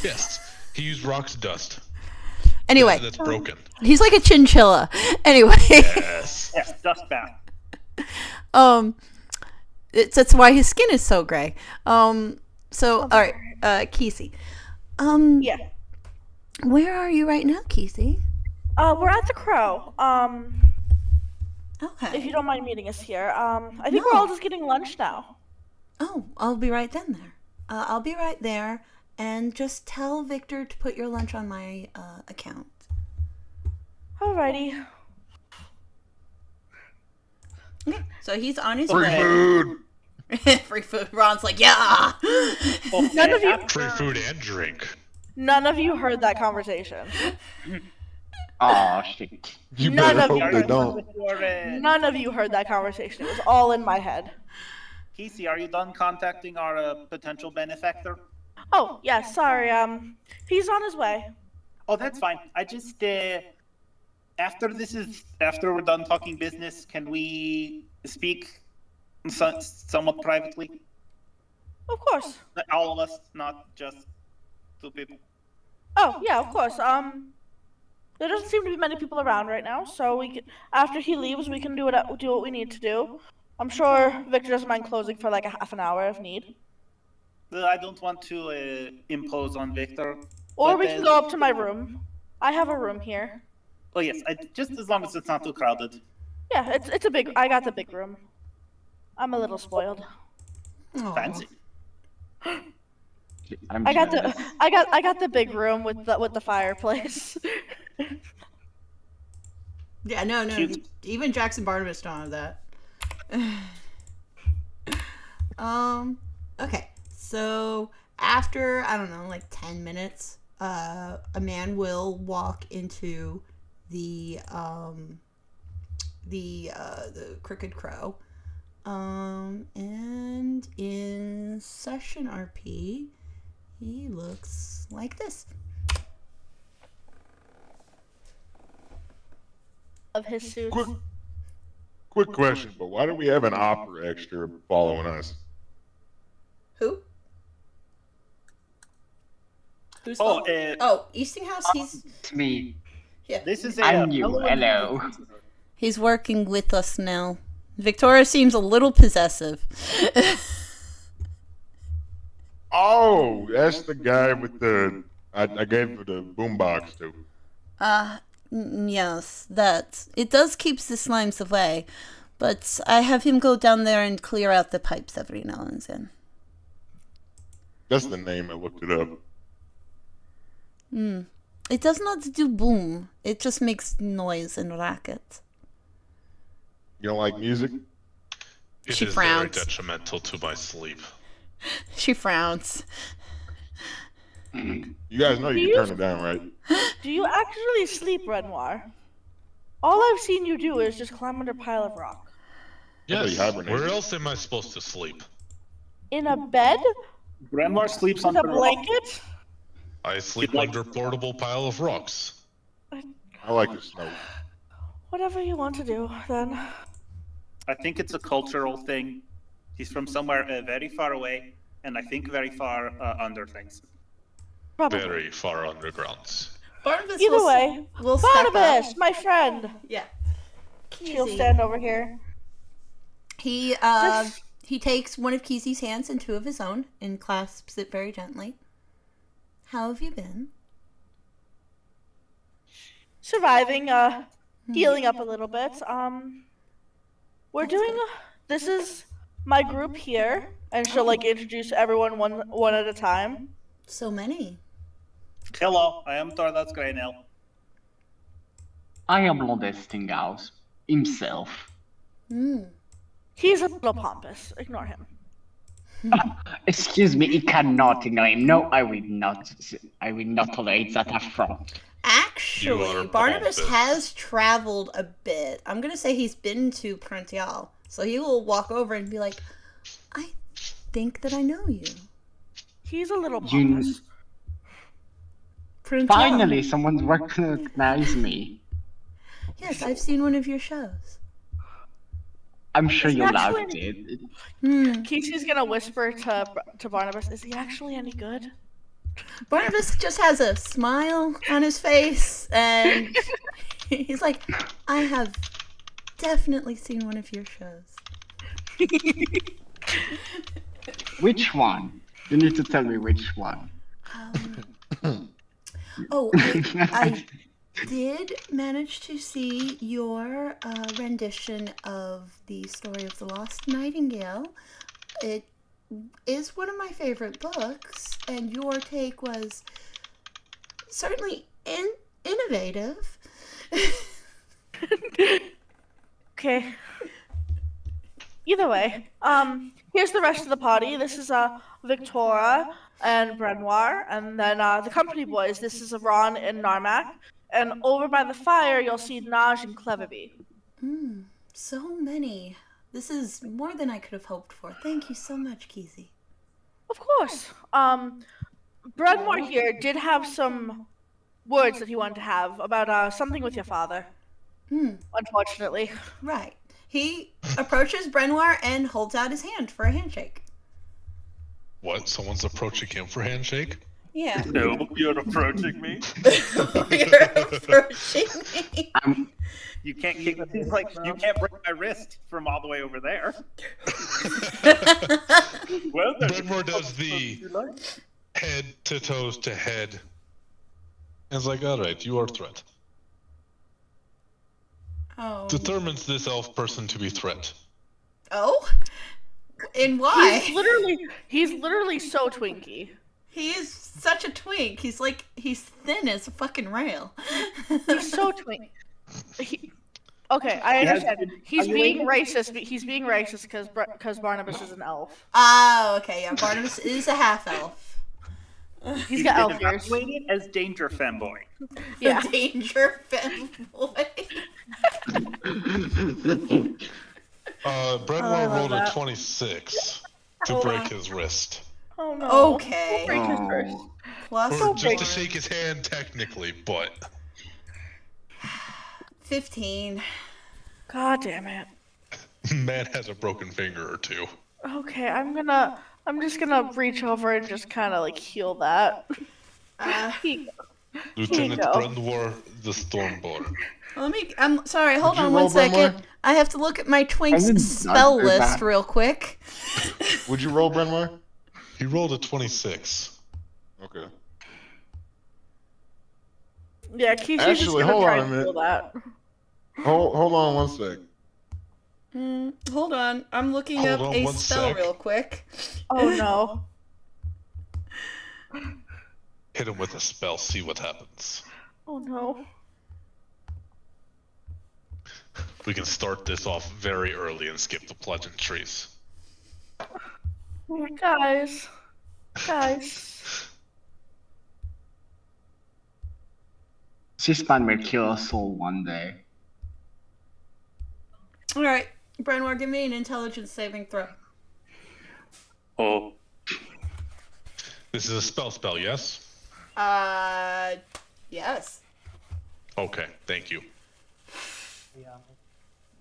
F: Yes, he used Rock's dust.
A: Anyway,
F: That's broken.
A: he's like a chinchilla. Anyway.
F: Yes.
B: Yes, dust bath.
A: That's why his skin is so gray. So all right, Kesey.
C: Yeah.
A: Where are you right now, Kesey?
C: We're at the Crow.
A: Okay.
C: If you don't mind meeting us here. I think we're all just getting lunch now.
A: Oh, I'll be right then there. I'll be right there, and just tell Victor to put your lunch on my account.
C: Alrighty.
A: Okay, so he's on his
H: Free
A: way.
H: food.
A: Free food. Ron's like, yeah.
C: None of you.
F: Free food and drink.
C: None of you heard that conversation.
G: Oh shit.
H: You
C: None
H: better
C: of
H: hope
C: you.
H: they don't.
C: None of you heard that conversation. It was all in my head.
B: Casey, are you done contacting our potential benefactor?
C: Oh, yeah, sorry. He's on his way.
B: Oh, that's fine. I just after we're done talking business, can we speak somewhat privately?
C: Of course.
B: All of us, not just two people.
C: Oh, yeah, of course. There doesn't seem to be many people around right now, so we can, after he leaves, we can do what we need to do. I'm sure Victor doesn't mind closing for like a half an hour if need.
B: I don't want to impose on Victor.
C: Or
B: but
C: we can go up to my room. I have a room here.
B: Oh yes, just as long as it's not too crowded.
C: Yeah, it's a big. I got the big room. I'm a little spoiled.
A: Aw.
B: Fancy.
C: I got the big room with the fireplace.
A: Yeah, no.
B: Cute.
A: Even Jackson Barnabas don't have that. Okay. So after, I don't know, like 10 minutes, a man will walk into the Crooked Crow. And in session RP, he looks like this.
C: Of his suits.
H: Quick question, but why do we have an opera extra following us?
A: Who? Who's
B: Oh,
A: Eastinghouse. He's
G: It's me.
B: this is a
G: I'm new.
B: fellow-
G: Hello.
A: he's working with us now. Victoria seems a little possessive.
H: Oh, that's the guy with the I gave her the boombox too.
A: Yes, that. It does keep the slimes away, but I have him go down there and clear out the pipes every now and then.
H: That's the name. I looked it up.
A: It does not do boom. It just makes noise and racket.
H: You don't like music?
F: It
A: She
F: is
A: frowns.
F: very detrimental to my sleep.
A: She frowns.
H: You guys know you can turn it down, right?
C: Do you actually sleep, Renoir? All I've seen you do is just climb under a pile of rock.
F: Yes.
H: you hibernate.
F: Where else am I supposed to sleep?
C: In a bed?
B: Grandma sleeps
C: With
B: on
C: a blanket?
F: I sleep
B: like-
F: under a portable pile of rocks.
H: I like the snow.
C: Whatever you want to do, then.
B: I think it's a cultural thing. He's from somewhere very far away, and I think very far under things.
C: Probably.
F: Very far undergrounds.
A: Barnabas
C: Either way,
A: will step up.
C: Barnabas, my friend.
A: Yeah.
C: He'll
A: Keezy.
C: stand over here.
A: He takes one of Keezy's hands in two of his own and clasps it very gently. How have you been?
C: Surviving, healing up a little bit. We're doing. This is my group here, and she'll like introduce everyone one at a time.
A: So many.
B: Hello, I am Tordas Grainel.
G: I am Lord Estinghouse himself.
C: He's a little pompous. Ignore him.
G: Excuse me, you cannot ignore him. No, I will not. I will not tolerate that affront.
F: You
A: Actually,
F: are
A: Barnabas
F: pompous.
A: has traveled a bit. I'm going to say he's been to Prential. So he will walk over and be like, I think that I know you.
C: He's a little
G: You-
C: pompous.
A: Prential.
G: Finally, someone's recognized me.
A: Yes, I've seen one of your shows.
G: I'm sure you
C: actually-
G: loved it.
C: Casey's gonna whisper to Barnabas, "Is he actually any good?"
A: Barnabas just has a smile on his face, and he's like, I have definitely seen one of your shows.
G: Which one? You need to tell me which one.
A: Oh, I did manage to see your rendition of the story of the Lost Nightingale. It is one of my favorite books, and your take was certainly innovative.
C: Okay. Either way, here's the rest of the party. This is Victoria and Brenoir, and then the company boys. This is Ron and Narmak, and over by the fire you'll see Naj and Cleverby.
A: So many. This is more than I could have hoped for. Thank you so much, Keezy.
C: Of course. Brenoir here did have some words that he wanted to have about something with your father. Unfortunately.
A: Right. He approaches Brenoir and holds out his hand for a handshake.
F: What? Someone's approaching him for handshake?
A: Yeah.
B: No, you're approaching me.
A: You're approaching me.
B: You can't kick me. Like you can't break my wrist from all the way over there. Well, then.
F: Brenmore does the head to toes to head. And it's like, alright, you are a threat.
A: Oh.
F: Determines this elf person to be threat.
A: Oh? And why?
C: He's literally so twinky.
A: He is such a twink. He's thin as a fucking rail.
C: He's so twink. Okay, I understand. He's being racist. He's being racist because Barnabas is an elf.
A: Oh, okay. Yeah, Barnabas is a half elf.
C: He's got elf
B: been
C: ears.
B: evaluated as danger femboy.
C: Yeah.
A: Danger femboy.
F: Brenmore rolled a
C: that.
F: 26 to
A: Hold
F: break
A: on.
F: his wrist.
C: Oh no.
A: Okay.
C: Don't break his wrist.
A: Plus
F: Or just
A: one.
F: to shake his hand, technically, but
A: 15.
C: God damn it.
F: man has a broken finger or two.
C: Okay, I'm just gonna reach over and just kind of like heal that.
F: Lieutenant
C: go.
F: Brenmore, the Stormborn.
A: I'm sorry, hold
H: Did you
A: on
H: roll,
A: one second.
H: Brenmore?
A: I have to look at my
G: I
A: Twink's
G: did not
A: spell
G: do
A: list
G: that.
A: real quick.
H: Would you roll, Brenmore?
F: He rolled a 26.
H: Okay.
C: Yeah, Kishi's just
H: Actually,
C: gonna
H: hold
C: try
H: on a
C: and
H: minute.
C: steal that.
H: Hold on one sec.
A: Hold on, I'm looking
F: Hold
A: up
F: on
A: a
F: one
A: spell
F: sec.
A: real quick.
C: Oh no.
F: Hit him with a spell, see what happens.
C: Oh no.
F: We can start this off very early and skip the pleasantries.
C: Guys.
G: Cispan will kill us all one day.
A: All right, Brenwar, give me an intelligence saving throw.
B: Oh.
F: This is a spell, yes?
A: Yes.
F: Okay, thank you.
E: Yeah.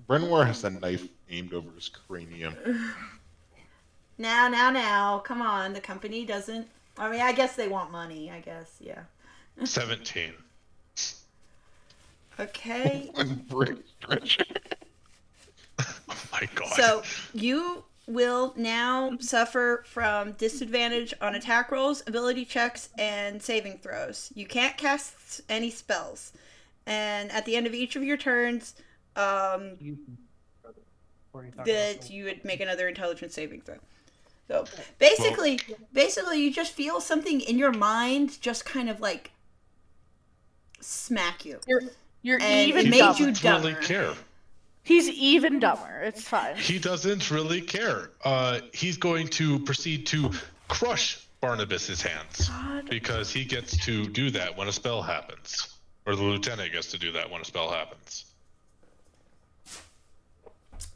H: Brenwar has a knife aimed over his cranium.
A: Now, come on. The company doesn't. I mean, I guess they want money. I guess, yeah.
F: 17.
A: Okay.
H: One brick stretch.
F: Oh my god.
A: So you will now suffer from disadvantage on attack rolls, ability checks, and saving throws. You can't cast any spells, and at the end of each of your turns, that you would make another intelligence saving throw. So basically, you just feel something in your mind just kind of like smack you.
C: You're
A: And
C: even
A: it made
C: dumber.
A: you
F: He doesn't really
A: dumber.
F: care.
C: He's even dumber. It's fine.
F: He doesn't really care. He's going to proceed to crush Barnabas's hands because he gets to do that when a spell happens, or the lieutenant gets to do that when a spell happens.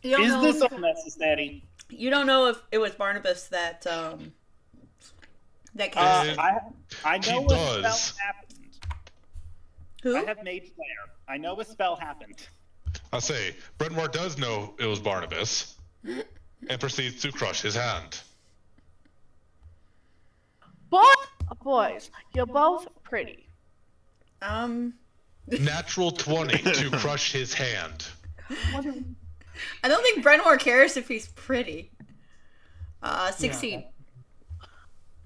A: You don't
B: Is
A: know
B: this
A: if,
B: unnecessary?
A: you don't know if it was Barnabas that cast it.
B: I know
F: He
B: a spell
F: does.
B: happened.
A: Who?
B: I have Mage Slayer. I know a spell happened.
F: I'll say, Brenmore does know it was Barnabas, and proceeds to crush his hand.
C: Boys, you're both pretty.
F: Natural 20 to crush his hand.
A: I don't think Brenmore cares if he's pretty. 16.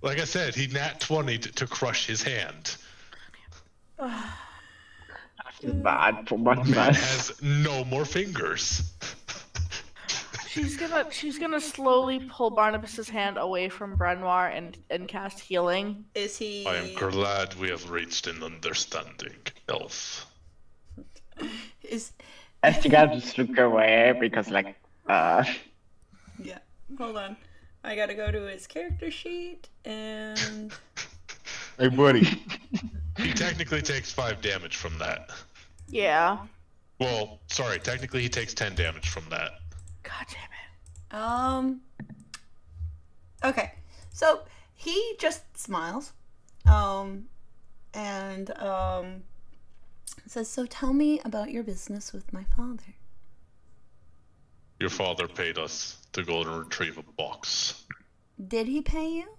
F: Like I said, he nat 20 to crush his hand.
G: Bad for
F: Man
G: Barnabas.
F: has no more fingers.
C: She's gonna slowly pull Barnabas's hand away from Brenoir and cast healing.
A: Is he?
F: I am glad we have reached an understanding, elf.
A: Is
G: Estiga just look away because like
A: yeah. Hold on. I gotta go to his character sheet and.
H: Hey, buddy.
F: He technically takes 5 damage from that.
C: Yeah.
F: Well, sorry, technically he takes 10 damage from that.
C: God damn it.
A: Okay. So he just smiles. And says, "So tell me about your business with my father."
F: Your father paid us to go and retrieve a box.
A: Did he pay you?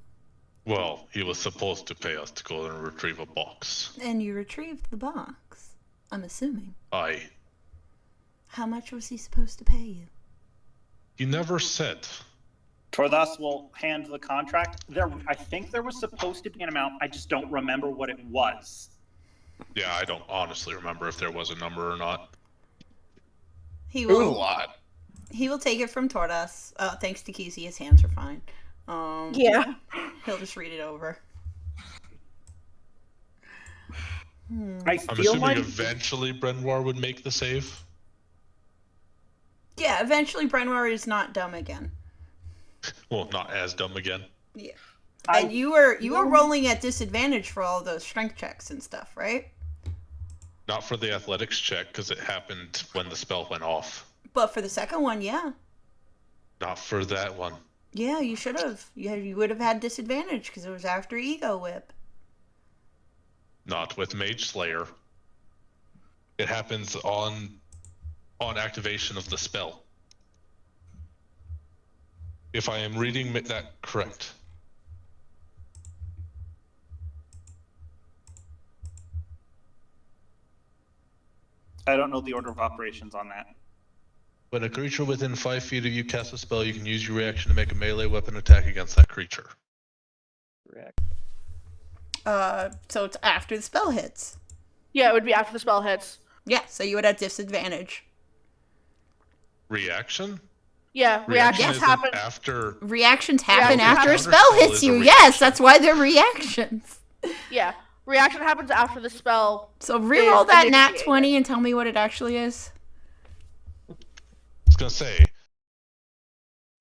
F: Well, he was supposed to pay us to go and retrieve a box.
A: And you retrieved the box, I'm assuming.
F: Aye.
A: How much was he supposed to pay you?
F: He never said.
B: Torthos will hand the contract. I think there was supposed to be an amount. I just don't remember what it was.
F: Yeah, I don't honestly remember if there was a number or not.
A: He
H: It was a
A: will.
H: lot.
A: He will take it from Tordas. Thanks to Kesey, his hands are fine.
C: Yeah.
A: He'll just read it over.
B: I
F: I'm
B: feel
F: assuming
B: like
F: eventually Brenoir would make the save.
A: Yeah, eventually Brenwar is not dumb again.
F: Well, not as dumb again.
A: Yeah.
B: I-
A: And you were rolling at disadvantage for all those strength checks and stuff, right?
F: Not for the athletics check, because it happened when the spell went off.
A: But for the second one, yeah.
F: Not for that one.
A: Yeah, you should have. You would have had disadvantage because it was after Ego Whip.
F: Not with Mage Slayer. It happens on activation of the spell. If I am reading that correct.
B: I don't know the order of operations on that.
F: When a creature within 5 feet of you casts a spell, you can use your reaction to make a melee weapon attack against that creature.
A: So it's after the spell hits.
C: Yeah, it would be after the spell hits.
A: Yeah, so you would have disadvantage.
F: Reaction?
C: Yeah, reactions
F: isn't
C: happen.
F: after.
A: Reactions happen
C: Yeah,
A: after a
F: counter
A: spell
F: spell
A: hits
F: is a
A: you.
F: reaction.
A: Yes, that's why they're reactions.
C: Yeah, reaction happens after the spell.
A: So reroll that nat
C: initiated.
A: 20 and tell me what it actually is.
F: I was gonna say.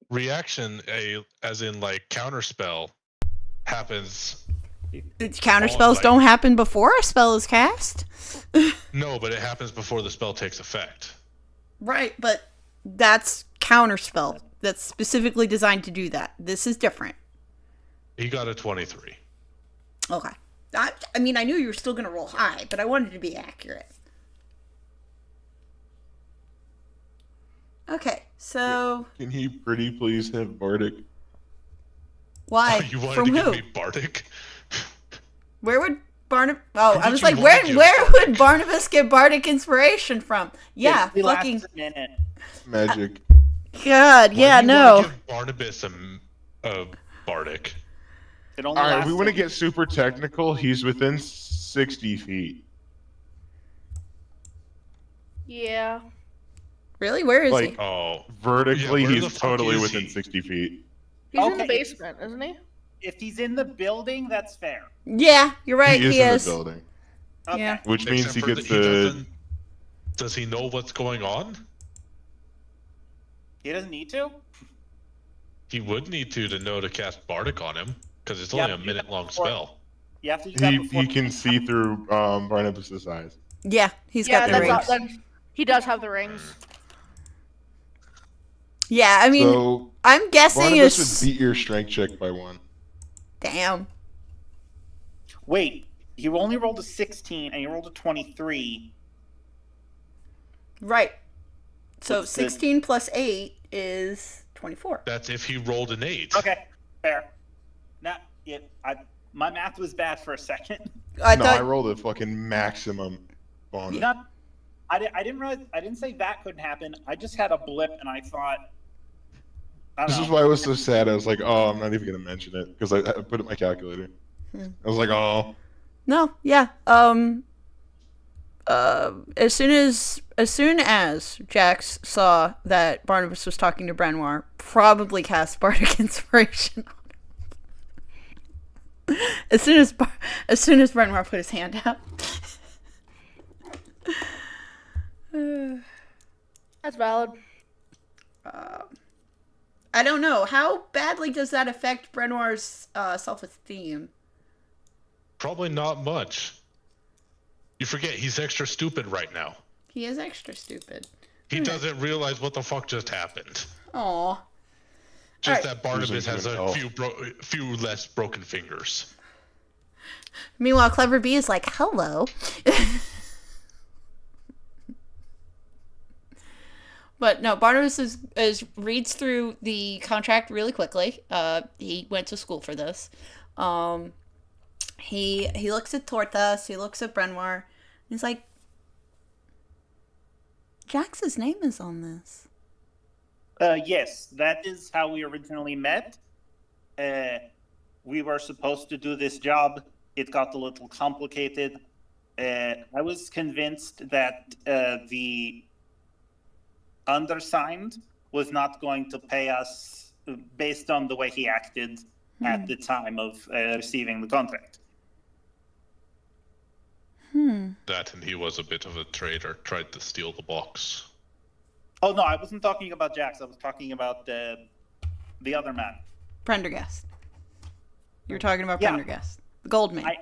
F: Reaction, as in like counterspell, happens.
A: Counter spells don't happen before a spell is cast.
F: No, but it happens before the spell takes effect.
A: Right, but that's counter spell. That's specifically designed to do that. This is different.
F: He got a 23.
A: Okay. I mean, I knew you were still going to roll high, but I wanted to be accurate. Okay, so...
H: Can he pretty please have Bardic?
A: Why?
F: Oh, you wanted
A: From
F: to
A: who?
F: give me Bardic?
A: Where would Barnabas... Oh,
F: Who
A: I
F: did
A: was
F: you
A: like,
F: want to give
A: where
F: Bardic?
A: would Barnabas get Bardic inspiration from? Yeah,
B: It lasts
A: fucking...
B: a minute.
H: Magic.
A: God,
F: Why
A: yeah,
F: do you
A: no.
F: want to give Barnabas a Bardic?
B: It only
H: All right,
B: lasts
H: we want to
B: a-
H: get super technical. He's within 60 feet.
C: Yeah.
A: Really? Where is
H: Like,
A: he?
F: Oh,
H: vertically,
F: Yeah, where the
H: he's
F: fuck
H: totally
F: is
H: within
F: he?
H: 60 feet.
C: He's in the
B: Okay.
C: basement, isn't he?
B: If he's in the building, that's fair.
A: Yeah, you're right,
H: He is
A: he
H: in
A: is.
H: the building,
B: Okay.
A: Yeah.
H: which means
F: except
H: he
F: for
H: gets
F: that he
H: the.
F: doesn't. Does he know what's going on?
B: He doesn't need to.
F: He would need to know to cast Bardic on him, because it's only
B: Yeah,
F: a minute-long
B: before-
F: spell.
B: You have to do that before.
H: He can see through Barnabas's eyes.
A: Yeah, he's
C: Yeah,
A: got the rings.
C: he does have the rings.
A: Yeah, I mean,
H: So
A: I'm guessing
H: Barnabas
A: it's...
H: would beat your strength check by 1.
A: Damn.
B: Wait, you only rolled a 16 and you rolled a 23.
A: Right. So
B: What's the-
A: 16 plus 8 is 24.
F: That's if he rolled an 8.
B: Okay, fair. Now, yeah, my math was bad for a second.
A: I
H: No,
A: thought...
H: I rolled a fucking maximum bonus.
B: Not, I didn't realize. I didn't say that couldn't happen. I just had a blip and I thought. I
H: This
B: don't
H: is
B: know.
H: why I was so sad. I was like, oh, I'm not even gonna mention it because I put it in my calculator. I was like, oh,
A: No, yeah. As soon as Jax saw that Barnabas was talking to Brenoir, probably cast Bardic Inspiration on him. As soon as Brenoir put his hand out.
C: That's valid.
A: I don't know. How badly does that affect Brenoir's self-esteem?
F: Probably not much. You forget he's extra stupid right now.
A: He is extra stupid.
F: He doesn't realize what the fuck just happened.
A: Aw.
F: Just
A: Alright.
F: that Barnabas
H: Losing
F: has
H: to
F: a
H: himself.
F: few less broken fingers.
A: Meanwhile, Clever Bee is like, hello. But no, Barnabas reads through the contract really quickly. He went to school for this. He looks at Tortas, he looks at Brenoir, and he's like, Jax's name is on this.
B: Yes, that is how we originally met. We were supposed to do this job. It got a little complicated. I was convinced that the undersigned was not going to pay us based on the way he acted at the time of receiving the contract.
F: That and he was a bit of a traitor, tried to steal the box.
B: Oh, no, I wasn't talking about Jax. I was talking about the other man.
A: Prendergast. You're talking about
B: Yeah.
A: Prendergast. The gold man.
B: I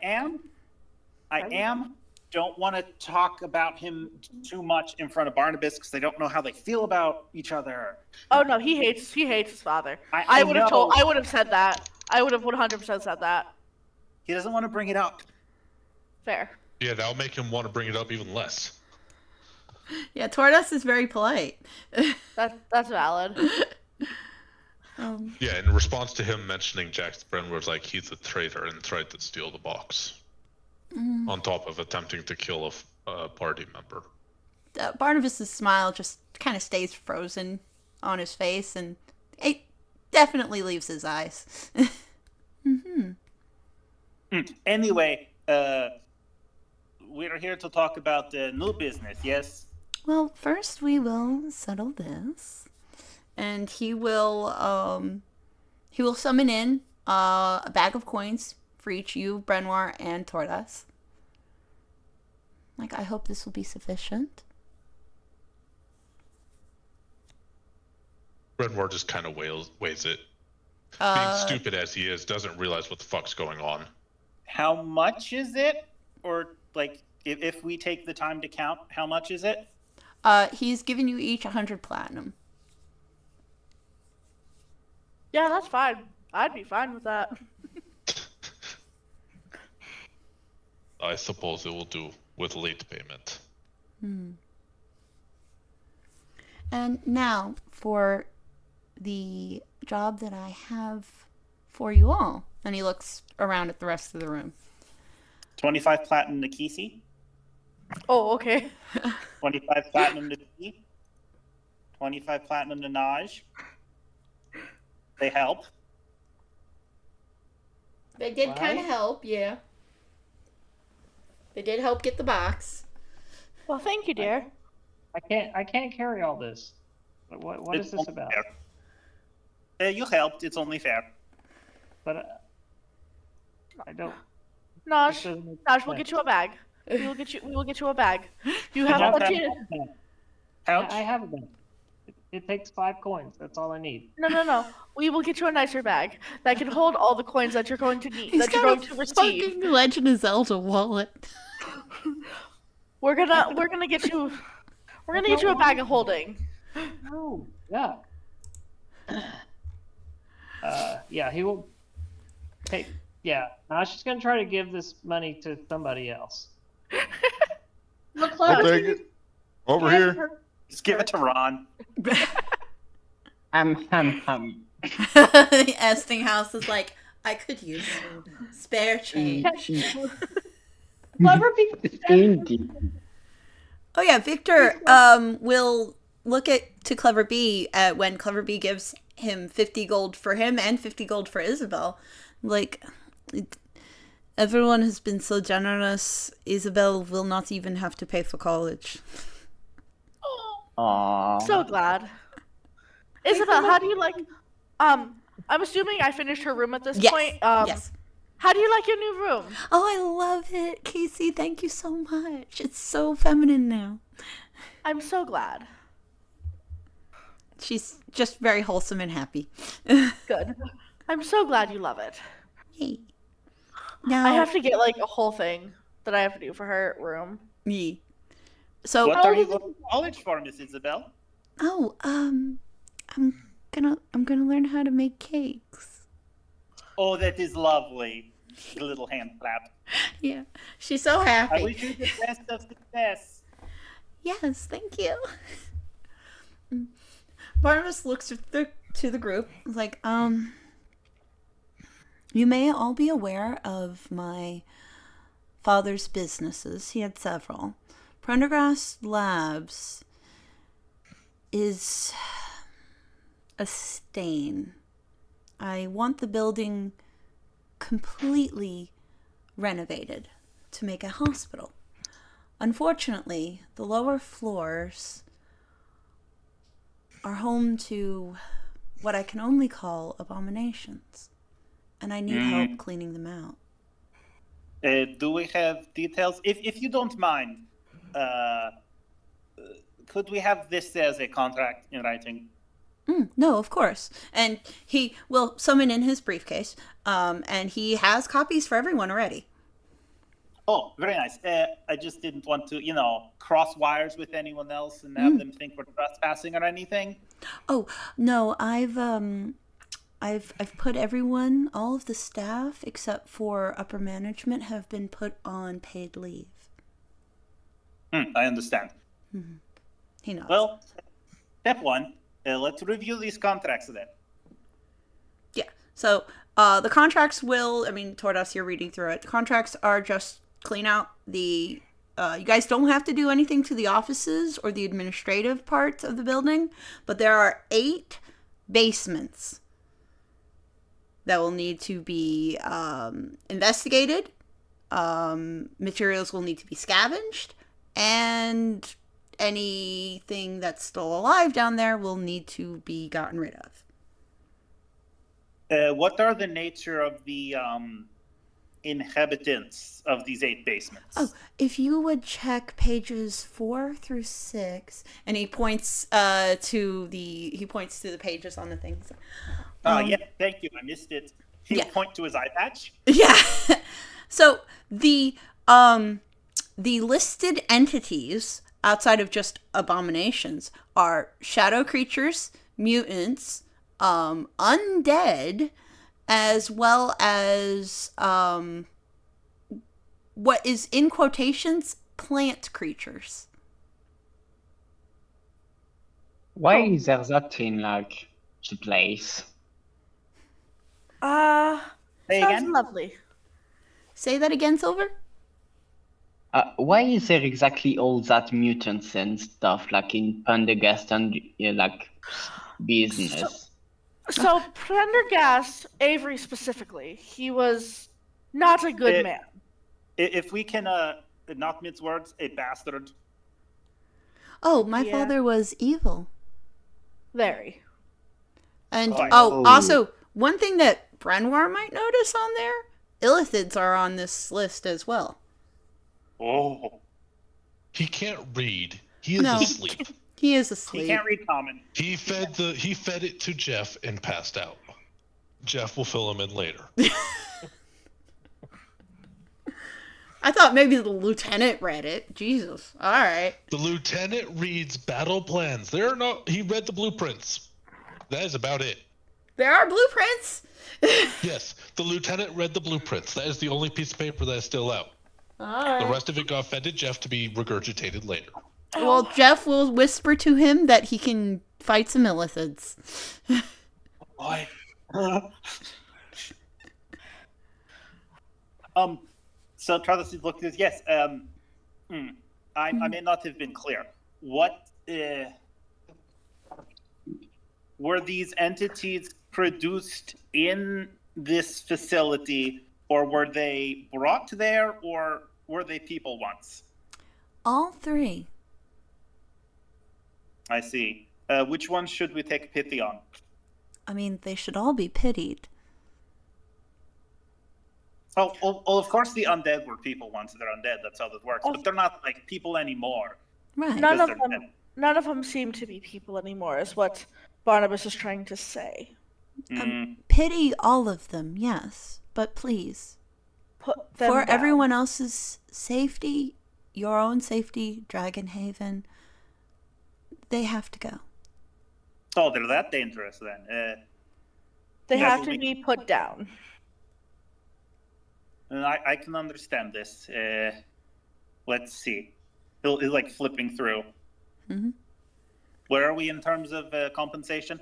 B: am. Don't want to talk about him too much in front of Barnabas because they don't know how they feel about each other.
C: Oh no, he hates his father.
B: I
C: I would have
B: know.
C: I would have said that. I would have 100% said that.
B: He doesn't want to bring it up.
C: Fair.
F: Yeah, that'll make him want to bring it up even less.
A: Yeah, Tortas is very polite.
C: That's valid.
F: Yeah, in response to him mentioning Jack Bren was like he's a traitor and tried to steal the box. On top of attempting to kill a party member.
A: Barnabas's smile just kind of stays frozen on his face, and it definitely leaves his eyes.
B: Anyway, we're here to talk about the new business, yes?
A: Well, first we will settle this, and he will summon in a bag of coins for each you, Brenoir, and Tordas. Like, I hope this will be sufficient.
F: Redmore just kind of weighs it. Being stupid as he is, doesn't realize what the fuck's going on.
B: How much is it? Or, like, if we take the time to count, how much is it?
A: He's giving you each 100 platinum.
C: Yeah, that's fine. I'd be fine with that.
F: I suppose it will do with late payment.
A: And now for the job that I have for you all. And he looks around at the rest of the room.
B: 25 platinum to Kisi.
C: Oh, okay.
B: 25 platinum to T. 25 platinum to Naj. They help.
A: They did
E: Right.
A: kind of help, yeah. They did help get the box.
C: Well, thank you, dear.
E: I can't carry all this. What is
B: It's
E: this
B: only
E: about?
B: fair. You helped. It's only fair.
E: But I don't.
C: Naj,
E: This doesn't make
C: Naj, we'll
E: sense.
C: get you a bag. We will get you a bag. You have
B: I have
C: plenty.
B: Pouch?
E: I have a bag. It takes 5 coins. That's all I need.
C: No. We will get you a nicer bag that can hold all the coins that you're going to need.
A: He's
C: That you're
A: got
C: going
A: a
C: to receive.
A: fucking Legend of Zelda wallet.
C: We're gonna get you. We're gonna get you a bag of holding.
E: No. Yeah. Yeah. He will. Hey. Yeah. I was just gonna try to give this money to somebody else.
D: The
H: I'll
D: clever
H: take it. Over here.
B: Just give it to Ron.
A: Estinghouse is like, I could use some spare change.
D: Clever people.
G: Indeed.
A: Oh yeah, Victor will look to Clever B when Clever B gives him 50 gold for him and 50 gold for Isabel. Like, everyone has been so generous. Isabel will not even have to pay for college.
G: Aww.
C: So glad. Isabel, how do you like? I'm assuming I finished her room at this
A: Yes.
C: point.
A: Yes.
C: How do you like your new room?
A: Oh, I love it, Casey. Thank you so much. It's so feminine now.
C: I'm so glad.
A: She's just very wholesome and happy.
C: Good. I'm so glad you love it.
A: Yay. Now,
C: I have to get like a whole thing that I have to do for her room.
A: me. So,
B: What are you going to college for, Miss Isabel?
A: I'm gonna learn how to make cakes.
B: Oh, that is lovely. A little hand clap.
A: Yeah, she's so
B: I
A: happy.
B: wish you the best of success.
A: Yes, thank you. Barnabas looks to the group like, you may all be aware of my father's businesses. He had several. Prendergast Labs is a stain. I want the building completely renovated to make a hospital. Unfortunately, the lower floors are home to what I can only call abominations, and I need help cleaning them out.
B: Do we have details? If you don't mind, could we have this as a contract in writing?
A: No, of course. And he will summon in his briefcase, and he has copies for everyone already.
B: Oh, very nice. I just didn't want to, cross wires with anyone else and have them think we're trespassing or anything.
A: Oh no, I've put everyone, all of the staff except for upper management, have been put on paid leave.
B: I understand.
A: He knows.
B: Well, step one, let's review these contracts then.
A: Yeah. So the contracts Tordas, you're reading through it. The contracts are just clean out the. You guys don't have to do anything to the offices or the administrative parts of the building, but there are 8 basements that will need to be investigated, materials will need to be scavenged, and anything that's still alive down there will need to be gotten rid of.
B: What are the nature of the inhabitants of these 8 basements?
A: Oh, if you would check pages 4 through 6, and he points to the pages on the things.
B: Yeah, thank you. I missed it. He'll point to his eye patch.
A: Yeah. So the listed entities outside of just abominations are shadow creatures, mutants, undead, as well as what is in quotations plant creatures.
G: Why is there that in like the place?
B: Say
C: Sounds
B: again?
C: lovely.
A: Say that again, Silver?
G: Why is there exactly all that mutants and stuff like in Pendergast and like business?
C: So Prendergast, Avery specifically, he was not a good man.
B: If we can not mince words, a bastard.
A: Oh, my father was evil.
C: Very.
A: And
B: Oh.
A: also, one thing that Brenwar might notice on there, illithids are on this list as well.
B: Oh.
F: He can't read. He is asleep.
A: He is asleep.
B: He can't read common.
F: He fed it to Jeff and passed out. Jeff will fill him in later.
A: I thought maybe the lieutenant read it. Jesus. All right.
F: The lieutenant reads battle plans. He read the blueprints. That is about it.
A: There are blueprints.
F: Yes, the lieutenant read the blueprints. That is the only piece of paper that is still out.
A: All right.
F: The rest of it got fed to Jeff to be regurgitated later.
A: Well, Jeff will whisper to him that he can fight some illithids.
B: Boy. So Travis is looking at this. Yes. I may not have been clear. What were these entities produced in this facility, or were they brought there, or were they people once?
A: All 3.
B: I see. Which one should we take pity on?
A: I mean, they should all be pitied.
B: Oh, of course the undead were people once. They're undead. That's how this works. But they're not like people anymore.
A: Right.
C: None of
B: they're
C: them.
B: dead.
C: None of them seem to be people anymore, is what Barnabas is trying to say.
A: Pity all of them, yes. But please,
C: Put them
A: for
C: down.
A: everyone else's safety, your own safety, Dragonhaven, they have to go.
B: Oh, they're that dangerous then.
C: They
B: Yeah,
C: have
B: but
C: to
B: we-
C: be put down.
B: And I can understand this. Let's see. He's like flipping through.
A: Mm-hmm.
B: Where are we in terms of compensation?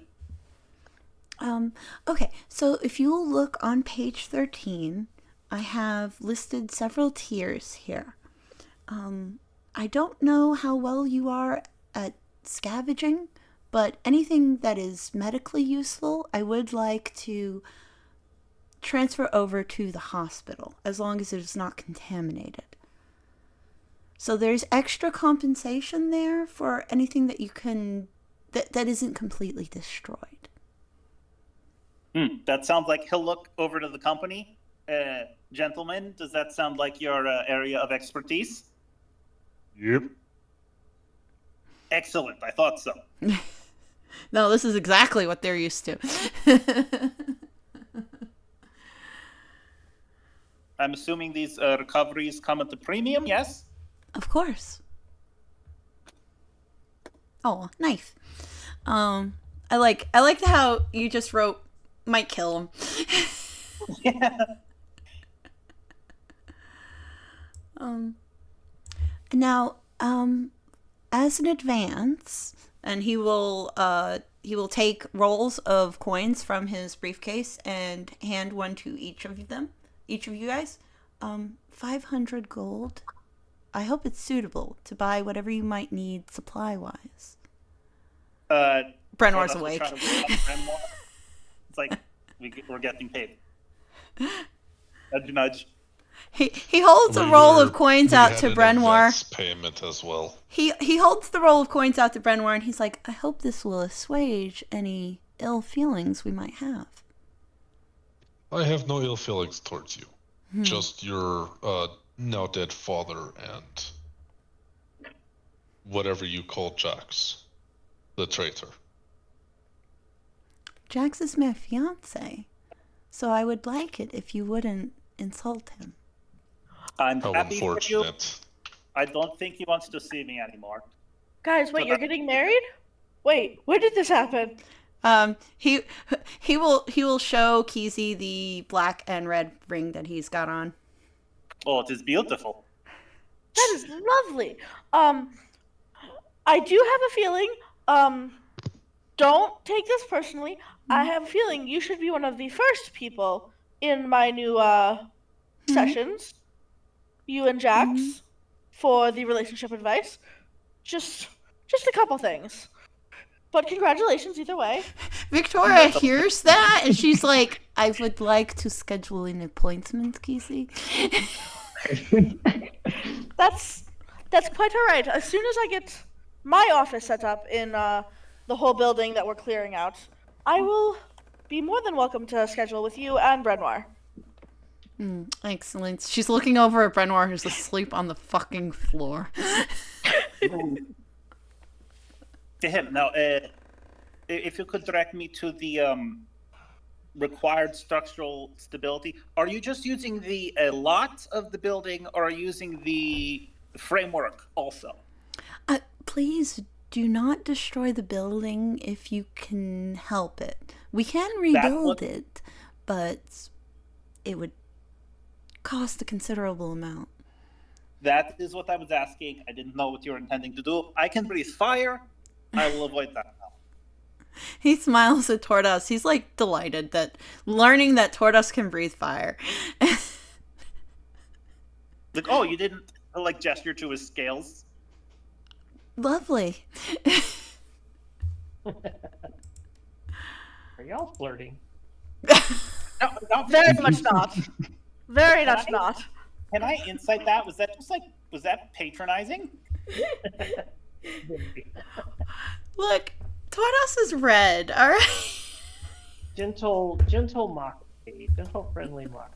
A: Okay, so if you look on page 13, I have listed several tiers here. I don't know how well you are at scavenging, but anything that is medically useful, I would like to transfer over to the hospital, as long as it is not contaminated. So there's extra compensation there for anything that you can, that isn't completely destroyed.
B: That sounds like he'll look over to the company. Gentlemen, does that sound like your area of expertise?
H: Yep.
B: Excellent. I thought so.
A: No, this is exactly what they're used to.
B: I'm assuming these recoveries come at the premium, yes?
A: Of course. Oh, nice. I like how you just wrote might kill him.
B: Yeah.
A: Now, as an advance, and he will take rolls of coins from his briefcase and hand one to each of you guys. 500 gold. I hope it's suitable to buy whatever you might need supply-wise. Brenwar's awake.
B: It's like we're getting paid. Nudge, nudge.
A: He holds a roll of coins out to Brenoir.
F: Payment as well.
A: He holds the roll of coins out to Brenoir, and he's like, I hope this will assuage any ill feelings we might have.
F: I have no ill feelings towards you. Just your now dead father and whatever you call Jax, the traitor.
A: Jax is my fiance, so I would like it if you wouldn't insult him.
B: I'm
F: How
B: happy for you.
F: unfortunate.
B: I don't think he wants to see me anymore.
C: Guys, wait, you're getting married? Wait, where did this happen?
A: He will show Keezy the black and red ring that he's got on.
B: Oh, it is beautiful.
C: That is lovely. I do have a feeling, don't take this personally. I have a feeling you should be one of the first people in my new sessions, you and Jax, for the relationship advice. Just a couple things. But congratulations either way.
A: Victoria hears that, and she's like, I would like to schedule an appointment, Keezy.
C: That's quite all right. As soon as I get my office set up in the whole building that we're clearing out, I will be more than welcome to schedule with you and Brenoir.
A: Excellent. She's looking over at Brenoir, who's asleep on the fucking floor.
B: To him. Now, if you could direct me to the required structural stability, are you just using the lot of the building, or are you using the framework also?
A: Please do not destroy the building if you can help it. We can rebuild it, but it would cost a considerable amount.
B: That is what I was asking. I didn't know what you were intending to do. I can breathe fire. I will avoid that now.
A: He smiles at Tortoise. He's like delighted that learning that Tortoise can breathe fire.
B: Like, oh, you didn't like gesture to his scales?
A: Lovely.
E: Are y'all flirting?
B: No,
C: Very much not. Very much not.
B: Can I insight that? Was that patronizing?
A: Look, Tortoise is red, alright?
E: Gentle mockery. Gentle, friendly mockery.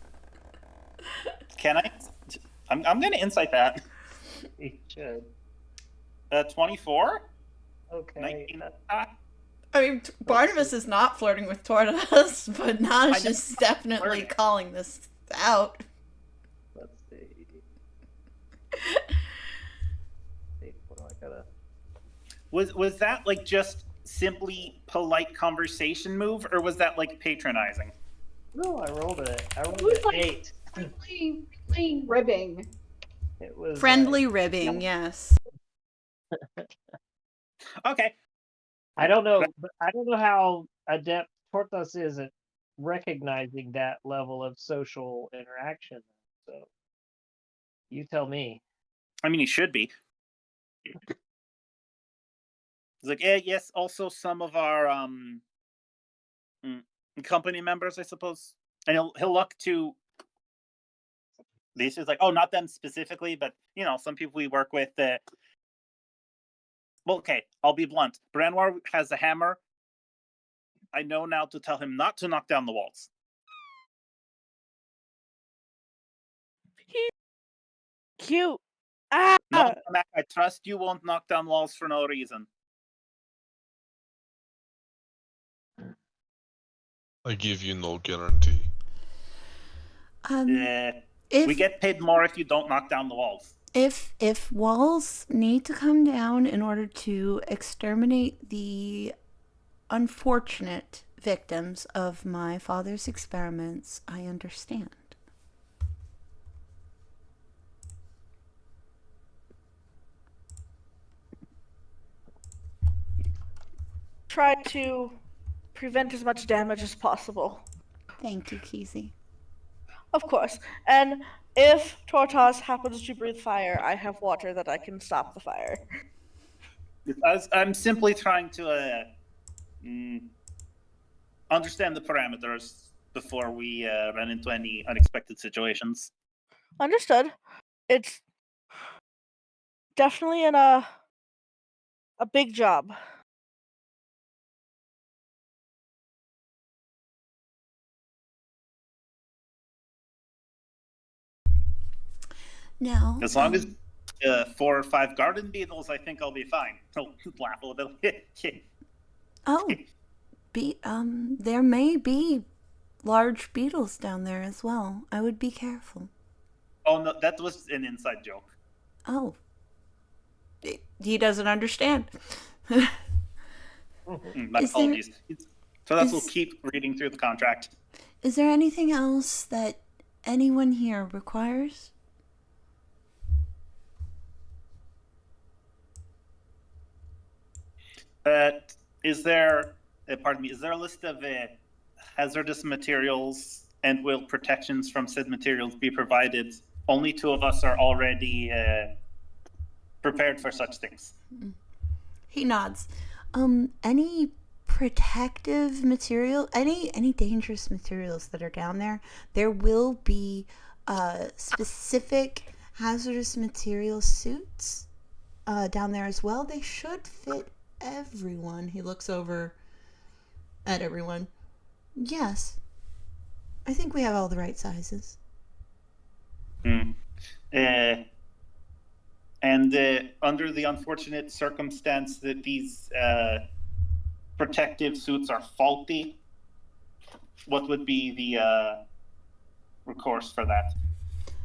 B: Can I? I'm going to insight that.
E: You should.
B: 24?
E: Okay.
B: 19.
A: I mean, Barnabas is not flirting with Tortoise, but Naj is definitely calling this out.
E: Let's see. What do I gotta...
B: Was that like just simply polite conversation move, or was that like patronizing?
E: No, I rolled an
D: like
E: 8.
D: Friendly ribbing.
E: It was
A: Friendly ribbing, yes.
B: Okay.
E: I don't know how adept Porthos is at recognizing that level of social interaction. So, you tell me.
B: I mean, he should be. He's like, yeah, yes. Also, some of our company members, I suppose, and he'll look to. This is like, oh, not them specifically, but some people we work with. Well, okay, I'll be blunt. Brenoir has a hammer. I know now to tell him not to knock down the walls.
C: Cute. Ah!
B: No, Mac, I trust you won't knock down walls for no reason.
F: I give you no guarantee.
B: We get paid more if you don't knock down the walls.
A: If walls need to come down in order to exterminate the unfortunate victims of my father's experiments, I understand.
C: Try to prevent as much damage as possible.
A: Thank you, Keezy.
C: Of course. And if Tortoise happens to breathe fire, I have water that I can stop the fire.
B: I'm simply trying to understand the parameters before we run into any unexpected situations.
C: Understood. It's definitely a big job.
A: Now,
B: As long as 4 or 5 garden beetles, I think I'll be fine. He'll laugh a little bit.
A: there may be large beetles down there as well. I would be careful.
B: Oh no, that was an inside joke.
A: Oh. He doesn't understand.
B: My apologies. So we'll keep reading through the contract.
A: Is there anything else that anyone here requires?
B: Is there a list of hazardous materials and will protections from said materials be provided? Only 2 of us are already prepared for such things.
A: He nods. Any protective material, any dangerous materials that are down there, there will be specific hazardous material suits down there as well. They should fit everyone. He looks over at everyone. Yes. I think we have all the right sizes.
B: And under the unfortunate circumstance that these protective suits are faulty, what would be the recourse for that?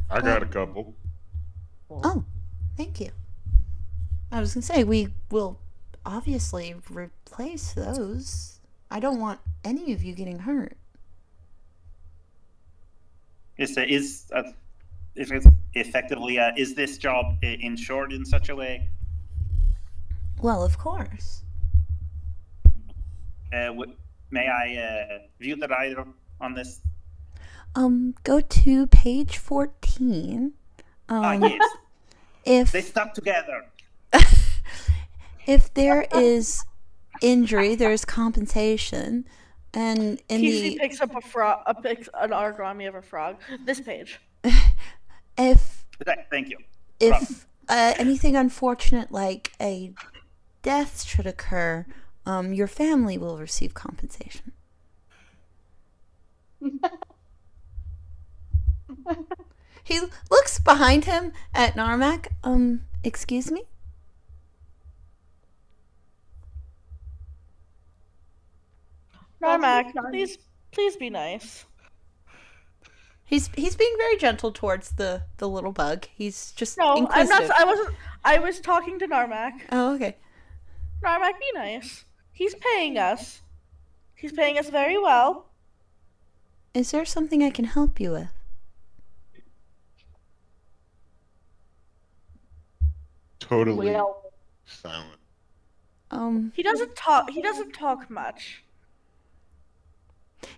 H: I got a couple.
A: Oh, thank you. I was going to say, we will obviously replace those. I don't want any of you getting hurt.
B: Is effectively is this job insured in such a way?
A: Well, of course.
B: May I view the rider on this?
A: Go to page 14.
B: Yes.
A: If
B: they stuck together.
A: If there is injury, there's compensation, and in
C: TC picks up an origami of a frog. This page.
B: Thank you.
A: If anything unfortunate like a death should occur, your family will receive compensation. He looks behind him at Narmak. Excuse me?
C: Narmak, please be nice.
A: He's being very gentle towards the little bug. He's just inquisitive.
C: I'm not. I wasn't. I was talking to Narmak.
A: Oh, okay.
C: Narmak, be nice. He's paying us. He's paying us very well.
A: Is there something I can help you with?
H: Totally silent.
C: He doesn't talk. He doesn't talk much.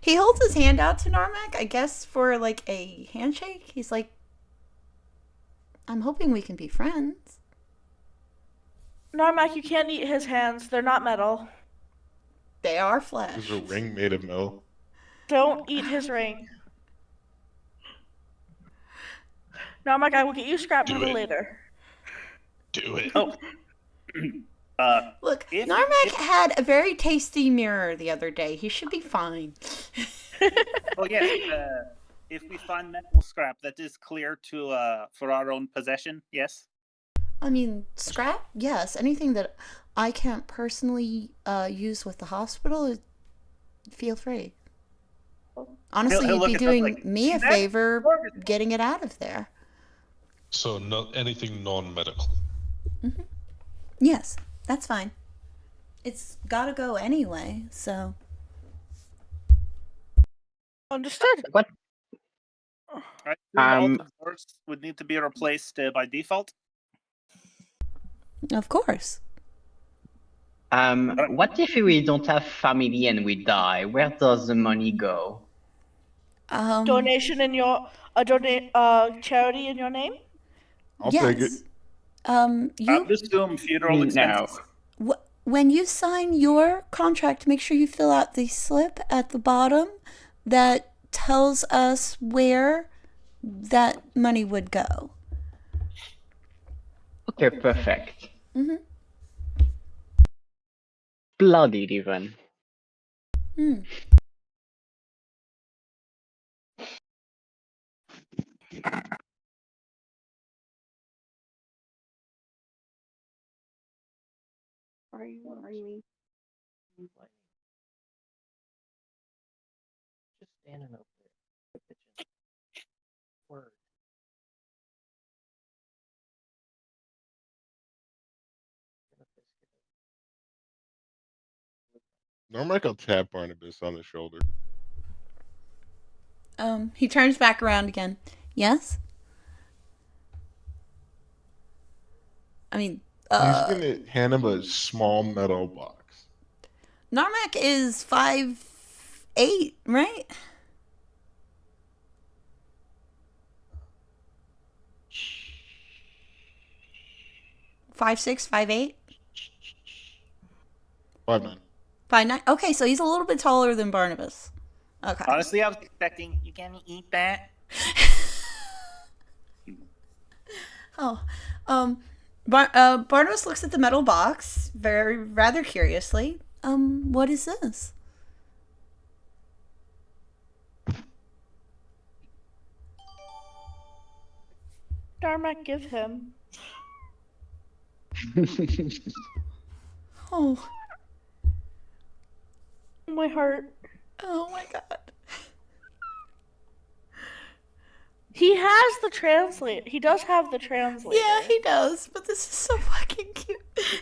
A: He holds his hand out to Narmak, I guess, for like a handshake. He's like, I'm hoping we can be friends.
C: Narmak, you can't eat his hands. They're not metal.
A: They are flesh.
H: There's a ring made of metal.
C: Don't eat his ring. Narmak, I will get you scrap metal later.
F: Do it.
B: Oh.
A: Look, Narmak had a very tasty mirror the other day. He should be fine.
B: Oh yes. If we find metal scrap that is clear to for our own possession, yes.
A: I mean, scrap, yes. Anything that I can't personally use with the hospital, feel free. Honestly, you'd be doing me a favor getting it out of there.
F: So, not anything non-medical.
A: Mm-hmm. Yes, that's fine. It's gotta go anyway, so.
C: Understood.
G: What?
B: All the doors would need to be replaced by default.
A: Of course.
G: What if we don't have family and we die? Where does the money go?
C: Donation in your charity in your name.
H: I'll take it.
B: You assume funeral expenses.
A: When you sign your contract, make sure you fill out the slip at the bottom that tells us where that money would go.
G: Okay, perfect.
A: Mm-hmm.
G: Bloodied even.
A: Mm.
C: Are you?
E: Just standing over there. Word.
H: Normac will tap Barnabas on the shoulder.
A: He turns back around again. Yes? I mean,
H: He's gonna hand him a small metal box.
A: Narmak is 5'8", right? Five 6, 5'8",
H: 5'9".
A: 5'9". Okay, so he's a little bit taller than Barnabas. Okay.
B: Honestly, I was expecting you gonna eat that.
A: Oh, Barnabas looks at the metal box rather curiously. What is this?
C: Darmak, give him.
A: Oh,
C: My heart.
A: oh my God.
C: He has the translate. He does have the translator.
A: Yeah, he does, but this is so fucking cute.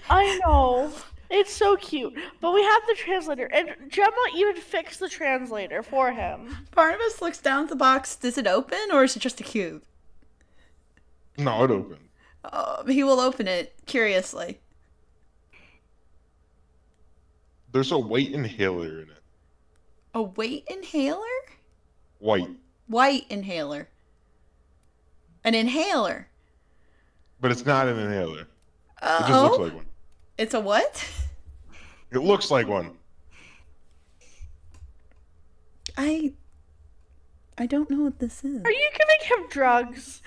C: I know. It's so cute. But we have the translator, and Gemma even fixed the translator for him.
A: Barnabas looks down at the box. Does it open, or is it just a cube?
H: No, it opened.
A: He will open it curiously.
H: There's a white inhaler in it.
A: A weight inhaler?
H: White.
A: White inhaler. An inhaler.
H: But it's not an inhaler. It just
A: Oh?
H: looks like one.
A: It's a what?
H: It looks like one.
A: I don't know what this is.
C: Are you giving him drugs?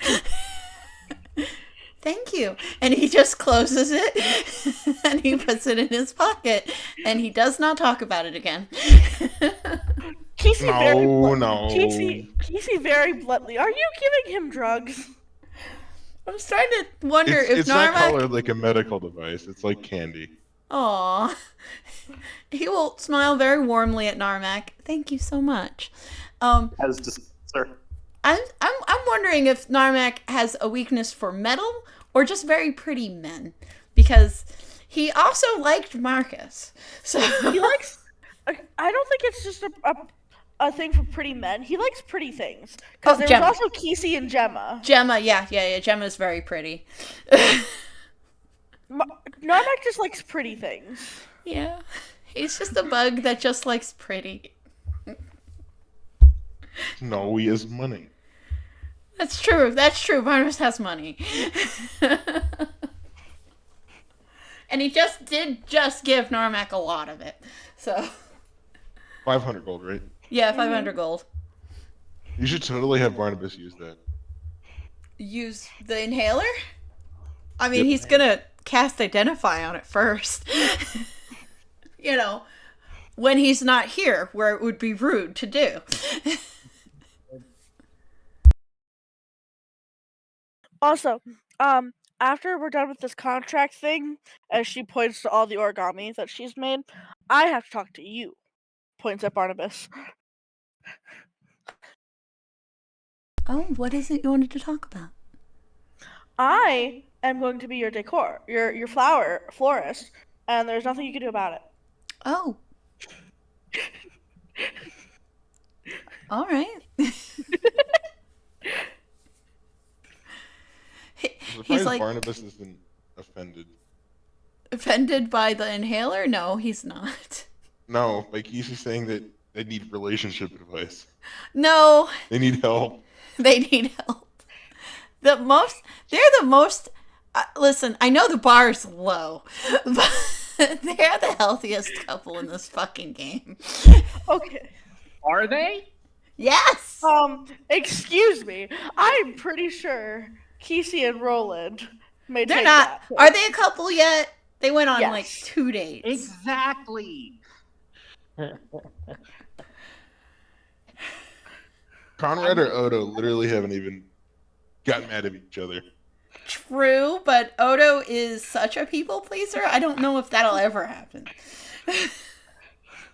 A: Thank you. And he just closes it and he puts it in his pocket and he does not talk about it again.
C: Casey
H: No.
C: Casey very bluntly. Are you giving him drugs?
A: I'm starting to wonder if
H: It's not
A: Narmak...
H: colored like a medical device. It's like candy.
A: Aww. He will smile very warmly at Narmak. Thank you so much.
B: As dispenser.
A: I'm wondering if Narmak has a weakness for metal or just very pretty men, because he also liked Marcus. So
C: He likes. I don't think it's just a thing for pretty men. He likes pretty things. Because there
A: Gemma.
C: was also Casey and Gemma.
A: Gemma, yeah. Gemma's very pretty.
C: Narmak just likes pretty things.
A: Yeah, he's just a bug that just likes pretty.
H: No, he has money.
A: That's true. Barnabas has money. And he did give Narmak a lot of it. So
H: 500 gold, right?
A: yeah, 500 gold.
H: You should totally have Barnabas use that.
A: Use the inhaler? I mean,
H: Yep.
A: he's gonna cast Identify on it first. You know, when he's not here, where it would be rude to do.
C: Also, after we're done with this contract thing, as she points to all the origami that she's made, I have to talk to you. Points at Barnabas.
A: Oh, what is it you wanted to talk about?
C: I am going to be your decor, your florist, and there's nothing you can do about it.
A: Oh. All right.
H: I'm
A: He's
H: surprised
A: like,
H: Barnabas isn't offended.
A: offended by the inhaler? No, he's not.
H: No, like he's saying that they need relationship advice.
A: No,
H: They need help.
A: they need help. They're the most, listen, I know the bar is low, but they're the healthiest couple in this fucking game.
C: Okay.
B: Are they?
A: Yes!
C: Excuse me. I'm pretty sure Kesey and Roland may
A: They're
C: take
A: not.
C: that.
A: Are they a couple yet? They went on
C: Yes.
A: like 2 dates.
B: Exactly.
H: Conrad or Odo literally haven't even gotten mad at each other.
A: True, but Odo is such a people pleaser. I don't know if that'll ever happen.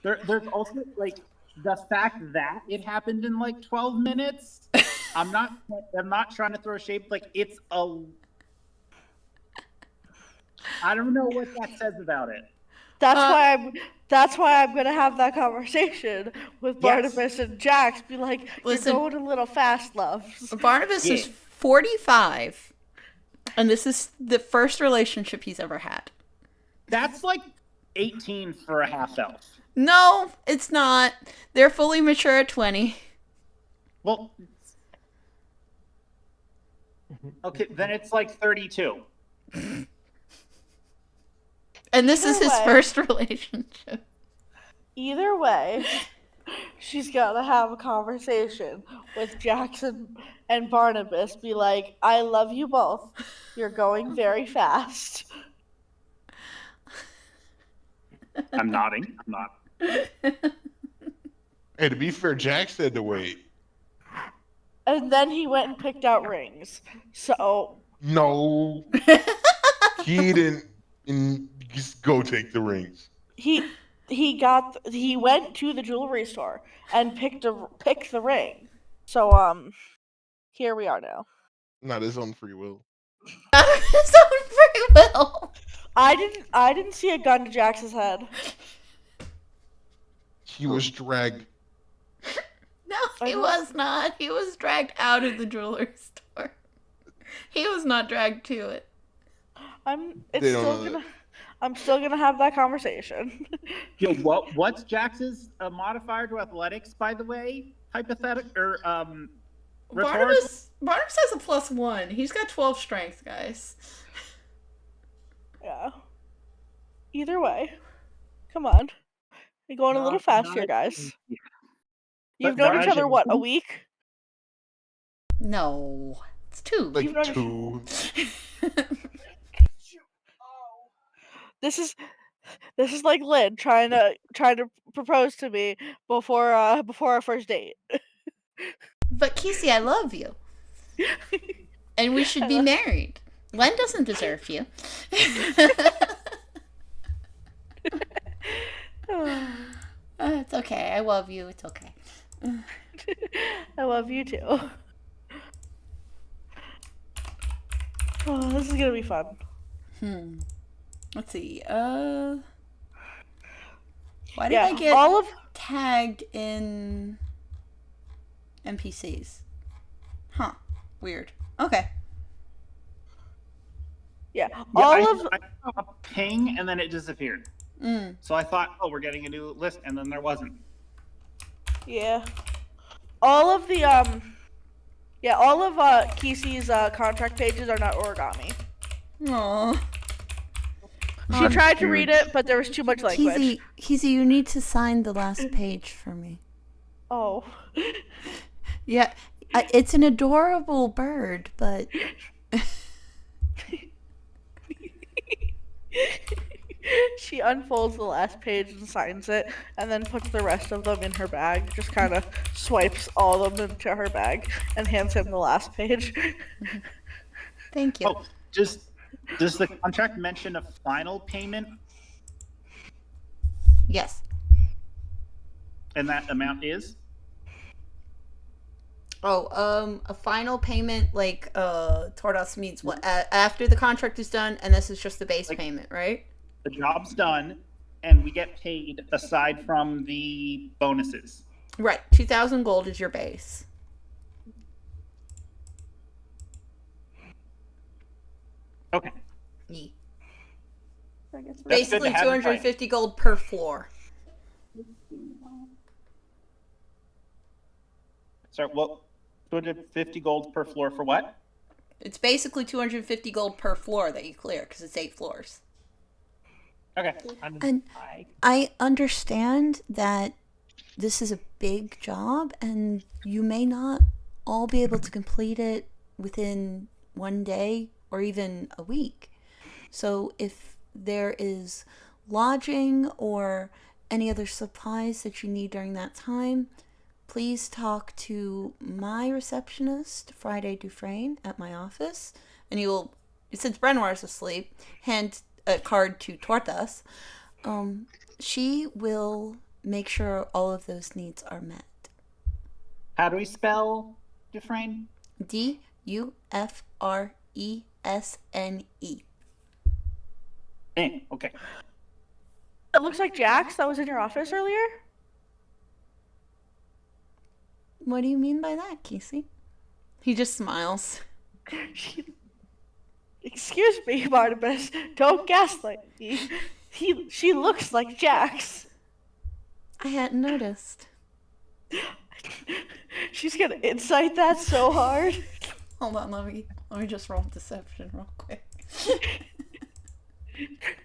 B: There's also like the fact that it happened in like 12 minutes. I'm not trying to throw shade. Like it's I don't know what that says about it.
C: That's why I'm gonna have that conversation with
B: Yes.
C: Barnabas and Jax. Be like,
A: Listen,
C: you're going a little fast, loves.
A: Barnabas is 45, and this is the first relationship he's ever had.
B: That's like 18 for a half elf.
A: No, it's not. They're fully mature at 20.
B: Well, okay, then it's like 32.
A: And this is his
C: way.
A: first relationship.
C: Either way, she's gotta have a conversation with Jackson and Barnabas. Be like, I love you both. You're going very fast.
B: I'm nodding. I'm not.
H: Hey, to be fair, Jax had to wait.
C: And then he went and picked out rings. So
H: No, he didn't. Just go take the rings.
C: he went to the jewelry store and picked the ring. So here we are now.
H: Not his own free will.
A: Not of his own free will.
C: I didn't see a gun to Jax's head.
H: He was dragged.
A: No, he was not. He was dragged out of the jewelry store. He was not dragged to it.
C: I'm still gonna have that conversation.
B: Yo, what's Jax's modifier to athletics, by the way? Hypothetical or
A: Barnabas has a +1. He's got 12 strength, guys.
C: Yeah. Either way, come on. You're going a little fast here, guys. You've known each other what, a week?
A: No, it's 2.
H: Like 2.
C: This is like Lynn trying to propose to me before our first date.
A: But Kesey, I love you, and we should be married. Len doesn't deserve you. It's okay. I love you. It's okay.
C: I love you too. Oh, this is gonna be fun.
A: Let's see. Why did I get tagged in NPCs? Huh. Weird. Okay.
B: I saw a ping and then it disappeared. So I thought, oh, we're getting a new list, and then there wasn't.
C: Yeah. All of Kesey's contract pages are not origami.
A: Aww.
C: She tried to read it, but there was too much language.
A: Kesey, you need to sign the last page for me.
C: Oh.
A: Yeah, it's an adorable bird, but...
C: She unfolds the last page and signs it, and then puts the rest of them in her bag. Just kind of swipes all of them into her bag and hands him the last page.
A: Thank you.
B: Oh, does the contract mention a final payment?
A: Yes.
B: And that amount is?
A: Oh, a final payment, like, Tordos means what? After the contract is done, and this is just the base payment, right?
B: The job's done, and we get paid aside from the bonuses.
A: Right. 2,000 gold is your base.
B: Okay.
A: Yeah.
C: I guess
A: Basically 250 gold per floor.
B: Sorry, what? 250 gold per floor for what?
A: It's basically 250 gold per floor that you clear, because it's 8 floors.
B: Okay.
A: And I understand that this is a big job, and you may not all be able to complete it within one day or even a week. So if there is lodging or any other supplies that you need during that time, please talk to my receptionist, Friday Dufresne, at my office. And you will, since Brenoir's asleep, hand a card to Tortas. She will make sure all of those needs are met.
B: How do we spell Dufresne?
A: Dufresne.
B: Okay.
C: It looks like Jax that was in your office earlier.
A: What do you mean by that, Casey? He just smiles.
C: Excuse me, Barnabas. Don't gaslight me. She looks like Jax.
A: I hadn't noticed.
C: She's gonna incite that so hard.
A: Hold on, let me just roll deception real quick.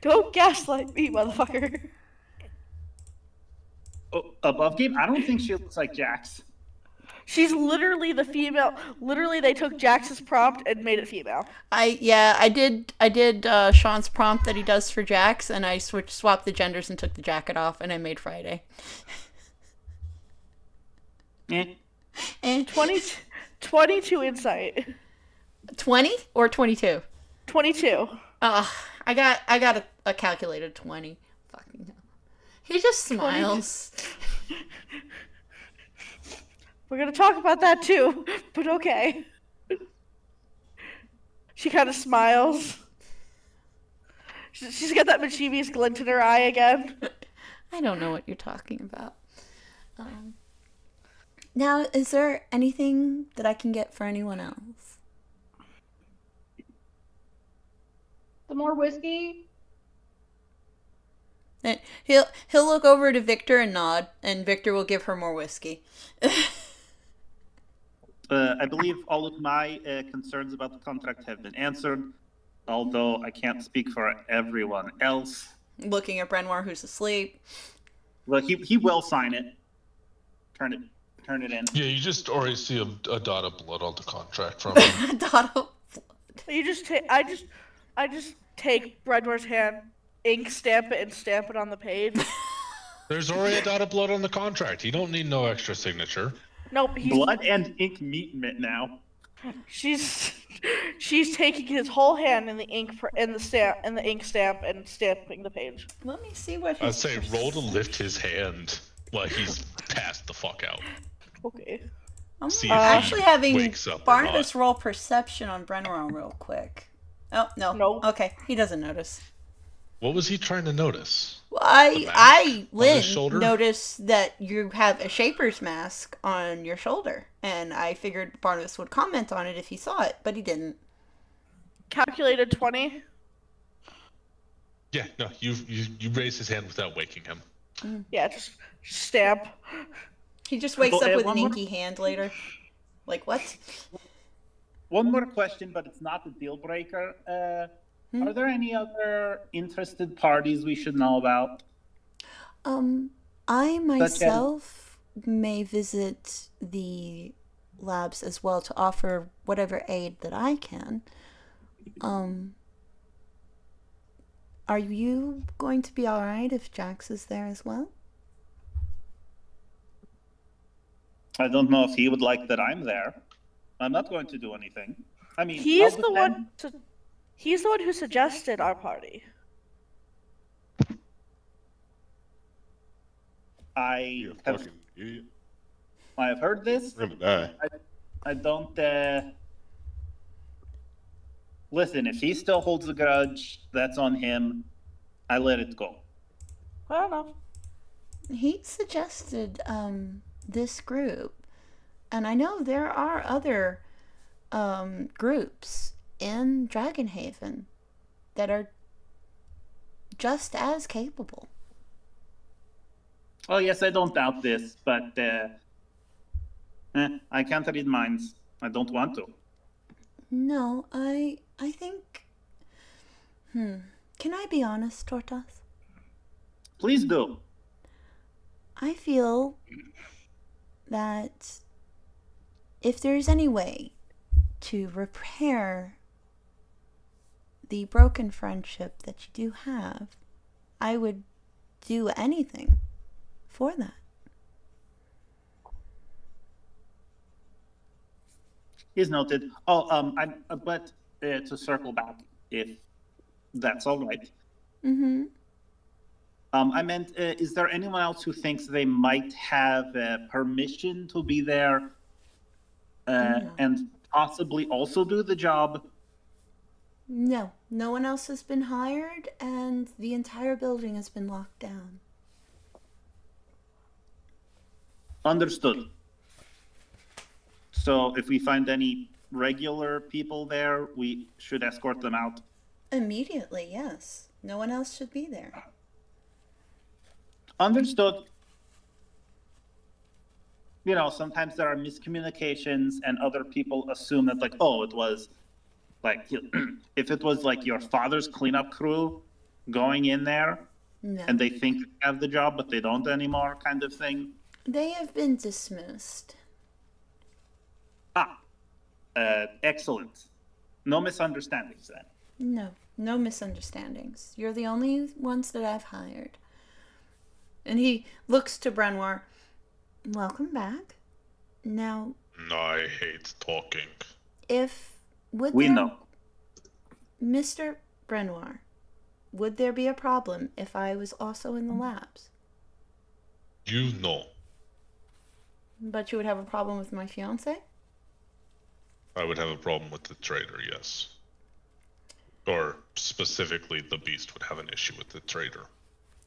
C: Don't gaslight me, motherfucker.
B: Oh, above game? I don't think she looks like Jax.
C: She's literally the female. Literally, they took Jax's prompt and made it female.
A: I did Sean's prompt that he does for Jax, and I swapped the genders and took the jacket off, and I made Friday.
C: 22 insight.
A: 20 or 22?
C: 22.
A: I got a calculated 20. Fucking hell. He just smiles.
C: We're gonna talk about that too, but okay. She kind of smiles. She's got that mischievous glint in her eye again.
A: I don't know what you're talking about. Now, is there anything that I can get for anyone else?
D: Some more whiskey?
A: And he'll look over to Victor and nod, and Victor will give her more whiskey.
B: I believe all of my concerns about the contract have been answered, although I can't speak for everyone else.
A: Looking at Brenoir, who's asleep.
B: Well, he will sign it. Turn it in.
F: Yeah, you just already see a dot of blood on the contract from him.
A: A dot of blood.
C: You just take. I just take Brenoir's hand, ink stamp it, and stamp it on the page.
F: There's already a dot of blood on the contract. You don't need no extra signature.
C: Nope.
B: Blood and ink meet now.
C: She's taking his whole hand in the ink the ink stamp and stamping the page.
A: Let me see what
F: I'd say roll to lift his hand while he's passed the fuck out.
C: Okay.
A: I'm
F: See if
A: actually
F: he
A: having
F: wakes up or
A: Barnabas
F: not.
A: roll perception on Brenoir real quick. Oh, no.
C: No.
A: Okay, he doesn't notice.
F: What was he trying to notice?
A: Well,
F: The mask on
A: Lynn,
F: his shoulder?
A: noticed that you have a Shaper's mask on your shoulder, and I figured Barnabas would comment on it if he saw it, but he didn't.
C: Calculated 20.
F: Yeah, no, you raised his hand without waking him.
C: Yeah, just stamp.
A: He just wakes
B: Well,
A: up with
B: one
A: an
B: more-
A: inky hand later. Like, what?
B: One more question, but it's not a deal breaker. Are there any other interested parties we should know about?
A: I myself may visit the labs as well to offer whatever aid that I can. Are you going to be alright if Jax is there as well?
B: I don't know if he would like that I'm there. I'm not going to do anything. I mean,
C: He's
B: I'll
C: the
B: defend-
C: one. He's the one who suggested our party.
H: You fucking idiot.
B: I have heard this.
H: We're gonna die.
B: I don't. Listen, if he still holds a grudge, that's on him. I let it go.
C: Fair enough.
A: He suggested this group, and I know there are other groups in Dragonhaven that are just as capable.
B: Oh yes, I don't doubt this, but I can't read minds. I don't want to.
A: No, I think. Can I be honest, Tortas?
B: Please do.
A: I feel that if there's any way to repair the broken friendship that you do have, I would do anything for that.
B: Is noted. But to circle back, if that's all right.
A: Mm-hmm.
B: I meant, is there anyone else who thinks they might have permission to be there and possibly also do the job?
A: No, no one else has been hired, and the entire building has been locked down.
B: Understood. So if we find any regular people there, we should escort them out.
A: Immediately, yes. No one else should be there.
B: Understood. You know, sometimes there are miscommunications and other people assume that, like, oh, it was like, if it was like your father's cleanup crew going in there and they think they have the job, but they don't anymore, kind of thing.
A: They have been dismissed.
B: Excellent. No misunderstandings then.
A: No misunderstandings. You're the only ones that I've hired. And he looks to Brenoir. Welcome back. Now,
F: I hate talking.
B: We know.
A: Mr. Brenoir, would there be a problem if I was also in the labs?
F: You know.
A: But you would have a problem with my fiancé?
F: I would have a problem with the traitor, yes. Or specifically, the beast would have an issue with the traitor.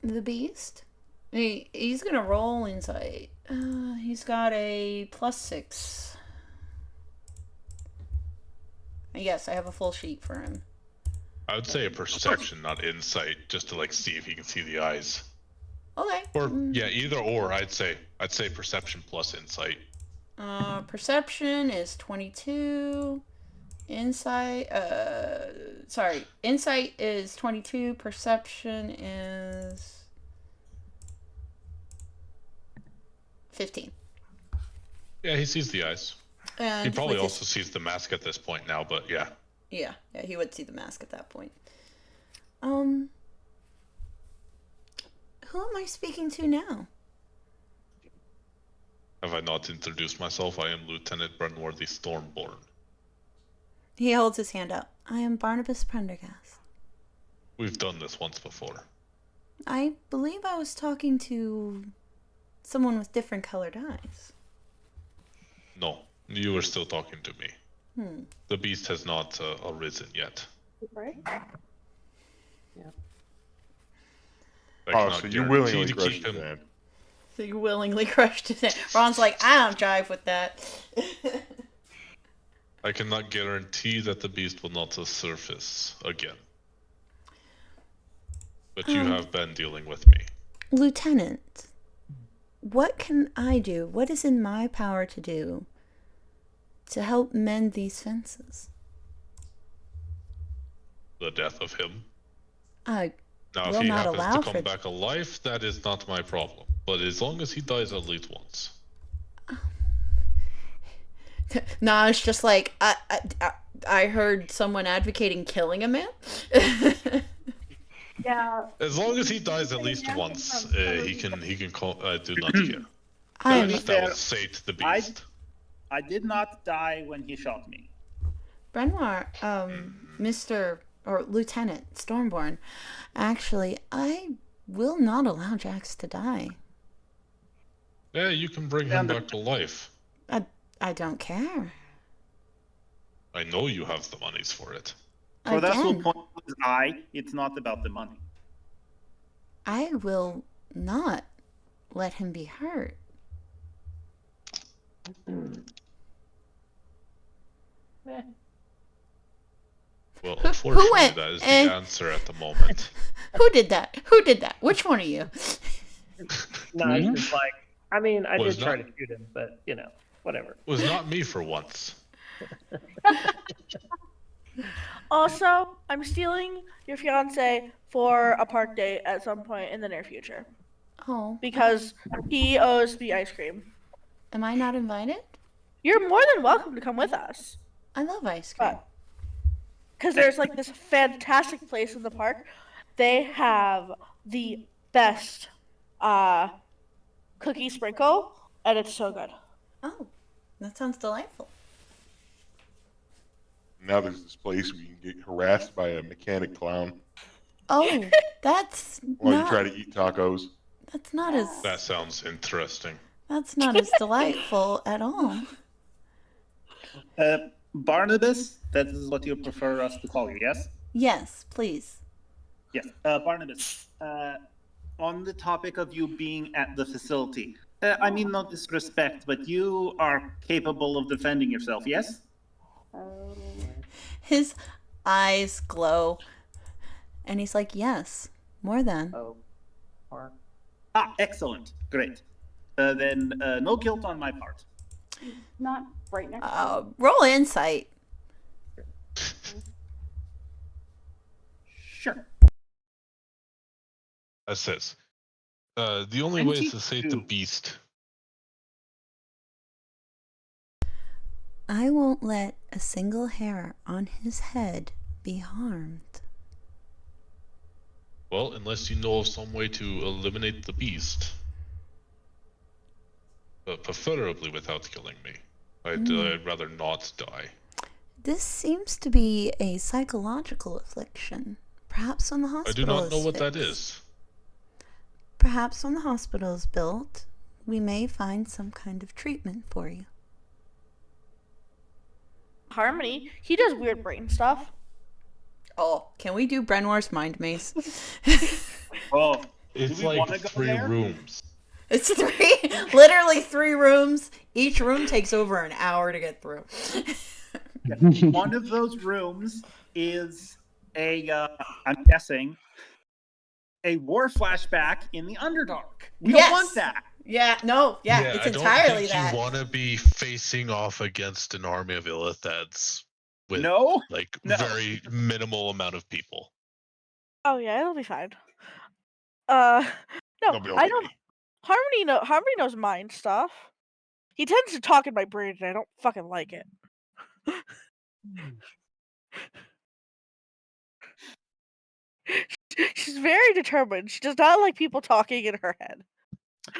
A: The beast? He's gonna roll insight. He's got a +6. Yes, I have a full sheet for him.
F: I would say a perception, not insight, just to like see if he can see the eyes.
A: Okay.
F: Or yeah, either or. I'd say perception plus insight.
A: Perception is 22. Insight is 22. Perception is 15.
F: Yeah, he sees the eyes.
A: And
F: he probably also sees the mask at this point now, but yeah.
A: Yeah, he would see the mask at that point. Who am I speaking to now?
F: Have I not introduced myself? I am Lieutenant Brenoir the Stormborn.
A: He holds his hand up. I am Barnabas Prendergast.
F: We've done this once before.
A: I believe I was talking to someone with different colored eyes.
F: No, you were still talking to me. The beast has not arisen yet.
C: Right?
H: Oh, so you willingly crushed his hand.
A: So you willingly crushed his hand. Ron's like, I don't jive with that.
F: I cannot guarantee that the beast will not surface again. But you have been dealing with me.
A: Lieutenant, what can I do? What is in my power to do to help mend these fences?
F: The death of him.
A: I
F: Now,
A: will
F: if he
A: not
F: happens
A: allow
F: to come back alive, that is not my problem. But as long as he dies at least once.
A: Nah, it's just like I heard someone advocating killing a man.
D: Yeah.
F: As long as he dies at least once, he can call, do not care.
A: I
F: That will sate the beast.
B: I did not die when he shot me.
A: Brenoir, Mr. or Lieutenant Stormborn, actually, I will not allow Jax to die.
F: Yeah, you can bring him back to life.
A: I don't care.
F: I know you have the monies for it.
B: So that's the point. It's not about the money.
A: I will not let him be hurt.
F: Well, unfortunately, that is the answer at the moment.
A: Who did that? Who did that? Which one of you?
E: No, it's just like, I mean, I did try to shoot him, but, you know, whatever.
F: It was not me for once.
C: Also, I'm stealing your fiance for a park date at some point in the near future.
A: Oh.
C: because he owes me ice cream.
A: Am I not invited?
C: You're more than welcome to come with us.
A: I love ice cream.
C: Because there's like this fantastic place in the park. They have the best cookie sprinkle, and it's so good.
A: Oh, that sounds delightful.
H: Now there's this place where you can get harassed by a mechanic clown
A: Oh, that's
H: while you
A: not,
H: try to eat tacos.
A: that's not as
F: That sounds interesting.
A: that's not as delightful at all.
B: Barnabas, that is what you prefer us to call you, yes?
A: Yes, please.
B: Yes. Barnabas, on the topic of you being at the facility, I mean no disrespect, but you are capable of defending yourself, yes?
A: His eyes glow, and he's like, "Yes, more than."
B: Excellent. Great. Then no guilt on my part.
D: Not right next to
A: Roll insight.
B: Sure.
F: That says, the only way is to save the beast.
A: I won't let a single hair on his head be harmed.
F: Well, unless you know of some way to eliminate the beast. But preferably without killing me. I'd rather not die.
A: This seems to be a psychological affliction. Perhaps when the
F: I
A: hospital
F: do not know
A: is
F: what
A: fixed.
F: that is.
A: Perhaps when the hospital is built, we may find some kind of treatment for you.
C: Harmony, he does weird brain stuff.
A: Oh, can we do Brenwar's mind maze?
B: Oh,
F: It's
B: we wanna
F: like
B: go
F: 3
B: there?
F: rooms.
A: It's literally 3 rooms. Each room takes over an hour to get through.
B: One of those rooms is I'm guessing, a war flashback in the Underdark. We don't want that.
A: Yeah, it's
F: I
A: entirely
F: don't think
A: that.
F: you want to be facing off against an army of Illithads with
B: No?
F: very minimal amount of people.
C: Oh yeah, it'll be fine. No,
H: It'll be
C: I
H: okay.
C: don't. Harmony knows mind stuff. He tends to talk in my brain, and I don't fucking like it. She's very determined. She does not like people talking in her head.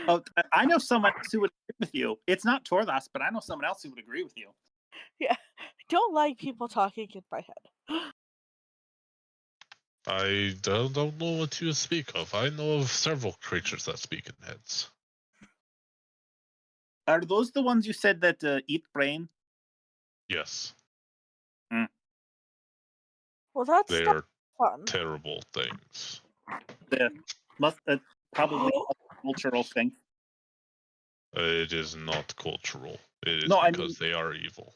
B: Oh, I know someone else who would agree with you. It's not Torthas, but I know someone else who would agree with you.
C: Yeah, I don't like people talking in my head.
F: I don't know what you speak of. I know of several creatures that speak in heads.
B: Are those the ones you said that eat brain?
F: Yes.
C: Well, that's
F: They
C: not
F: are
C: fun.
F: terrible things.
B: Probably a cultural thing.
F: It is not cultural. It is
B: No, I
F: because they are evil.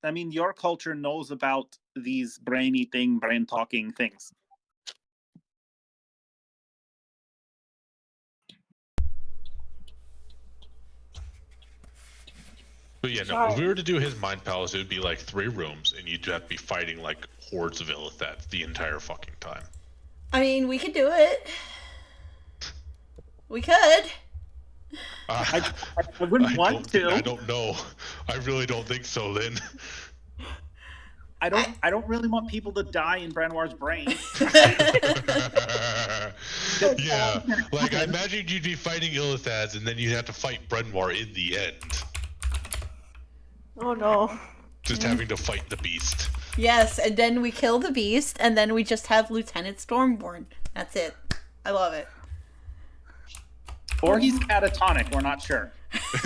B: I mean, your culture knows about these brain-eating, brain-talking things.
F: But yeah, no, if we were to do his mind palace, it would be like 3 rooms, and you'd have to be fighting like hordes of Illithads the entire fucking time.
A: I mean, we could do it. We could.
B: I wouldn't want to.
F: I don't know. I really don't think so, then.
B: I don't really want people to die in Branwar's brain.
F: Yeah, like I imagine you'd be fighting Illithads, and then you'd have to fight Brenwar in the end.
C: Oh no.
F: Just having to fight the beast.
A: Yes, and then we kill the beast, and then we just have Lieutenant Stormborn. That's it. I love it.
B: Or he's catatonic, we're not sure.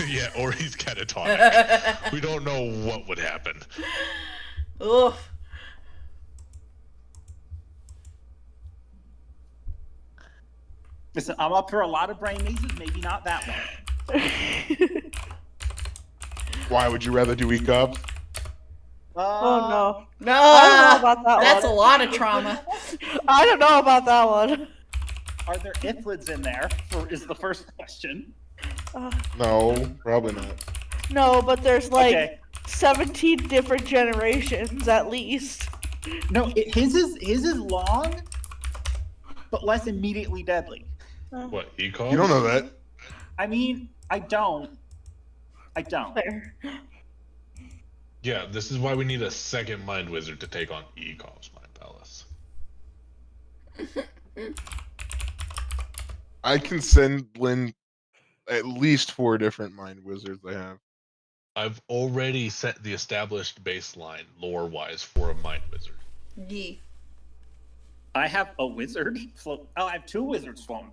F: Yeah, or he's catatonic. We don't know what would happen.
A: Oof.
B: Listen, I'm up for a lot of brain mazes, maybe not that one.
H: Why would you rather do weak ups?
C: Oh no.
A: No,
C: I don't know about that
A: that's
C: one.
A: a lot of trauma.
C: I don't know about that one.
B: Are there Ithlids in there? Is the first question.
H: No, probably not.
C: No, but there's like
B: Okay.
C: 17 different generations at least.
B: No, his is long, but less immediately deadly.
F: What, ECOS?
H: You don't know that.
B: I mean, I don't.
C: Fair.
F: Yeah, this is why we need a second Mind Wizard to take on ECOS Mind Palace.
H: I can send Lynn at least 4 different mind wizards I have.
F: I've already set the established baseline, lore-wise, for a Mind Wizard.
A: Yee.
B: I have a wizard. I have 2 wizards floating.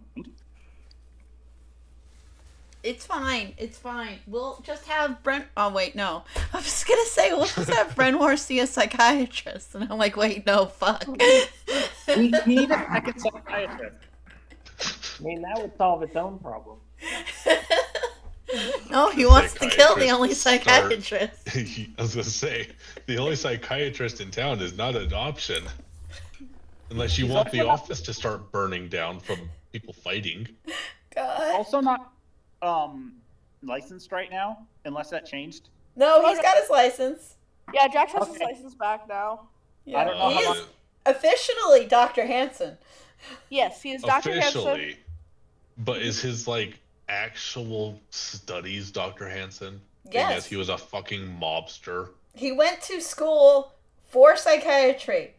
A: It's fine. It's fine. We'll just have Brent. Oh wait, no. I was gonna say we'll just have Brenwar see a psychiatrist, and I'm like, wait, no, fuck.
B: We need a second psychiatrist.
E: I mean, that would solve its own problem.
A: No, he wants to kill the only psychiatrist.
F: I was gonna say, the only psychiatrist in town is not an option. Unless you want the office to start burning down from people fighting.
A: God.
B: Also not licensed right now, unless that changed.
A: No, he's got his license.
C: Yeah, Jax has his license back now.
A: Yeah,
B: I don't know
A: he
B: how
A: is officially Dr. Hansen.
C: Yes, he is Dr. Hansen.
F: Officially. But is his, like, actual studies Dr. Hansen?
A: Yes.
F: Because he was a fucking mobster.
A: He went to school for psychiatry.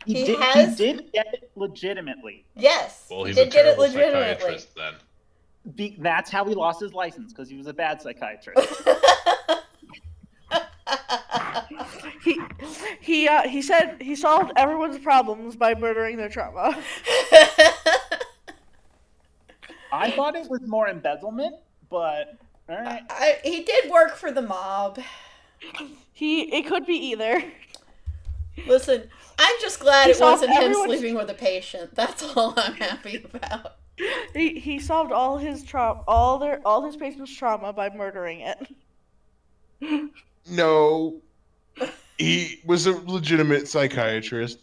B: He did get it legitimately.
A: Yes.
F: Well,
A: he
F: he's
A: did
F: a
A: get it
F: terrible
A: legitimately.
F: psychiatrist then.
B: That's how he lost his license, because he was a bad psychiatrist.
C: He said he solved everyone's problems by murdering their trauma.
B: I thought it was more embezzlement, but all right.
A: He did work for the mob.
C: It could be either.
A: Listen, I'm just glad
C: He
A: it wasn't
C: solved
A: him
C: everyone's-
A: sleeping with a patient. That's all I'm happy about.
C: He solved all his all his patients' trauma by murdering it.
H: No. He was a legitimate psychiatrist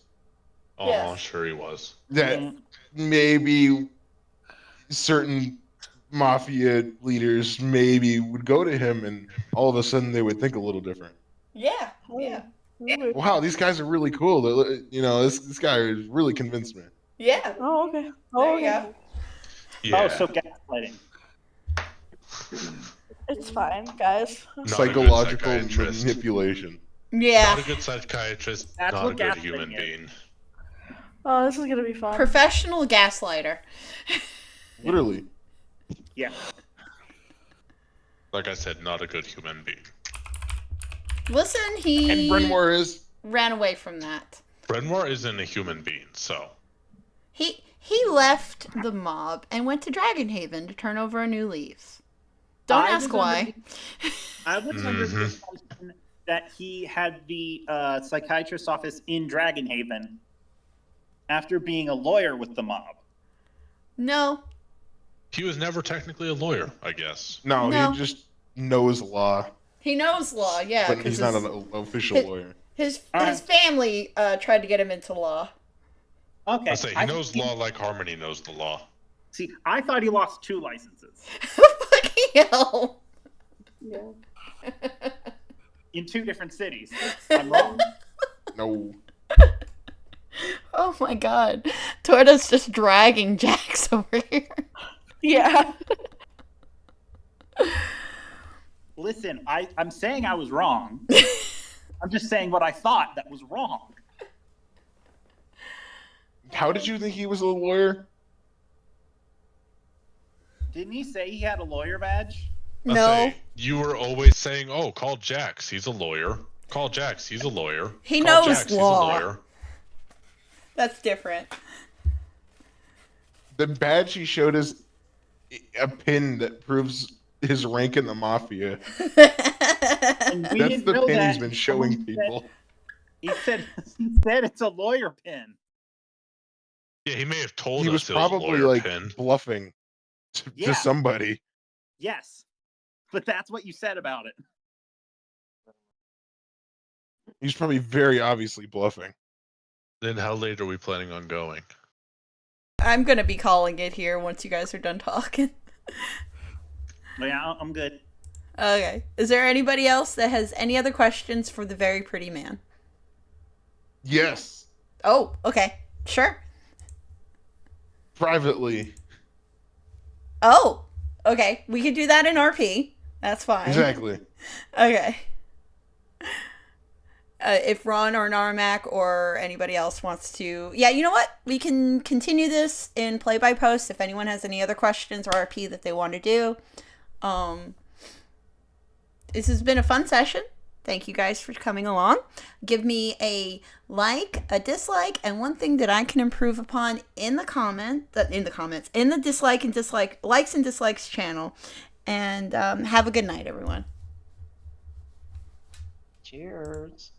F: Oh,
A: Yes.
F: sure he was.
H: that maybe certain mafia leaders maybe would go to him and all of a sudden they would think a little different.
A: Yeah, yeah,
H: Wow, these guys are really cool. This guy really convinced me.
A: yeah.
C: Oh, okay.
A: There
C: Oh,
A: you
C: okay.
A: go.
F: Yeah.
B: Oh, so gaslighting.
C: It's fine, guys.
F: Not a good
H: Psychological
F: psychiatrist.
H: manipulation.
A: Yeah.
F: Not a good psychiatrist,
B: That's
F: not a
B: what
F: good
B: gaslighting
F: human
B: is.
F: being.
C: Oh, this is gonna be fun.
A: Professional gaslighter.
H: Literally.
B: Yeah.
F: Like I said, not a good human being.
A: Listen,
H: And
A: he
H: Brenwar is.
A: ran away from that.
F: Brenwar isn't a human being, so.
A: He left the mob and went to Dragonhaven to turn over a new leaf. Don't
B: I
A: ask
B: was under
A: why.
B: I was under the assumption that he had the psychiatrist's office in Dragonhaven after being a lawyer with the mob.
A: No.
F: He was never technically a lawyer, I guess.
H: No,
A: No.
H: he just knows law,
A: He knows law, yeah.
H: but
A: 'cause
H: he's not an official
A: his-
H: lawyer.
A: His
B: Alright.
A: family tried to get him into law.
B: Okay.
F: I say he knows law like Harmony knows the law.
B: See, I thought he lost 2 licenses
A: Fucking hell.
D: Yeah.
B: in 2 different cities. I'm wrong.
H: No.
A: Oh my god. Torto's just dragging Jax over here.
C: Yeah.
B: Listen, I'm saying I was wrong. I'm just saying what I thought that was wrong.
H: How did you think he was a lawyer?
B: Didn't he say he had a lawyer badge?
F: I
A: No.
F: say, you were always saying, "Oh, call Jax. He's a lawyer. Call Jax. He's a lawyer.
A: He
F: Call
A: knows
F: Jax,
A: law."
F: He's a lawyer."
A: That's different.
H: The badge he showed is a pin that proves his rank in the mafia.
B: And we
H: That's
B: didn't
H: the
B: know
H: pin
B: that.
H: he's been showing people.
B: He said it's a lawyer pin.
F: Yeah, he may have told
H: He
F: us
H: was
F: it was a
H: probably
F: lawyer
H: like
F: pin.
H: bluffing
B: Yeah.
H: to somebody.
B: Yes. But that's what you said about it.
H: He's probably very obviously bluffing.
F: Then how late are we planning on going?
A: I'm gonna be calling it here once you guys are done talking.
B: But yeah, I'm good.
A: Okay. Is there anybody else that has any other questions for the very pretty man?
H: Yes.
A: Oh, okay. Sure.
H: Privately.
A: Oh, okay. We could do that in RP. That's fine.
H: Exactly.
A: Okay. If Ron or Narmak or anybody else wants to... Yeah, you know what? We can continue this in play-by-post if anyone has any other questions or RP that they want to do. This has been a fun session. Thank you guys for coming along. Give me a like, a dislike, and one thing that I can improve upon in the dislike and likes and dislikes channel. And have a good night, everyone.
E: Cheers.